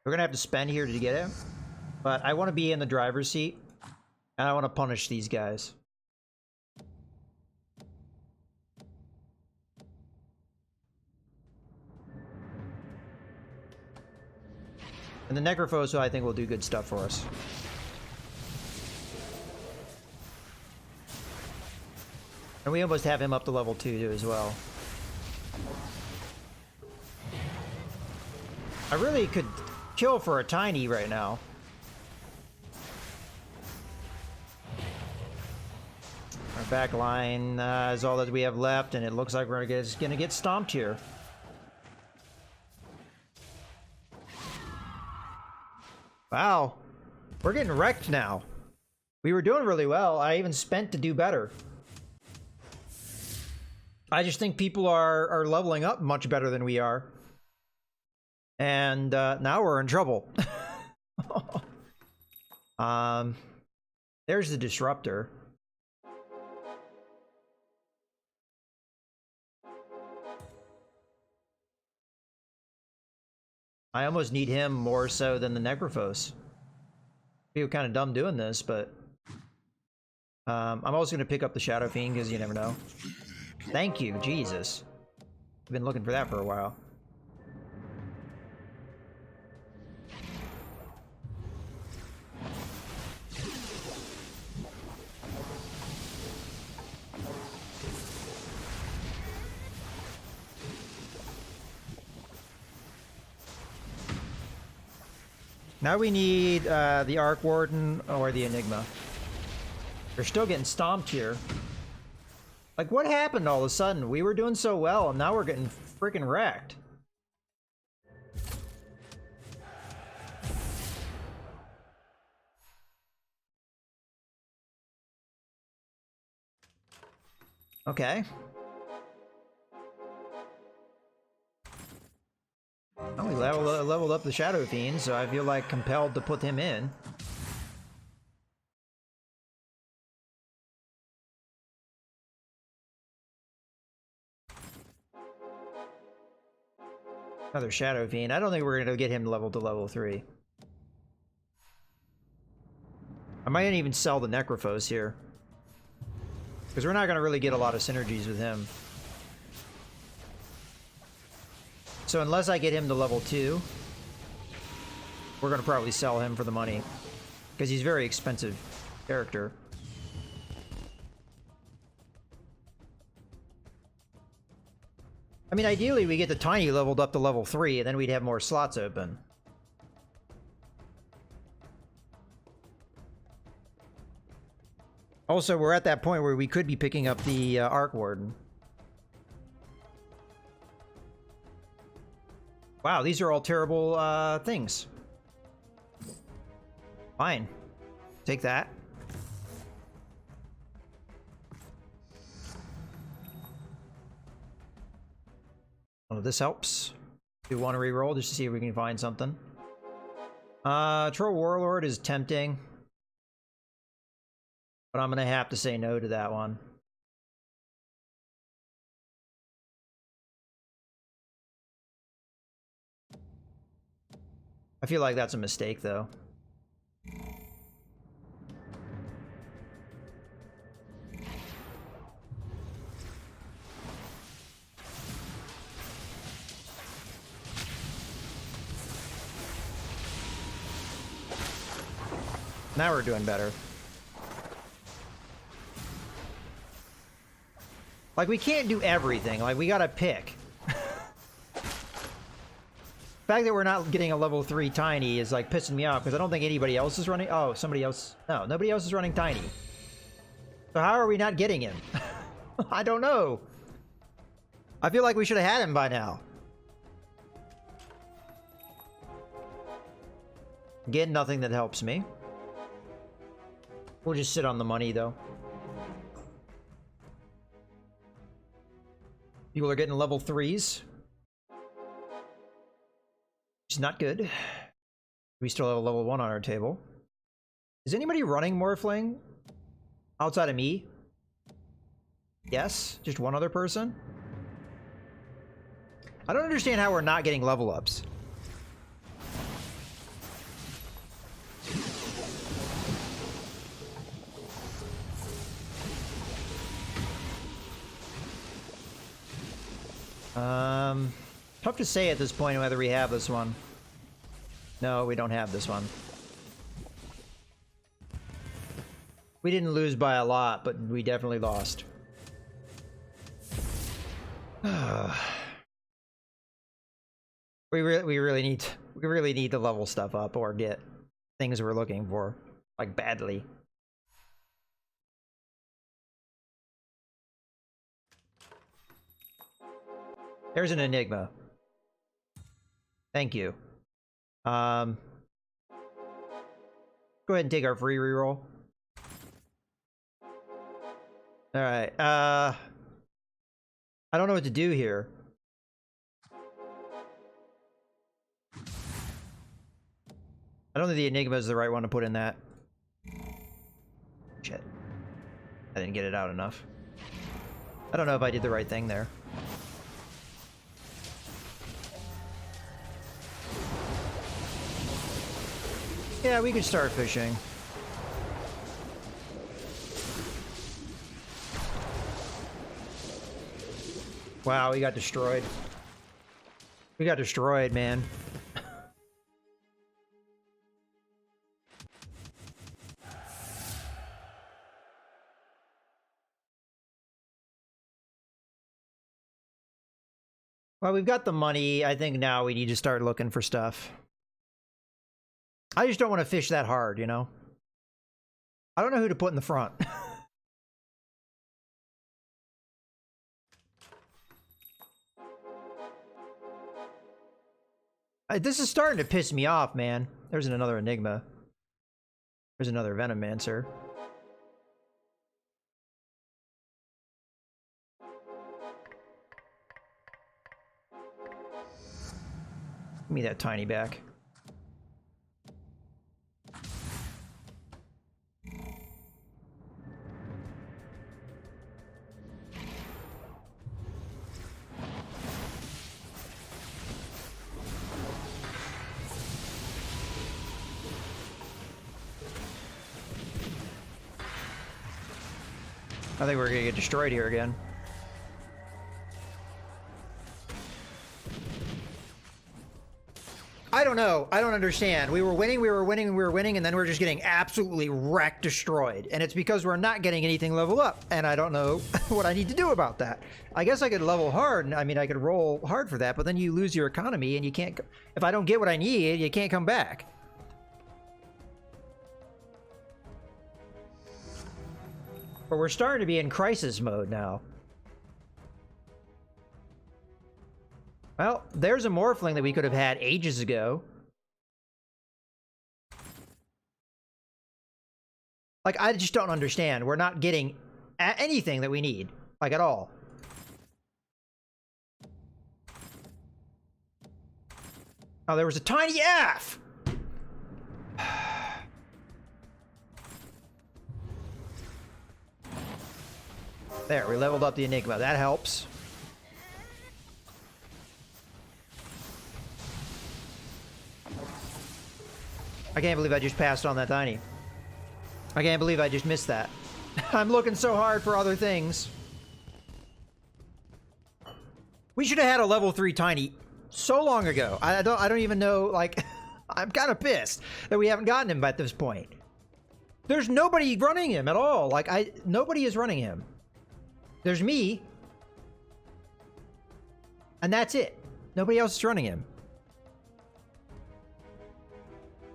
We're gonna have to spend here to get it, but I want to be in the driver's seat, and I want to punish these guys. And the Necrophos, I think, will do good stuff for us. And we almost have him up to level 2 as well. I really could kill for a Tiny right now. Our back line is all that we have left, and it looks like we're gonna get stomped here. Wow, we're getting wrecked now. We were doing really well. I even spent to do better. I just think people are leveling up much better than we are. And now we're in trouble. There's the Disruptor. I almost need him more so than the Necrophos. Feel kind of dumb doing this, but I'm also going to pick up the Shadow Fiend because you never know. Thank you, Jesus. I've been looking for that for a while. Now we need the Arc Warden or the Enigma. They're still getting stomped here. Like, what happened all of a sudden? We were doing so well, and now we're getting freaking wrecked. Okay. Oh, we leveled up the Shadow Fiend, so I feel like compelled to put him in. Another Shadow Fiend. I don't think we're gonna get him leveled to level 3. I might even sell the Necrophos here. Because we're not gonna really get a lot of synergies with him. So unless I get him to level 2, we're gonna probably sell him for the money. Because he's a very expensive character. I mean, ideally we get the Tiny leveled up to level 3, and then we'd have more slots open. Also, we're at that point where we could be picking up the Arc Warden. Wow, these are all terrible things. Fine. Take that. Oh, this helps. Do want to reroll just to see if we can find something. Troll Warlord is tempting. But I'm gonna have to say no to that one. I feel like that's a mistake, though. Now we're doing better. Like, we can't do everything. Like, we gotta pick. The fact that we're not getting a level 3 Tiny is, like, pissing me off, because I don't think anybody else is running... Oh, somebody else... No, nobody else is running Tiny. So how are we not getting him? I don't know. I feel like we should have had him by now. Again, nothing that helps me. We'll just sit on the money, though. People are getting level 3s. Which is not good. We still have a level 1 on our table. Is anybody running Morphling? Outside of me? Yes? Just one other person? I don't understand how we're not getting level ups. Tough to say at this point whether we have this one. No, we don't have this one. We didn't lose by a lot, but we definitely lost. We really need to level stuff up or get things we're looking for, like, badly. There's an Enigma. Thank you. Go ahead and take our free reroll. Alright, I don't know what to do here. I don't think the Enigma is the right one to put in that. Shit. I didn't get it out enough. I don't know if I did the right thing there. Yeah, we could start fishing. Wow, we got destroyed. We got destroyed, man. Well, we've got the money. I think now we need to start looking for stuff. I just don't want to fish that hard, you know? I don't know who to put in the front. This is starting to piss me off, man. There's another Enigma. There's another Venomancer. Give me that tiny back. I think we're gonna get destroyed here again. I don't know. I don't understand. We were winning, and then we're just getting absolutely wrecked, destroyed. And it's because we're not getting anything level up. And I don't know what I need to do about that. I guess I could level hard. I mean, I could roll hard for that, but then you lose your economy and you can't... If I don't get what I need, you can't come back. But we're starting to be in crisis mode now. Well, there's a Morphling that we could have had ages ago. Like, I just don't understand. We're not getting anything that we need. Like, at all. Oh, there was a tiny F! There, we leveled up the Enigma. That helps. I can't believe I just passed on that tiny. I can't believe I just missed that. I'm looking so hard for other things. We should have had a level 3 tiny so long ago. I don't even know, like, I'm kind of pissed that we haven't gotten him at this point. There's nobody running him at all. Like, nobody is running him. There's me. And that's it. Nobody else is running him.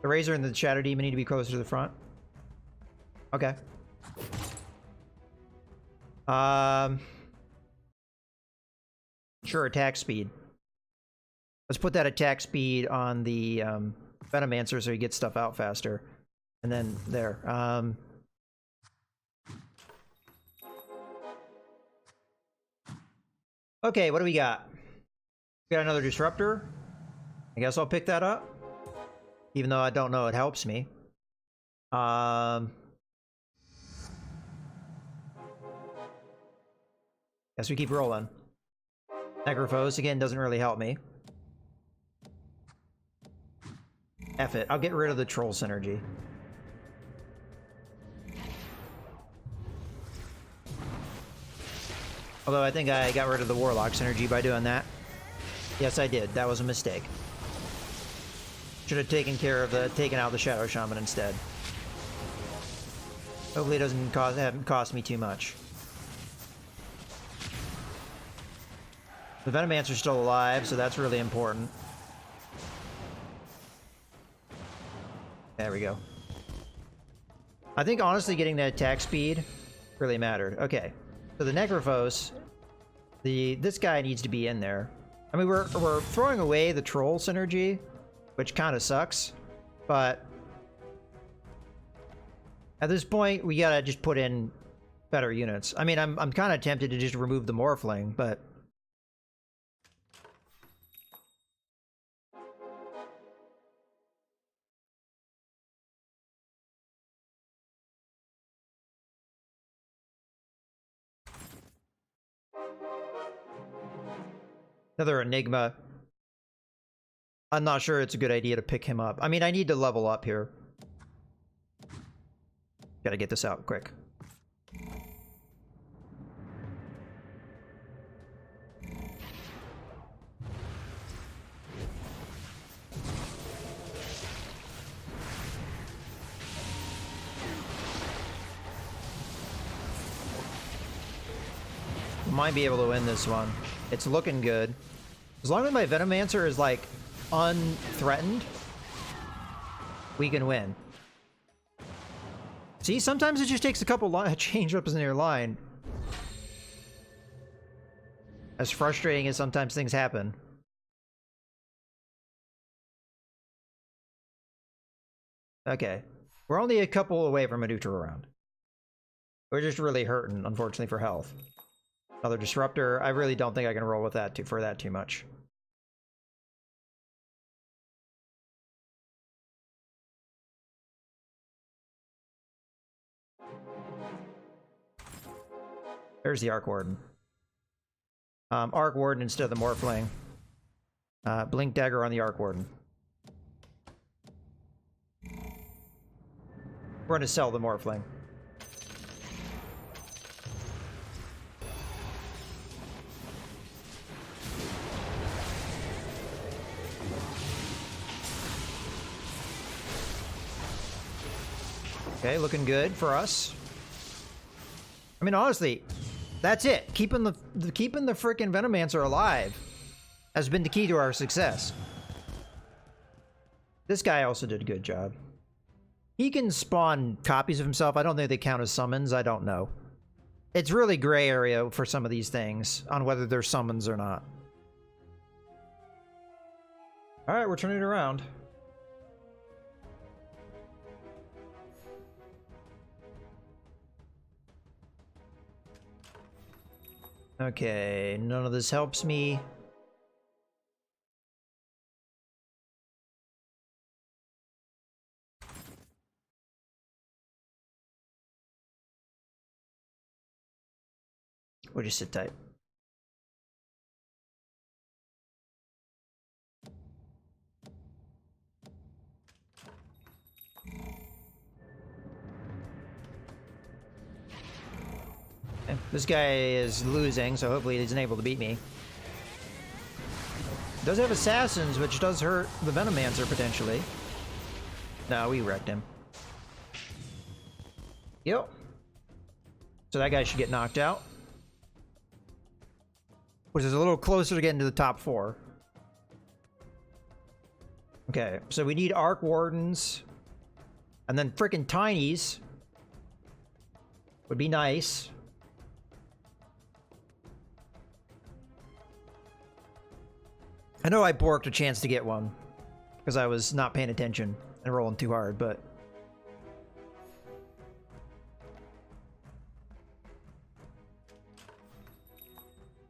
The Razor and the Shadow Demon need to be closer to the front. Okay. Sure, attack speed. Let's put that attack speed on the Venomancer so he gets stuff out faster. And then there. Okay, what do we got? We got another Disruptor. I guess I'll pick that up. Even though I don't know it helps me. Guess we keep rolling. Necrophos, again, doesn't really help me. F it. I'll get rid of the Troll Synergy. Although I think I got rid of the Warlock Synergy by doing that. Yes, I did. That was a mistake. Should have taken out the Shadow Shaman instead. Hopefully it doesn't cost me too much. The Venomancer's still alive, so that's really important. There we go. I think honestly getting that attack speed really mattered. Okay. So the Necrophos, this guy needs to be in there. I mean, we're throwing away the Troll Synergy, which kind of sucks, but at this point, we gotta just put in better units. I mean, I'm kind of tempted to just remove the Morphling, but another Enigma. I'm not sure it's a good idea to pick him up. I mean, I need to level up here. Gotta get this out quick. Might be able to win this one. It's looking good. As long as my Venomancer is, like, unthreatened, we can win. See, sometimes it just takes a couple change-ups in your line. As frustrating as sometimes things happen. Okay. We're only a couple away from a neutral round. We're just really hurting, unfortunately, for health. Another Disruptor. I really don't think I can roll with that too much. There's the Arc Warden. Arc Warden instead of the Morphling. Blink Dagger on the Arc Warden. We're gonna sell the Morphling. Okay, looking good for us. I mean, honestly, that's it. Keeping the freaking Venomancer alive has been the key to our success. This guy also did a good job. He can spawn copies of himself. I don't think they count as summons. I don't know. It's really gray area for some of these things on whether they're summons or not. All right, we're turning it around. Okay, none of this helps me. We'll just sit tight. Okay, this guy is losing, so hopefully he's able to beat me. Does have assassins, which does hurt the Venomancer potentially. No, we wrecked him. Yep. So that guy should get knocked out. Which is a little closer to getting to the top 4. Okay, so we need Arc Wardens. And then frickin' Tinies. Would be nice. I know I borked a chance to get one. Because I was not paying attention and rolling too hard, but...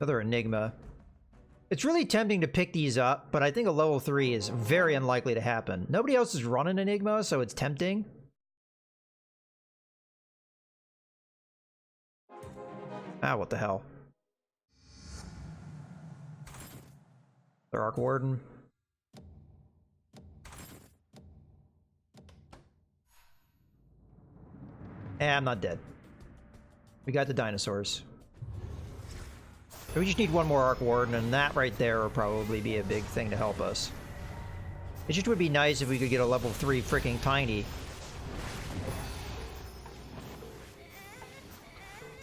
Another Enigma. It's really tempting to pick these up, but I think a level 3 is very unlikely to happen. Nobody else is running Enigma, so it's tempting. Ah, what the hell. The Arc Warden. I'm not dead. We got the dinosaurs. We just need one more Arc Warden, and that right there will probably be a big thing to help us. It just would be nice if we could get a level 3 freaking Tiny.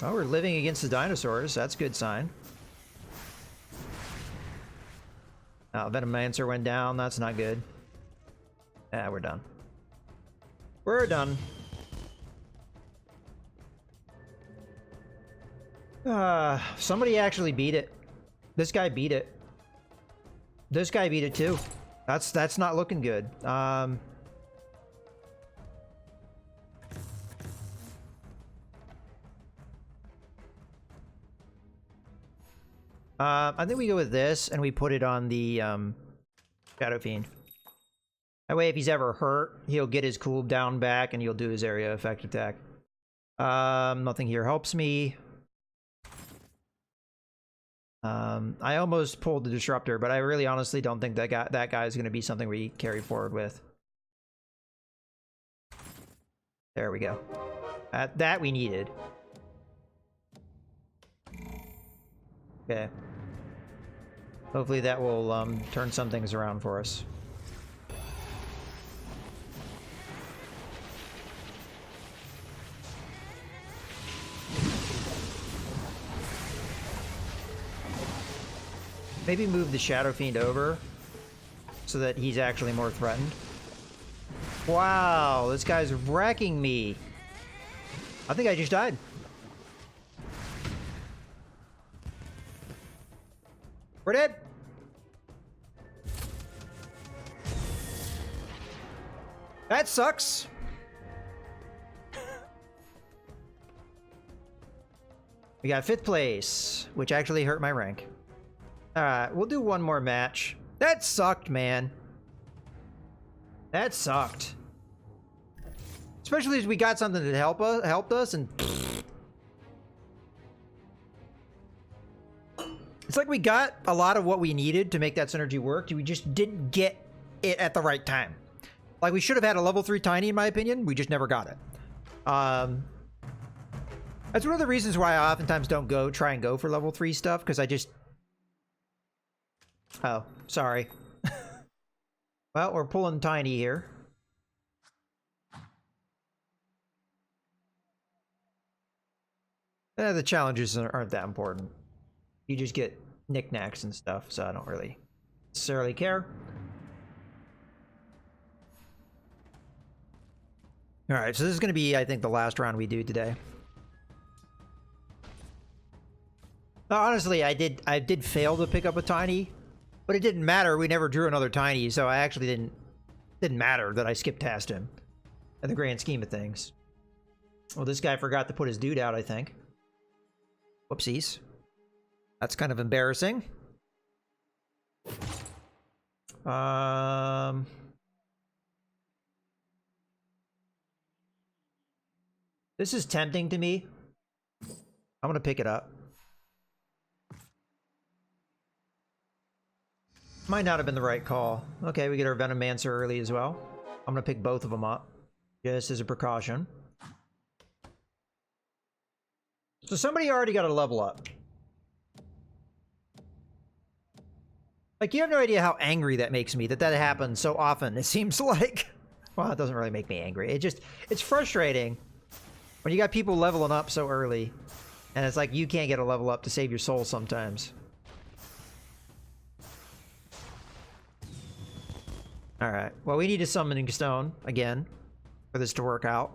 Oh, we're living against the dinosaurs. That's a good sign. Oh, Venomancer went down. That's not good. Ah, we're done. We're done. Somebody actually beat it. This guy beat it. This guy beat it too. That's not looking good. I think we go with this and we put it on the Shadow Fiend. That way if he's ever hurt, he'll get his cooldown back and he'll do his area effect attack. Nothing here helps me. I almost pulled the Disruptor, but I really honestly don't think that guy is going to be something we carry forward with. There we go. That we needed. Okay. Hopefully that will turn some things around for us. Maybe move the Shadow Fiend over so that he's actually more threatened. Wow, this guy's wrecking me. I think I just died. We're dead. That sucks. We got 5th place, which actually hurt my rank. Alright, we'll do one more match. That sucked, man. That sucked. Especially as we got something that helped us and... It's like we got a lot of what we needed to make that synergy work. We just didn't get it at the right time. Like, we should have had a level 3 Tiny, in my opinion. We just never got it. That's one of the reasons why I oftentimes don't try and go for level 3 stuff, because I just... Oh, sorry. Well, we're pulling Tiny here. The challenges aren't that important. You just get knickknacks and stuff, so I don't really necessarily care. Alright, so this is going to be, I think, the last round we do today. Honestly, I did fail to pick up a Tiny, but it didn't matter. We never drew another Tiny, so I actually didn't matter that I skipped past him in the grand scheme of things. Well, this guy forgot to put his dude out, I think. Whoopsies. That's kind of embarrassing. This is tempting to me. I'm gonna pick it up. Might not have been the right call. Okay, we get our Venomancer early as well. I'm gonna pick both of them up, just as a precaution. So somebody already got a level up. Like, you have no idea how angry that makes me, that happens so often. It seems like... Well, it doesn't really make me angry. It's frustrating when you got people leveling up so early. And it's like, you can't get a level up to save your soul sometimes. Alright, well, we need a Summoning Stone, again, for this to work out.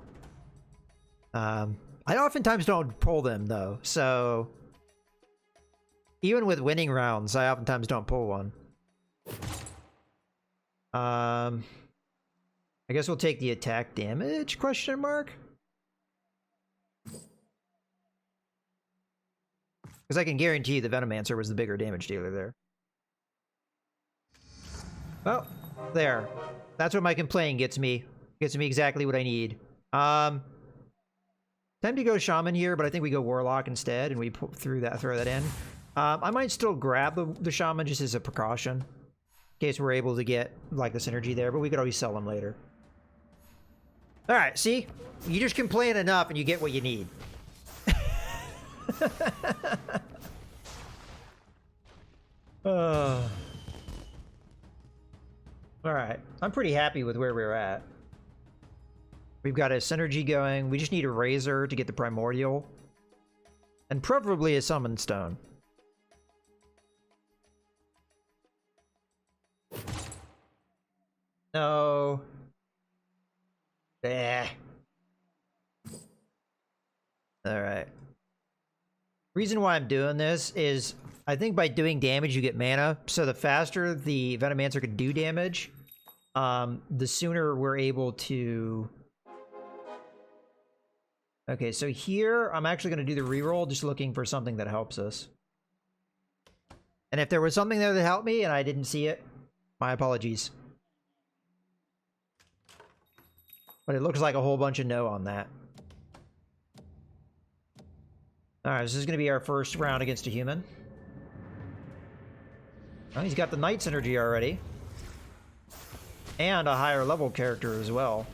I oftentimes don't pull them, though, so... Even with winning rounds, I oftentimes don't pull one. I guess we'll take the attack damage, question mark? Because I can guarantee the Venomancer was the bigger damage dealer there. Well, there. That's what my complaining gets me. Gets me exactly what I need. Time to go Shaman here, but I think we go Warlock instead, and we throw that in. I might still grab the Shaman just as a precaution, in case we're able to get, like, the synergy there, but we could always sell them later. Alright, see? You just complain enough and you get what you need. Alright, I'm pretty happy with where we're at. We've got a synergy going. We just need a Razor to get the Primordial. And preferably a Summon Stone. No. Alright. Reason why I'm doing this is I think by doing damage you get mana, so the faster the Venomancer can do damage, the sooner we're able to... Okay, so here I'm actually going to do the reroll, just looking for something that helps us. And if there was something there that helped me and I didn't see it, my apologies. But it looks like a whole bunch of no on that. Alright, this is going to be our first round against a human. Oh, he's got the Knight synergy already. And a higher level character as well.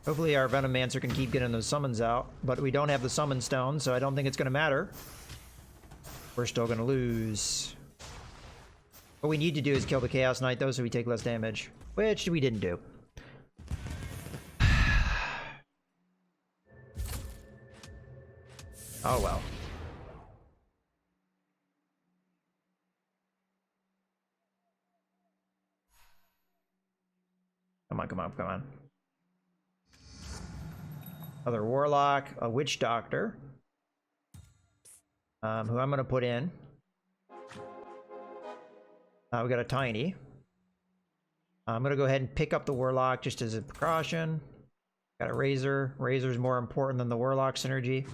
Hopefully our Venomancer can keep getting those summons out. But we don't have the Summon Stone, so I don't think it's going to matter. We're still going to lose. What we need to do is kill the Chaos Knight, though, so we take less damage. Which we didn't do. Oh, well. Come on, come on, come on. Another Warlock, a Witch Doctor. Who I'm going to put in. We got a Tiny. I'm going to go ahead and pick up the Warlock just as a precaution. Got a Razor. Razor's more important than the Warlock synergy.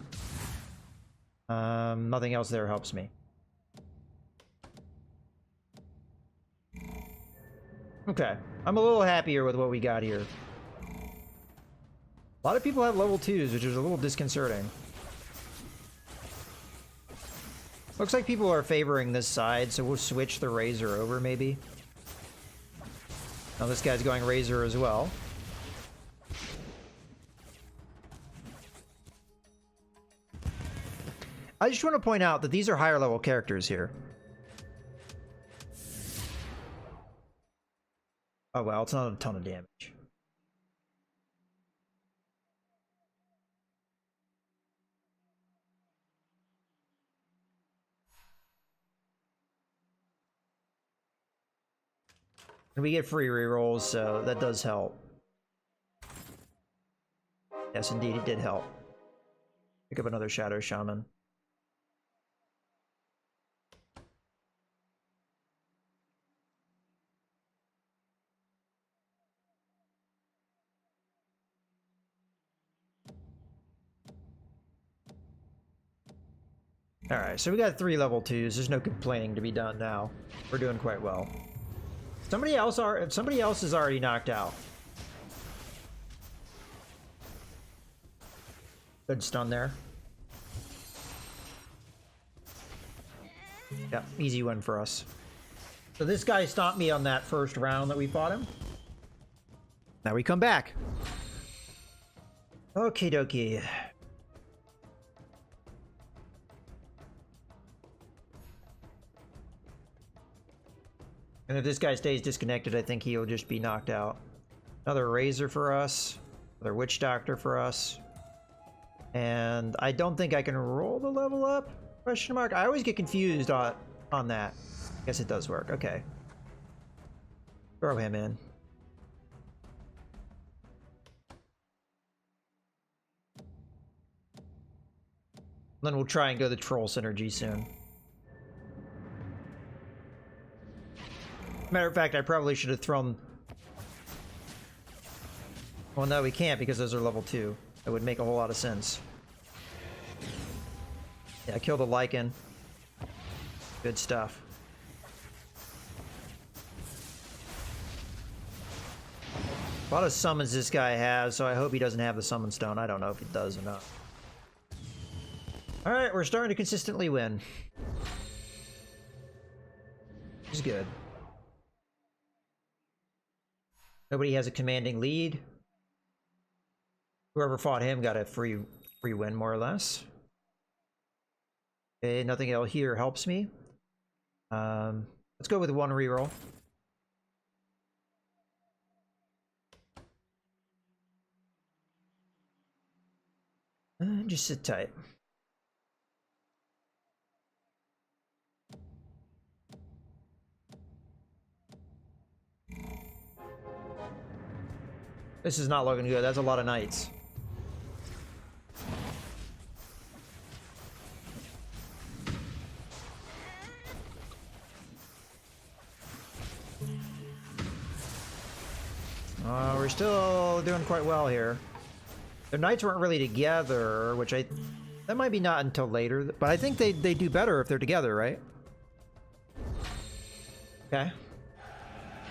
Nothing else there helps me. Okay. I'm a little happier with what we got here. A lot of people have level 2s, which is a little disconcerting. Looks like people are favoring this side, so we'll switch the Razor over, maybe. Now this guy's going Razor as well. I just want to point out that these are higher level characters here. Oh well, it's not a ton of damage. And we get free rerolls, so that does help. Yes, indeed, it did help. Pick up another Shadow Shaman. Alright, so we got 3 level 2s. There's no complaining to be done now. We're doing quite well. Somebody else is already knocked out. Good stun there. Yeah, easy win for us. So this guy stopped me on that first round that we fought him. Now we come back. Okie dokie. And if this guy stays disconnected, I think he'll just be knocked out. Another Razor for us. Another Witch Doctor for us. And I don't think I can roll the level up? Question mark. I always get confused on that. Guess it does work. Okay. Throw him in. Then we'll try and go the Troll Synergy soon. Matter of fact, I probably should have thrown... Well, no, we can't because those are level 2. That would make a whole lot of sense. Yeah, kill the Lycan. Good stuff. A lot of summons this guy has, so I hope he doesn't have the Summon Stone. I don't know if he does or not. Alright, we're starting to consistently win. Which is good. Nobody has a commanding lead. Whoever fought him got a free win, more or less. Okay, nothing else here helps me. Let's go with one reroll. And just sit tight. This is not looking good. That's a lot of knights. We're still doing quite well here. The knights weren't really together, which that might be not until later, but I think they do better if they're together, right? Okay.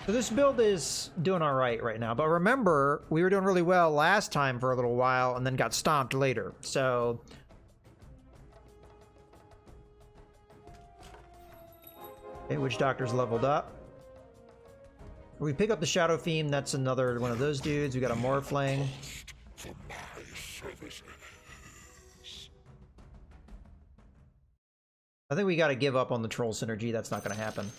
So this build is doing alright right now, but remember, we were doing really well last time for a little while and then got stomped later, so... Okay, Witch Doctor's leveled up. We pick up the Shadow Fiend, that's another one of those dudes. We got a Morphling. For my services. I think we gotta give up on the Troll Synergy, that's not gonna happen.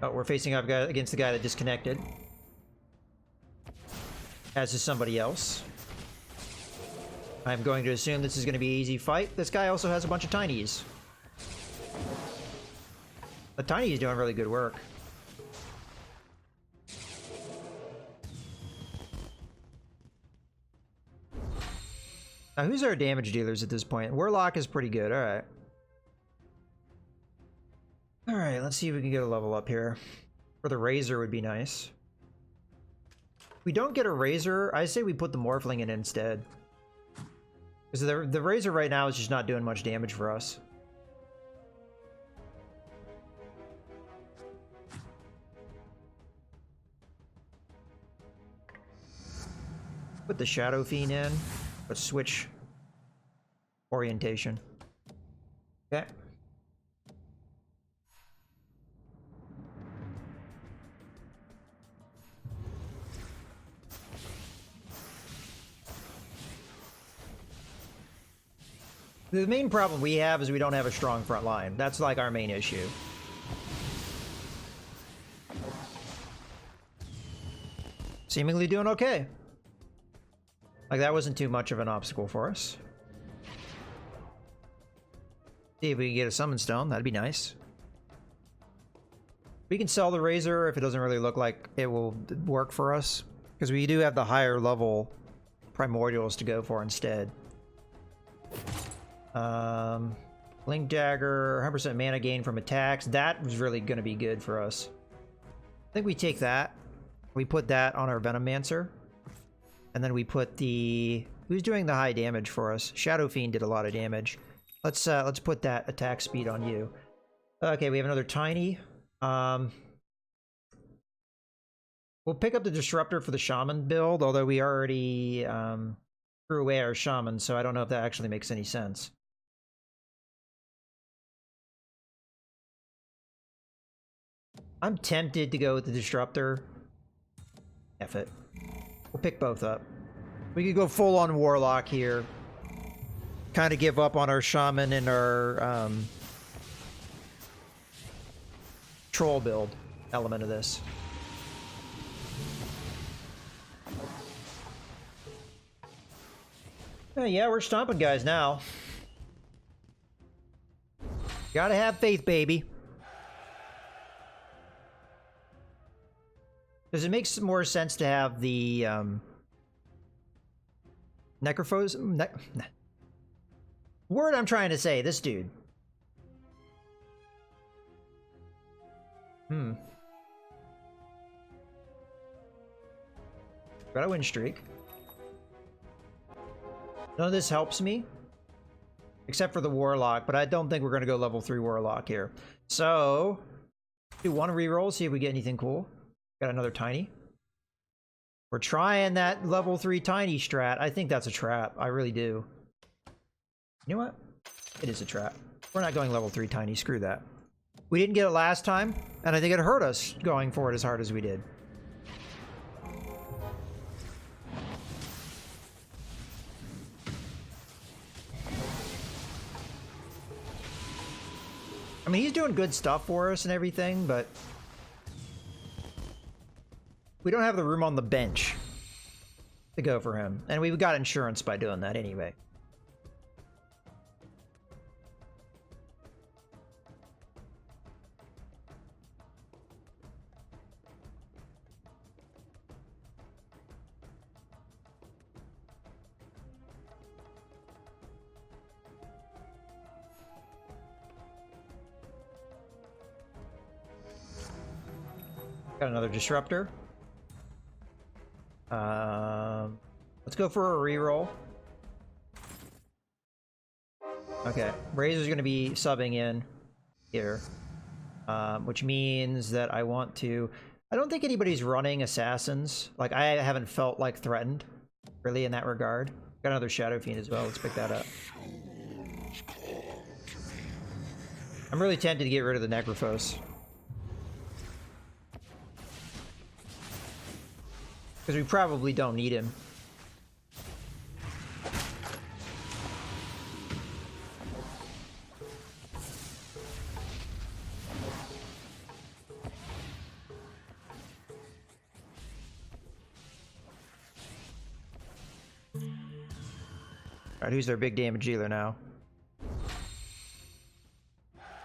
Oh, we're facing up against the guy that disconnected. As is somebody else. I'm going to assume this is going to be an easy fight. This guy also has a bunch of tinies. The tiny is doing really good work. Now, who's our damage dealers at this point? Warlock is pretty good. All right. All right, let's see if we can get a level up here. Or the Razor would be nice. If we don't get a Razor, I say we put the Morphling in instead. Because the Razor right now is just not doing much damage for us. Put the Shadow Fiend in, but switch orientation. Okay. The main problem we have is we don't have a strong front line. That's like our main issue. Seemingly doing okay. Like that wasn't too much of an obstacle for us. See if we can get a summon stone. That'd be nice. We can sell the Razor if it doesn't really look like it will work for us, because we do have the higher level primordials to go for instead. Blink Dagger, 100% mana gain from attacks. That was really going to be good for us. I think we take that. We put that on our Venomancer. And then we put the... Who's doing the high damage for us? Shadow Fiend did a lot of damage. Let's put that attack speed on you. Okay, we have another Tiny. We'll pick up the Disruptor for the Shaman build, although we already threw away our Shaman, so I don't know if that actually makes any sense. I'm tempted to go with the Disruptor. F it. We'll pick both up. We could go full on Warlock here. Kind of give up on our Shaman and our Troll build element of this. Yeah, we're stomping guys now. Gotta have faith, baby. Does it make some more sense to have the Necrophos? Word I'm trying to say, this dude. Got a win streak. None of this helps me. Except for the Warlock, but I don't think we're going to go level 3 Warlock here. So, do one reroll, see if we get anything cool. Got another Tiny. We're trying that level 3 Tiny strat. I think that's a trap. I really do. You know what? It is a trap. We're not going level 3 Tiny. Screw that. We didn't get it last time, and I think it hurt us going for it as hard as we did. I mean, he's doing good stuff for us and everything, but we don't have the room on the bench to go for him. And we've got insurance by doing that anyway. Got another Disruptor. Let's go for a reroll. Okay, Razor's going to be subbing in here, which means that I want to... I don't think anybody's running Assassins. Like, I haven't felt like threatened, really, in that regard. Got another Shadow Fiend as well. Let's pick that up. I'm really tempted to get rid of the Necrophos. Because we probably don't need him. Alright, who's their big damage dealer now?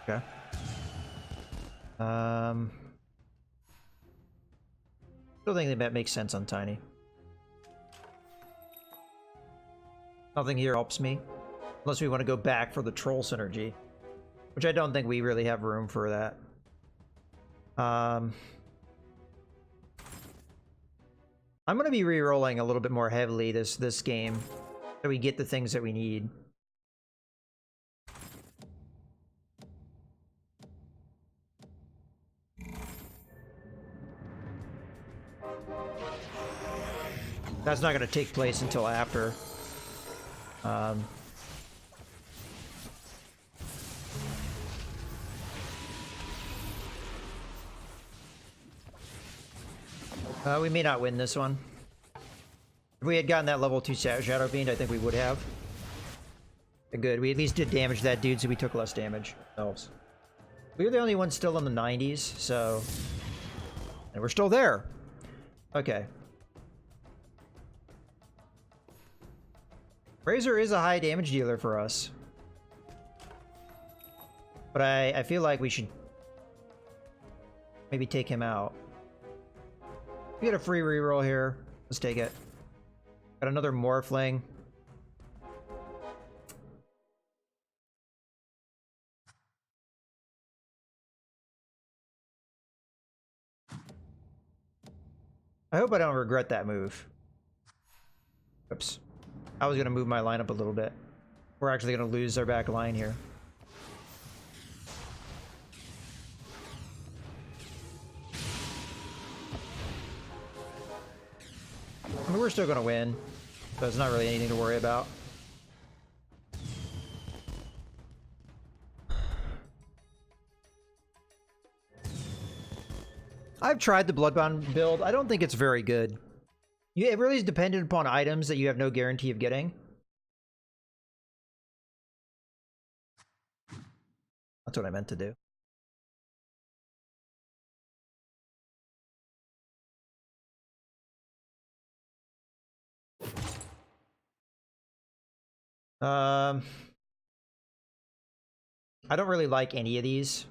Okay. Still think that makes sense on Tiny. Nothing here helps me. Unless we want to go back for the Troll synergy. Which I don't think we really have room for that. I'm going to be re-rolling a little bit more heavily this game. So we get the things that we need. That's not going to take place until after. We may not win this one. If we had gotten that level 2 Shadow Fiend, I think we would have. Good, we at least did damage to that dude, so we took less damage ourselves. We were the only ones still in the 90s, so... And we're still there! Okay. Razor is a high damage dealer for us. But I feel like we should... maybe take him out. We get a free reroll here. Let's take it. Got another Morphling. I hope I don't regret that move. Oops. I was going to move my lineup a little bit. We're actually going to lose our back line here. I mean, we're still going to win, so it's not really anything to worry about. I've tried the Bloodbound build. I don't think it's very good. It really is dependent upon items that you have no guarantee of getting. That's what I meant to do. I don't really like any of these.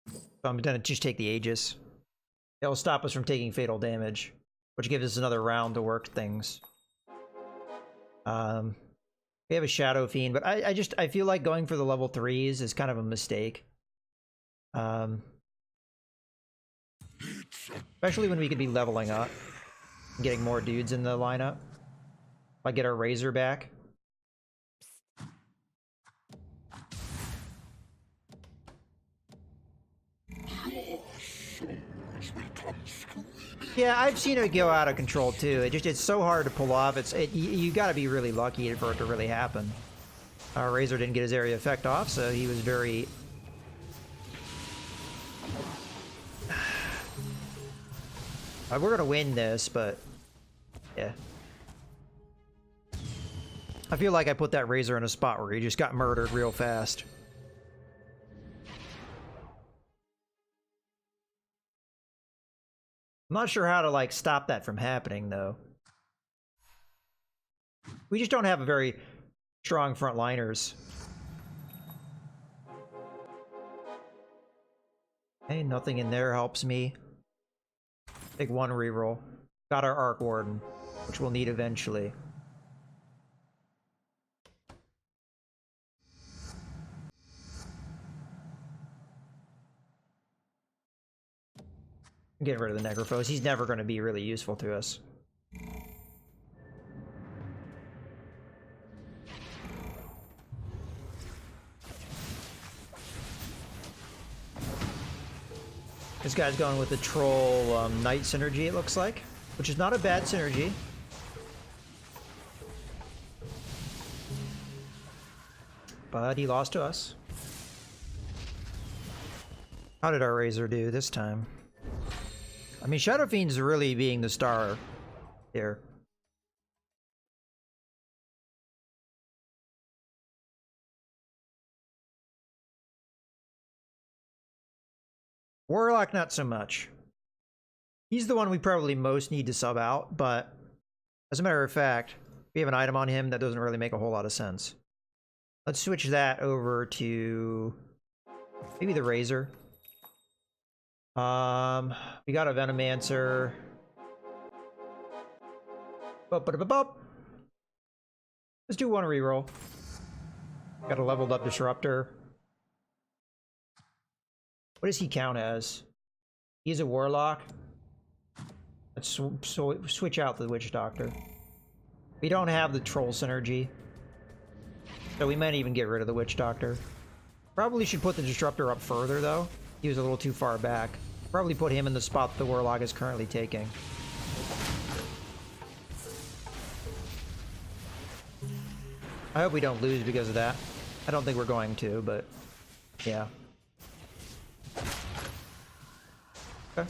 So I'm gonna just take the Aegis. It'll stop us from taking fatal damage, which gives us another round to work things. We have a Shadow Fiend, but I feel like going for the level 3s is kind of a mistake. Especially when we could be leveling up and getting more dudes in the lineup. If I get our Razor back. Yeah, I've seen it go out of control too. It's so hard to pull off. You got to be really lucky for it to really happen. Razor didn't get his area effect off, so he was very... We're gonna win this, but yeah. I feel like I put that Razor in a spot where he just got murdered real fast. I'm not sure how to, like, stop that from happening, though. We just don't have a very strong frontliners. Hey, nothing in there helps me. Take one reroll. Got our Arc Warden, which we'll need eventually. Get rid of the Necrophos. He's never going to be really useful to us. This guy's going with the Troll Knight synergy, it looks like, which is not a bad synergy. But he lost to us. How did our Razor do this time? I mean, Shadow Fiend's really being the star here. Warlock, not so much. He's the one we probably most need to sub out, but as a matter of fact, we have an item on him that doesn't really make a whole lot of sense. Let's switch that over to maybe the Razor. We got a Venomancer. Let's do one reroll. Got a leveled up Disruptor. What does he count as? He's a Warlock. Let's switch out the Witch Doctor. We don't have the Troll synergy, so we might even get rid of the Witch Doctor. Probably should put the Disruptor up further, though. He was a little too far back. Probably put him in the spot that the Warlock is currently taking. I hope we don't lose because of that. I don't think we're going to, but yeah. Okay.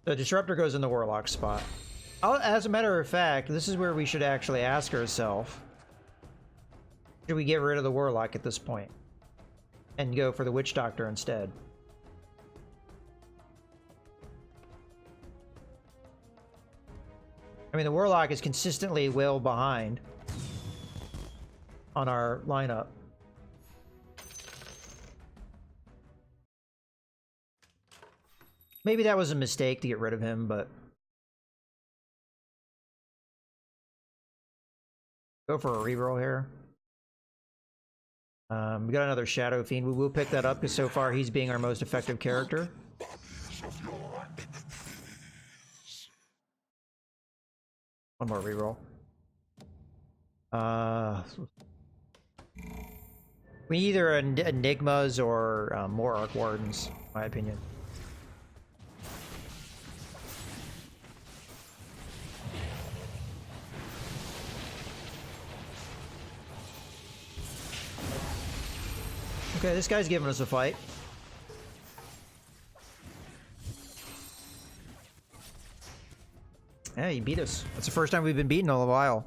The Disruptor goes in the Warlock spot. As a matter of fact, this is where we should actually ask ourselves, should we get rid of the Warlock at this point and go for the Witch Doctor instead? I mean, the Warlock is consistently well behind on our lineup. Maybe that was a mistake to get rid of him, but go for a reroll here. We got another Shadow Fiend. We will pick that up because so far he's being our most effective character. One more reroll. We need either Enigmas or more Arc Wardens, in my opinion. Okay, this guy's giving us a fight. Yeah, he beat us. That's the first time we've been beaten in a while.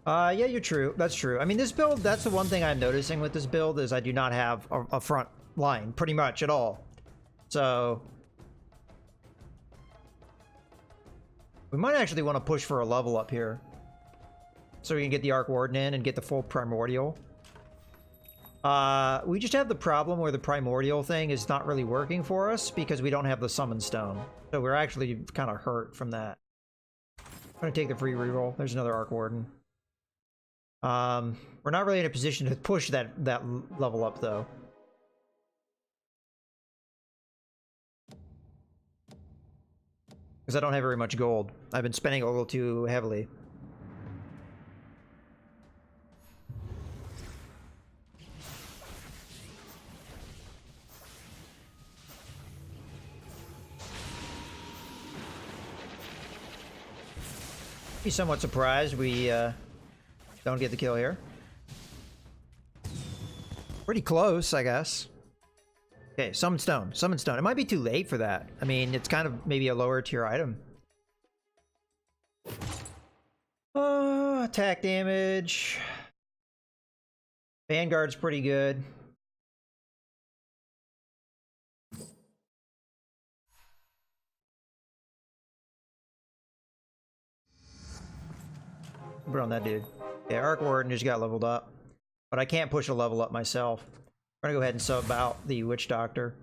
Yeah, you're true. That's true. I mean, this build, that's the one thing I'm noticing with this build is I do not have a front line pretty much at all. So we might actually want to push for a level up here so we can get the Arc Warden in and get the full Primordial. We just have the problem where the Primordial thing is not really working for us because we don't have the Summon Stone. So we're actually kind of hurt from that. I'm going to take the free reroll. There's another Arc Warden. We're not really in a position to push that level up, though. Because I don't have very much gold. I've been spending a little too heavily. Be somewhat surprised we don't get the kill here. Pretty close, I guess. Okay, Summon Stone. Summon Stone. It might be too late for that. I mean, it's kind of maybe a lower tier item. Attack damage. Vanguard's pretty good. Put on that dude. Yeah, Arc Warden just got leveled up. But I can't push a level up myself. I'm gonna go ahead and sub out the Witch Doctor.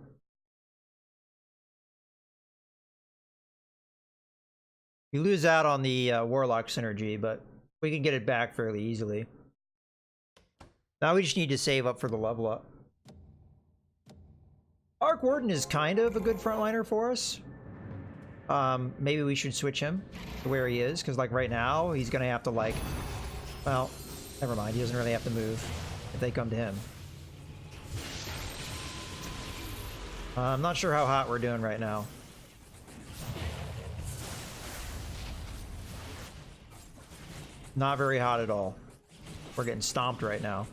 You lose out on the Warlock synergy, but we can get it back fairly easily. Now we just need to save up for the level up. Arc Warden is kind of a good frontliner for us. Maybe we should switch him to where he is, because like right now, he's gonna have to like, well, never mind, he doesn't really have to move if they come to him. I'm not sure how hot we're doing right now. Not very hot at all. We're getting stomped right now.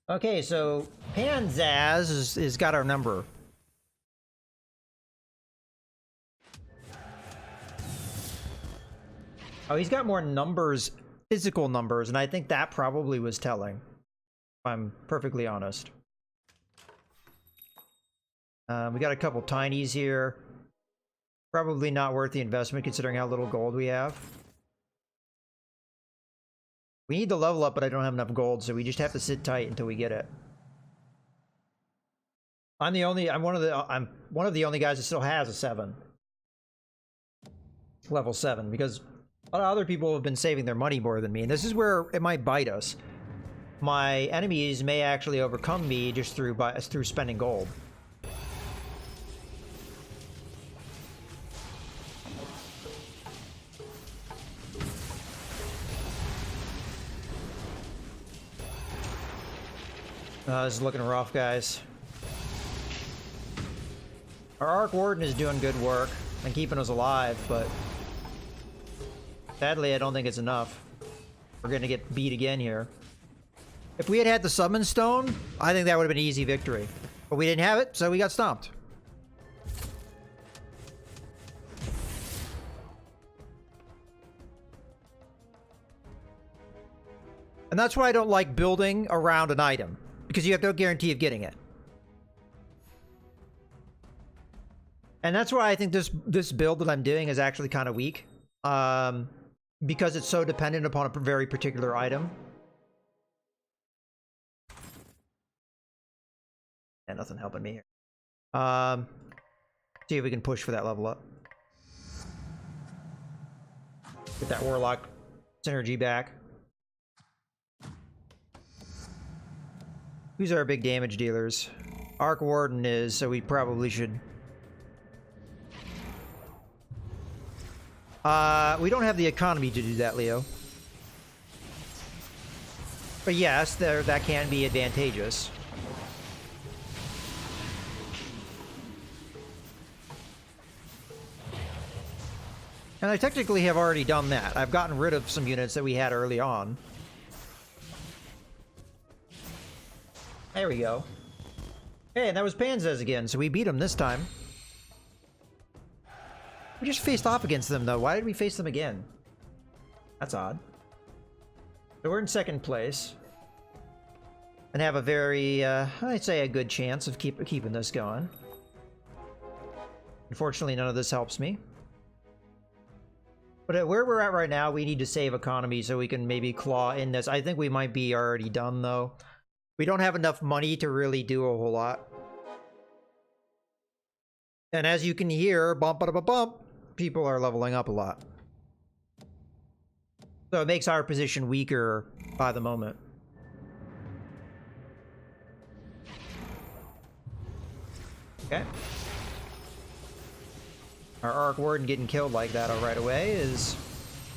Okay, so Panzaz is got our number. Oh, he's got more numbers, physical numbers, and I think that probably was telling, if I'm perfectly honest. We got a couple tinies here. Probably not worth the investment considering how little gold we have. We need the level up, but I don't have enough gold, so we just have to sit tight until we get it. I'm one of the only guys that still has a 7. Level 7, because a lot of other people have been saving their money more than me, and this is where it might bite us. My enemies may actually overcome me just through spending gold. This is looking rough, guys. Our Arc Warden is doing good work and keeping us alive, but sadly I don't think it's enough. We're gonna get beat again here. If we had had the Summon Stone, I think that would have been an easy victory. But we didn't have it, so we got stomped. And that's why I don't like building around an item, because you have no guarantee of getting it. And that's why I think this build that I'm doing is actually kind of weak. Because it's so dependent upon a very particular item. And nothing helping me here. See if we can push for that level up. Get that Warlock synergy back. Who's our big damage dealers? Arc Warden is, so we probably should... we don't have the economy to do that, Leo. But yes, that can be advantageous. And I technically have already done that. I've gotten rid of some units that we had early on. There we go. Hey, and that was Panzers again, so we beat him this time. We just faced off against them, though. Why did we face them again? That's odd. So we're in second place. And have a very, I'd say a good chance of keeping this going. Unfortunately, none of this helps me. But at where we're at right now, we need to save economy so we can maybe claw in this. I think we might be already done, though. We don't have enough money to really do a whole lot. And as you can hear, bump, bump, bump, people are leveling up a lot. So it makes our position weaker by the moment. Okay. Our Arc Warden getting killed like that right away is...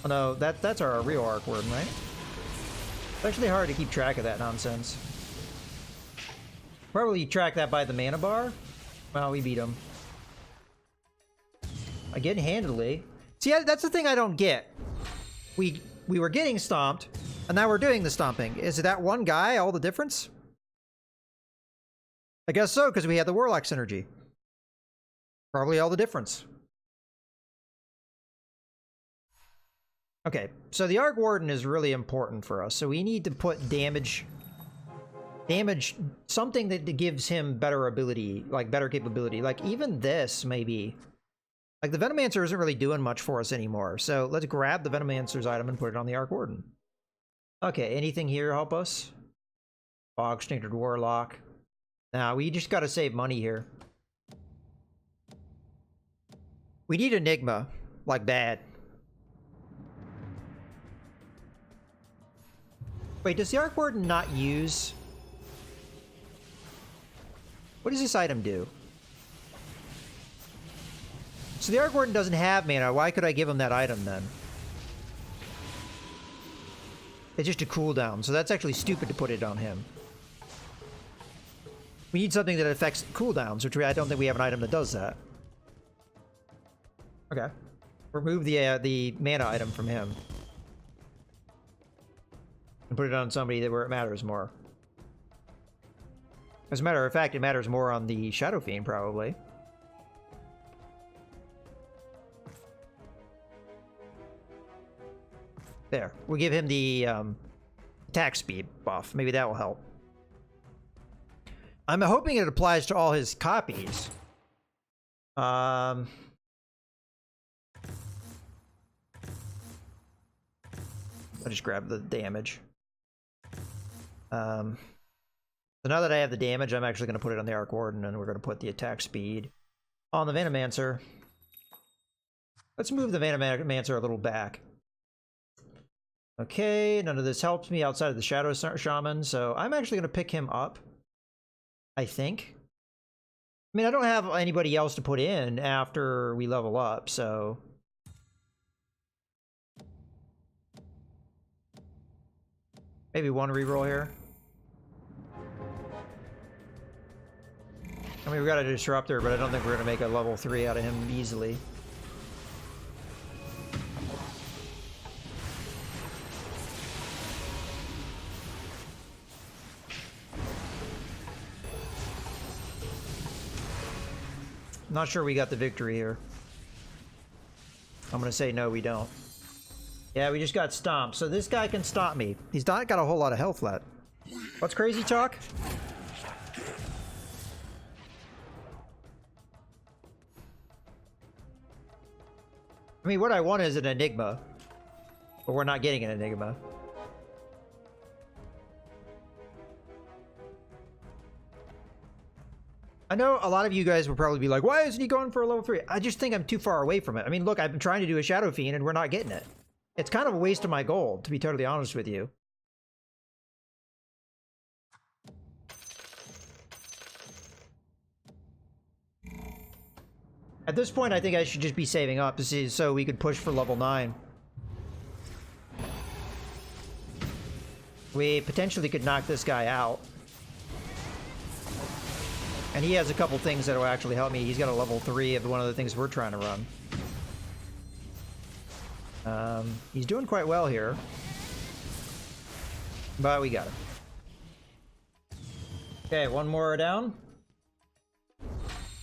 Oh no, that's our real Arc Warden, right? It's actually hard to keep track of that nonsense. Probably track that by the mana bar. Well, we beat him. Again, handily. See, that's the thing I don't get. We were getting stomped, and now we're doing the stomping. Is it that one guy all the difference? I guess so, because we had the Warlock synergy. Probably all the difference. Okay, so the Arc Warden is really important for us, so we need to put damage, something that gives him better ability, like better capability. Like even this, maybe. Like the Venomancer isn't really doing much for us anymore, so let's grab the Venomancer's item and put it on the Arc Warden. Okay, anything here help us? Fog Standard Warlock. Nah, we just gotta save money here. We need Enigma, like bad. Wait, does the Arc Warden not use... What does this item do? So the Arc Warden doesn't have mana. Why could I give him that item then? It's just a cooldown, so that's actually stupid to put it on him. We need something that affects cooldowns, which I don't think we have an item that does that. Okay. Remove the mana item from him. And put it on somebody where it matters more. As a matter of fact, it matters more on the Shadow Fiend, probably. There. We'll give him the attack speed buff. Maybe that will help. I'm hoping it applies to all his copies. I'll just grab the damage. So now that I have the damage, I'm actually going to put it on the Arc Warden, and we're going to put the attack speed on the Venomancer. Let's move the Venomancer a little back. Okay, none of this helps me outside of the Shadow Shaman, so I'm actually going to pick him up, I think. I mean, I don't have anybody else to put in after we level up, so... Maybe one reroll here. And I mean, we got a disruptor, but I don't think we're gonna make a level 3 out of him easily. Not sure we got the victory here. I'm gonna say no, we don't. Yeah, we just got stomped. So this guy can stop me. He's not got a whole lot of health left. What's crazy talk? I mean, what I want is an Enigma. But we're not getting an Enigma. I know a lot of you guys will probably be like, why isn't he going for a level 3? I just think I'm too far away from it. I mean, look, I've been trying to do a Shadow Fiend and we're not getting it. It's kind of a waste of my gold, to be totally honest with you. At this point, I think I should just be saving up to see so we could push for level 9. We potentially could knock this guy out. And he has a couple things that will actually help me. He's got a level 3 of one of the things we're trying to run. He's doing quite well here. But we got him. Okay, one more down.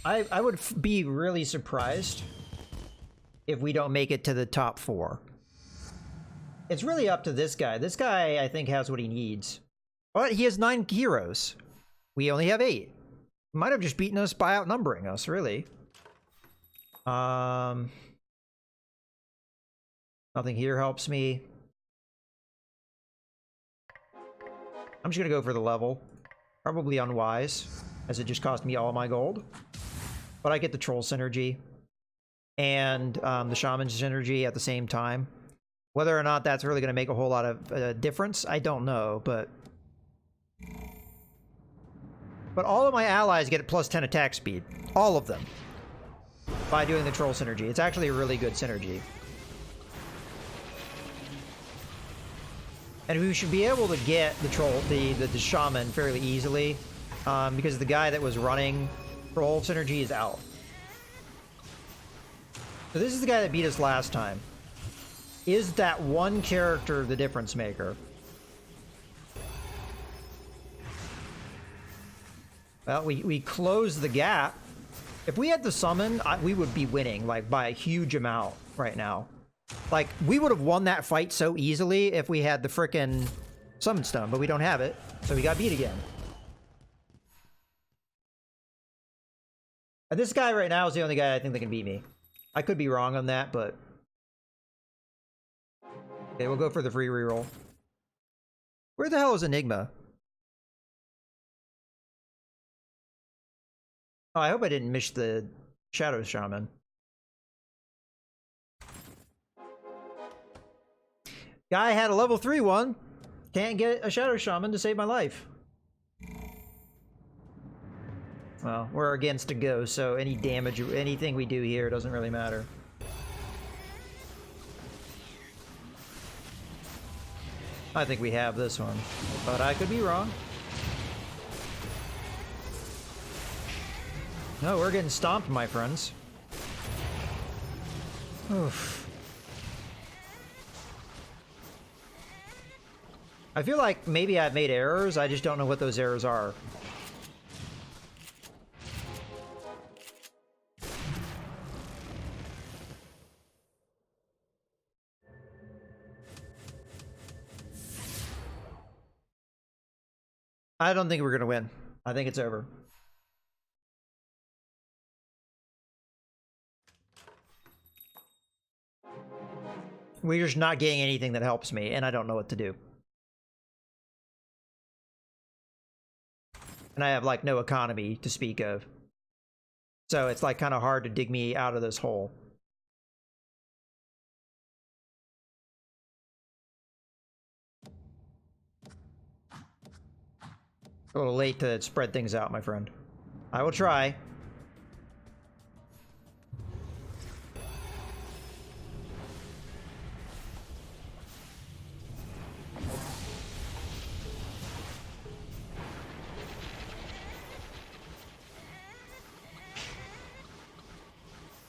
I would be really surprised if we don't make it to the top 4. It's really up to this guy. This guy, I think, has what he needs. But he has 9 heroes. We only have 8. Might have just beaten us by outnumbering us, really. Nothing here helps me. I'm just gonna go for the level. Probably unwise, as it just cost me all my gold. But I get the troll synergy and the shaman synergy at the same time. Whether or not that's really gonna make a whole lot of difference, I don't know, but all of my allies get plus 10 attack speed. All of them. By doing the troll synergy. It's actually a really good synergy. And we should be able to get the troll, the shaman fairly easily. Because the guy that was running troll synergy is out. So this is the guy that beat us last time. Is that one character the difference maker? Well, we closed the gap. If we had the summon, we would be winning, like, by a huge amount right now. Like, we would have won that fight so easily if we had the frickin' summon stone, but we don't have it, so we got beat again. And this guy right now is the only guy I think that can beat me. I could be wrong on that, but... Okay, we'll go for the free reroll. Where the hell is Enigma? Oh, I hope I didn't miss the Shadow Shaman. Guy had a level 3 one. Can't get a Shadow Shaman to save my life. Well, we're against a go, so any damage, anything we do here doesn't really matter. I think we have this one, but I could be wrong. No, we're getting stomped, my friends. Oof. I feel like maybe I've made errors, I just don't know what those errors are. I don't think we're gonna win. I think it's over. We're just not getting anything that helps me, and I don't know what to do. And I have, like, no economy to speak of. So it's, like, kind of hard to dig me out of this hole. A little late to spread things out, my friend. I will try.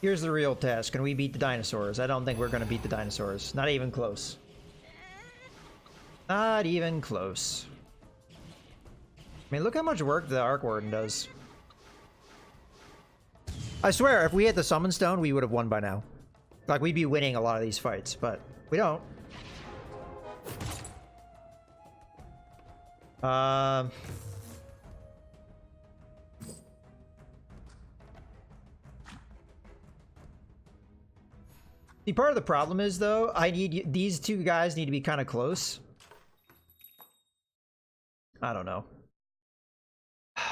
Here's the real test. Can we beat the dinosaurs? I don't think we're going to beat the dinosaurs. Not even close. Not even close. I mean, look how much work the Arc Warden does. I swear, if we had the Summon Stone, we would have won by now. Like, we'd be winning a lot of these fights, but we don't. See, part of the problem is, though, these two guys need to be kind of close. I don't know.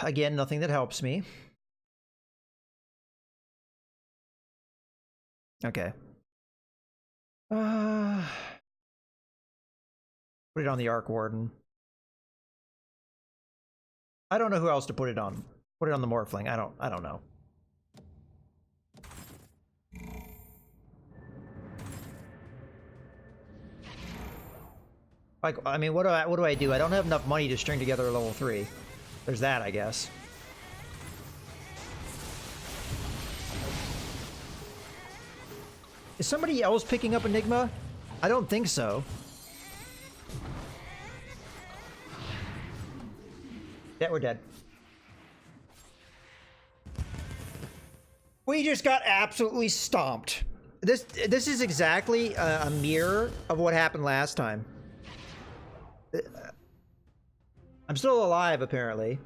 Again, nothing that helps me. Okay. Put it on the Arc Warden. I don't know who else to put it on. Put it on the Morphling. I don't know. Like, I mean, what do I do? I don't have enough money to string together a level 3. There's that, I guess. Is somebody else picking up Enigma? I don't think so. Yeah, we're dead. We just got absolutely stomped. This is exactly a mirror of what happened last time. I'm still alive, apparently.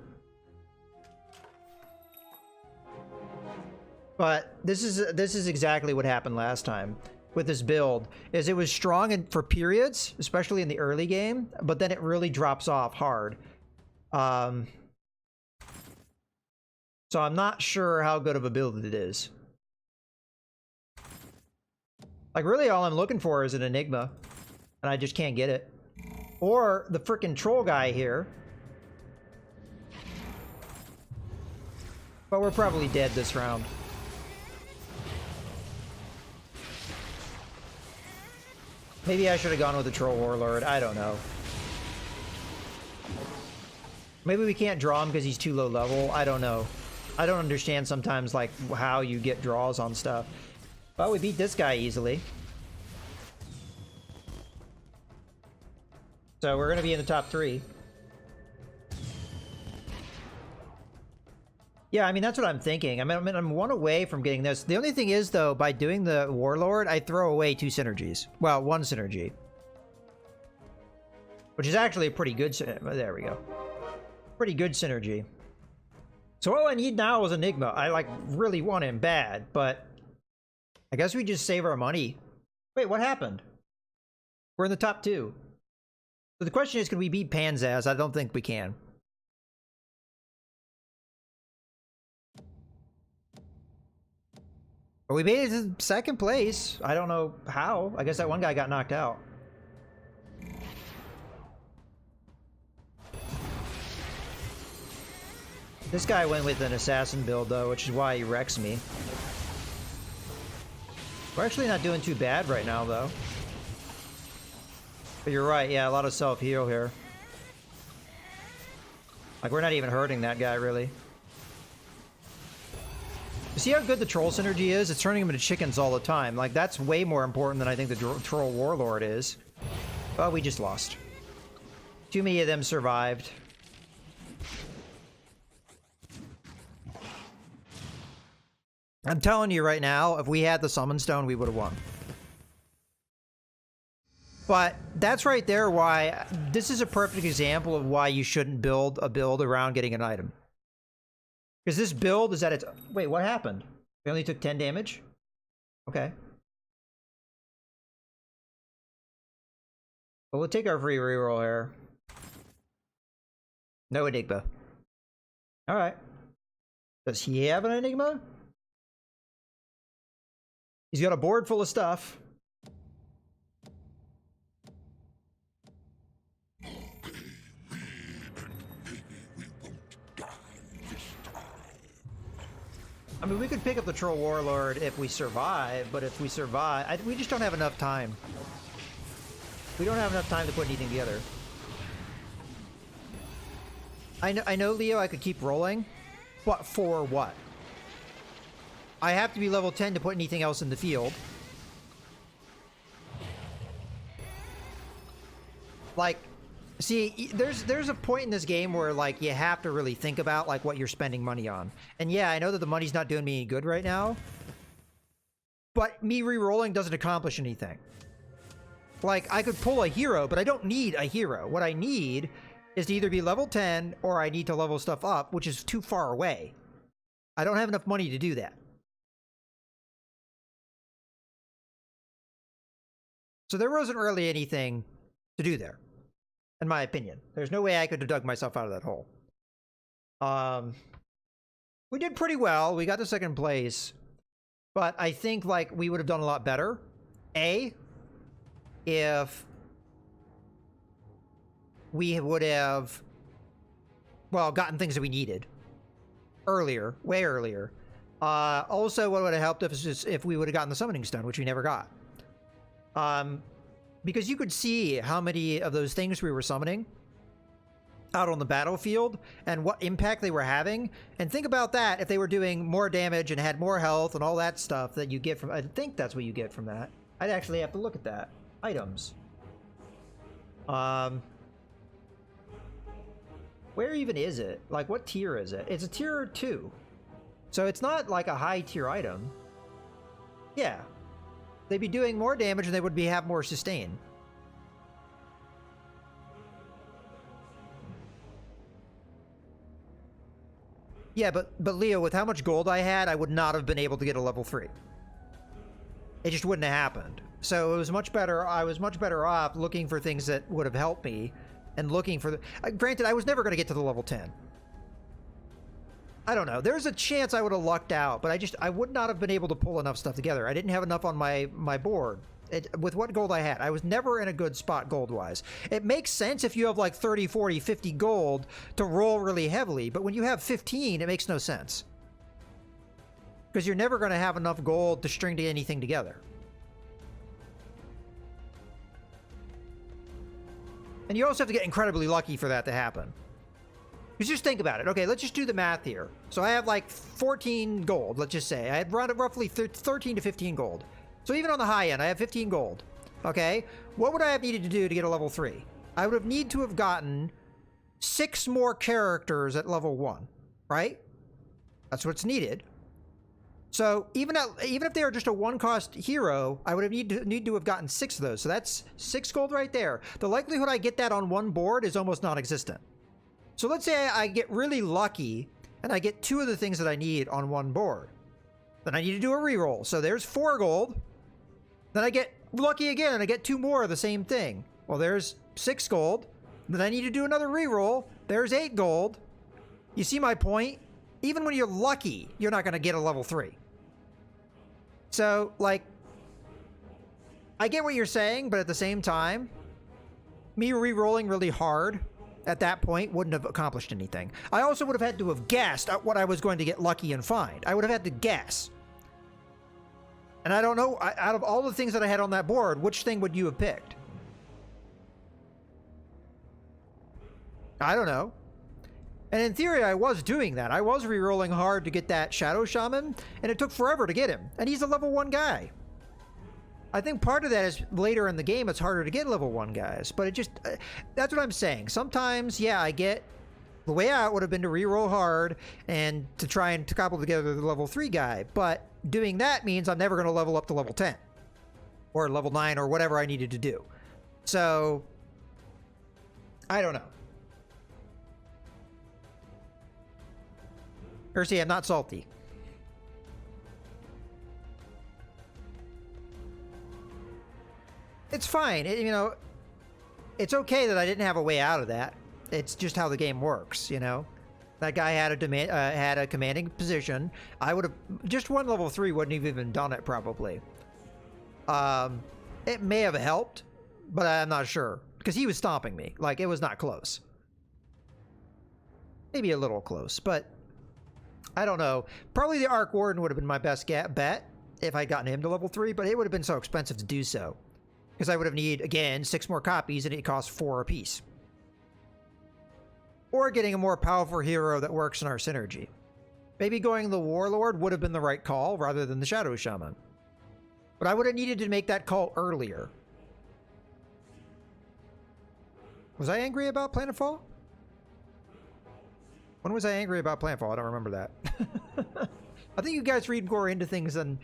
But this is exactly what happened last time with this build. Is it was strong for periods, especially in the early game, but then it really drops off hard. So I'm not sure how good of a build it is. Like, really all I'm looking for is an Enigma, and I just can't get it. Or the frickin' troll guy here. But we're probably dead this round. Maybe I should have gone with the Troll Warlord. I don't know. Maybe we can't draw him because he's too low level. I don't know. I don't understand sometimes, like, how you get draws on stuff. But we beat this guy easily. So we're going to be in the top 3. Yeah, I mean, that's what I'm thinking. I mean, I'm one away from getting this. The only thing is, though, by doing the Warlord, I throw away 2 synergies. Well, 1 synergy. Which is actually a pretty good... There we go. Pretty good synergy. So all I need now is Enigma. I, like, really want him bad, but... I guess we just save our money. Wait, what happened? We're in the top 2. So the question is, can we beat Panzaz? I don't think we can. But we made it to 2nd place. I don't know how. I guess that one guy got knocked out. This guy went with an assassin build, though, which is why he wrecks me. We're actually not doing too bad right now, though. But you're right, yeah, a lot of self-heal here. Like, we're not even hurting that guy, really. You see how good the troll synergy is? It's turning them into chickens all the time. Like, that's way more important than I think the troll warlord is. But we just lost. Too many of them survived. I'm telling you right now, if we had the summon stone, we would have won. But that's right there why this is a perfect example of why you shouldn't build a build around getting an item. Because this build is at its... Wait, what happened? We only took 10 damage? Okay. Well, we'll take our free reroll here. No Enigma. Alright. Does he have an Enigma? He's got a board full of stuff. I mean, we could pick up the Troll Warlord if we survive, but if we survive... we just don't have enough time. We don't have enough time to put anything together. I know, Leo, I could keep rolling, but for what? I have to be level 10 to put anything else in the field. Like, see, there's a point in this game where, like, you have to really think about, like, what you're spending money on. And yeah, I know that the money's not doing me any good right now, but me re-rolling doesn't accomplish anything. Like, I could pull a hero, but I don't need a hero. What I need is to either be level 10 or I need to level stuff up, which is too far away. I don't have enough money to do that. So there wasn't really anything to do there, in my opinion. There's no way I could have dug myself out of that hole. We did pretty well. We got to second place. But I think, like, we would have done a lot better. If we would have, well, gotten things that we needed earlier, way earlier. Also, what would have helped us is if we would have gotten the summoning stone, which we never got. Because you could see how many of those things we were summoning out on the battlefield and what impact they were having. And think about that if they were doing more damage and had more health and all that stuff that you get from, I think that's what you get from that. I'd actually have to look at that. Items. Where even is it? Like, what tier is it? It's a tier 2. So it's not like a high tier item. Yeah. They'd be doing more damage and they would have more sustain. Yeah, but Leo, with how much gold I had, I would not have been able to get a level 3. It just wouldn't have happened. So it was much better. I was much better off looking for things that would have helped me and looking for the... granted, I was never going to get to the level 10. I don't know. There's a chance I would have lucked out, but I would not have been able to pull enough stuff together. I didn't have enough on my board. With what gold I had. I was never in a good spot gold-wise. It makes sense if you have like 30, 40, 50 gold to roll really heavily, but when you have 15, it makes no sense. Because you're never going to have enough gold to string anything together. And you also have to get incredibly lucky for that to happen. Because just think about it. Okay, let's just do the math here. So I have like 14 gold, let's just say. I had roughly 13 to 15 gold. So even on the high end, I have 15 gold. Okay? What would I have needed to do to get a level 3? I would have needed to have gotten 6 more characters at level 1. Right? That's what's needed. So even if they are just a 1-cost hero, I would have need to have gotten 6 of those. So that's 6 gold right there. The likelihood I get that on one board is almost non-existent. So let's say I get really lucky and I get 2 of the things that I need on one board. Then I need to do a reroll. So there's 4 gold. Then I get lucky again and I get 2 more of the same thing. Well, there's 6 gold. Then I need to do another reroll. There's 8 gold. You see my point? Even when you're lucky, you're not going to get a level 3. So, like, I get what you're saying, but at the same time, me re-rolling really hard at that point wouldn't have accomplished anything. I also would have had to have guessed at what I was going to get lucky and find. I would have had to guess. And I don't know, out of all the things that I had on that board, which thing would you have picked? I don't know. And in theory, I was doing that. I was re-rolling hard to get that Shadow Shaman, and it took forever to get him. And he's a level 1 guy. I think part of that is later in the game, it's harder to get level 1 guys. But it just, that's what I'm saying. Sometimes, yeah, I get, the way out would have been to re-roll hard and to try and to cobble together the level 3 guy. But doing that means I'm never going to level up to level 10. Or level 9 or whatever I needed to do. So, I don't know. Percy, I'm not salty. It's fine. You know, it's okay that I didn't have a way out of that. It's just how the game works, you know? That guy had a commanding position. I would have... Just one level 3 wouldn't have even done it, probably. It may have helped, but I'm not sure. Because he was stomping me. Like, it was not close. Maybe a little close, but... I don't know. Probably the Arc Warden would have been my best bet if I'd gotten him to level 3, but it would have been so expensive to do so. Because I would have needed, again, 6 more copies and it costs 4 apiece. Or getting a more powerful hero that works in our synergy. Maybe going the Warlord would have been the right call rather than the Shadow Shaman. But I would have needed to make that call earlier. Was I angry about Planetfall? When was I angry about Planetfall? I don't remember that. I think you guys read more into things than...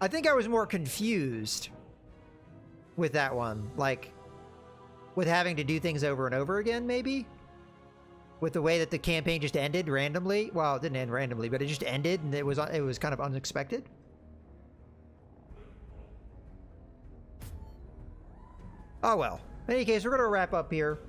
I think I was more confused with that one. Like, with having to do things over and over again, maybe? With the way that the campaign just ended randomly. Well, it didn't end randomly, but it just ended, and it was kind of unexpected. Oh well. In any case, we're going to wrap up here.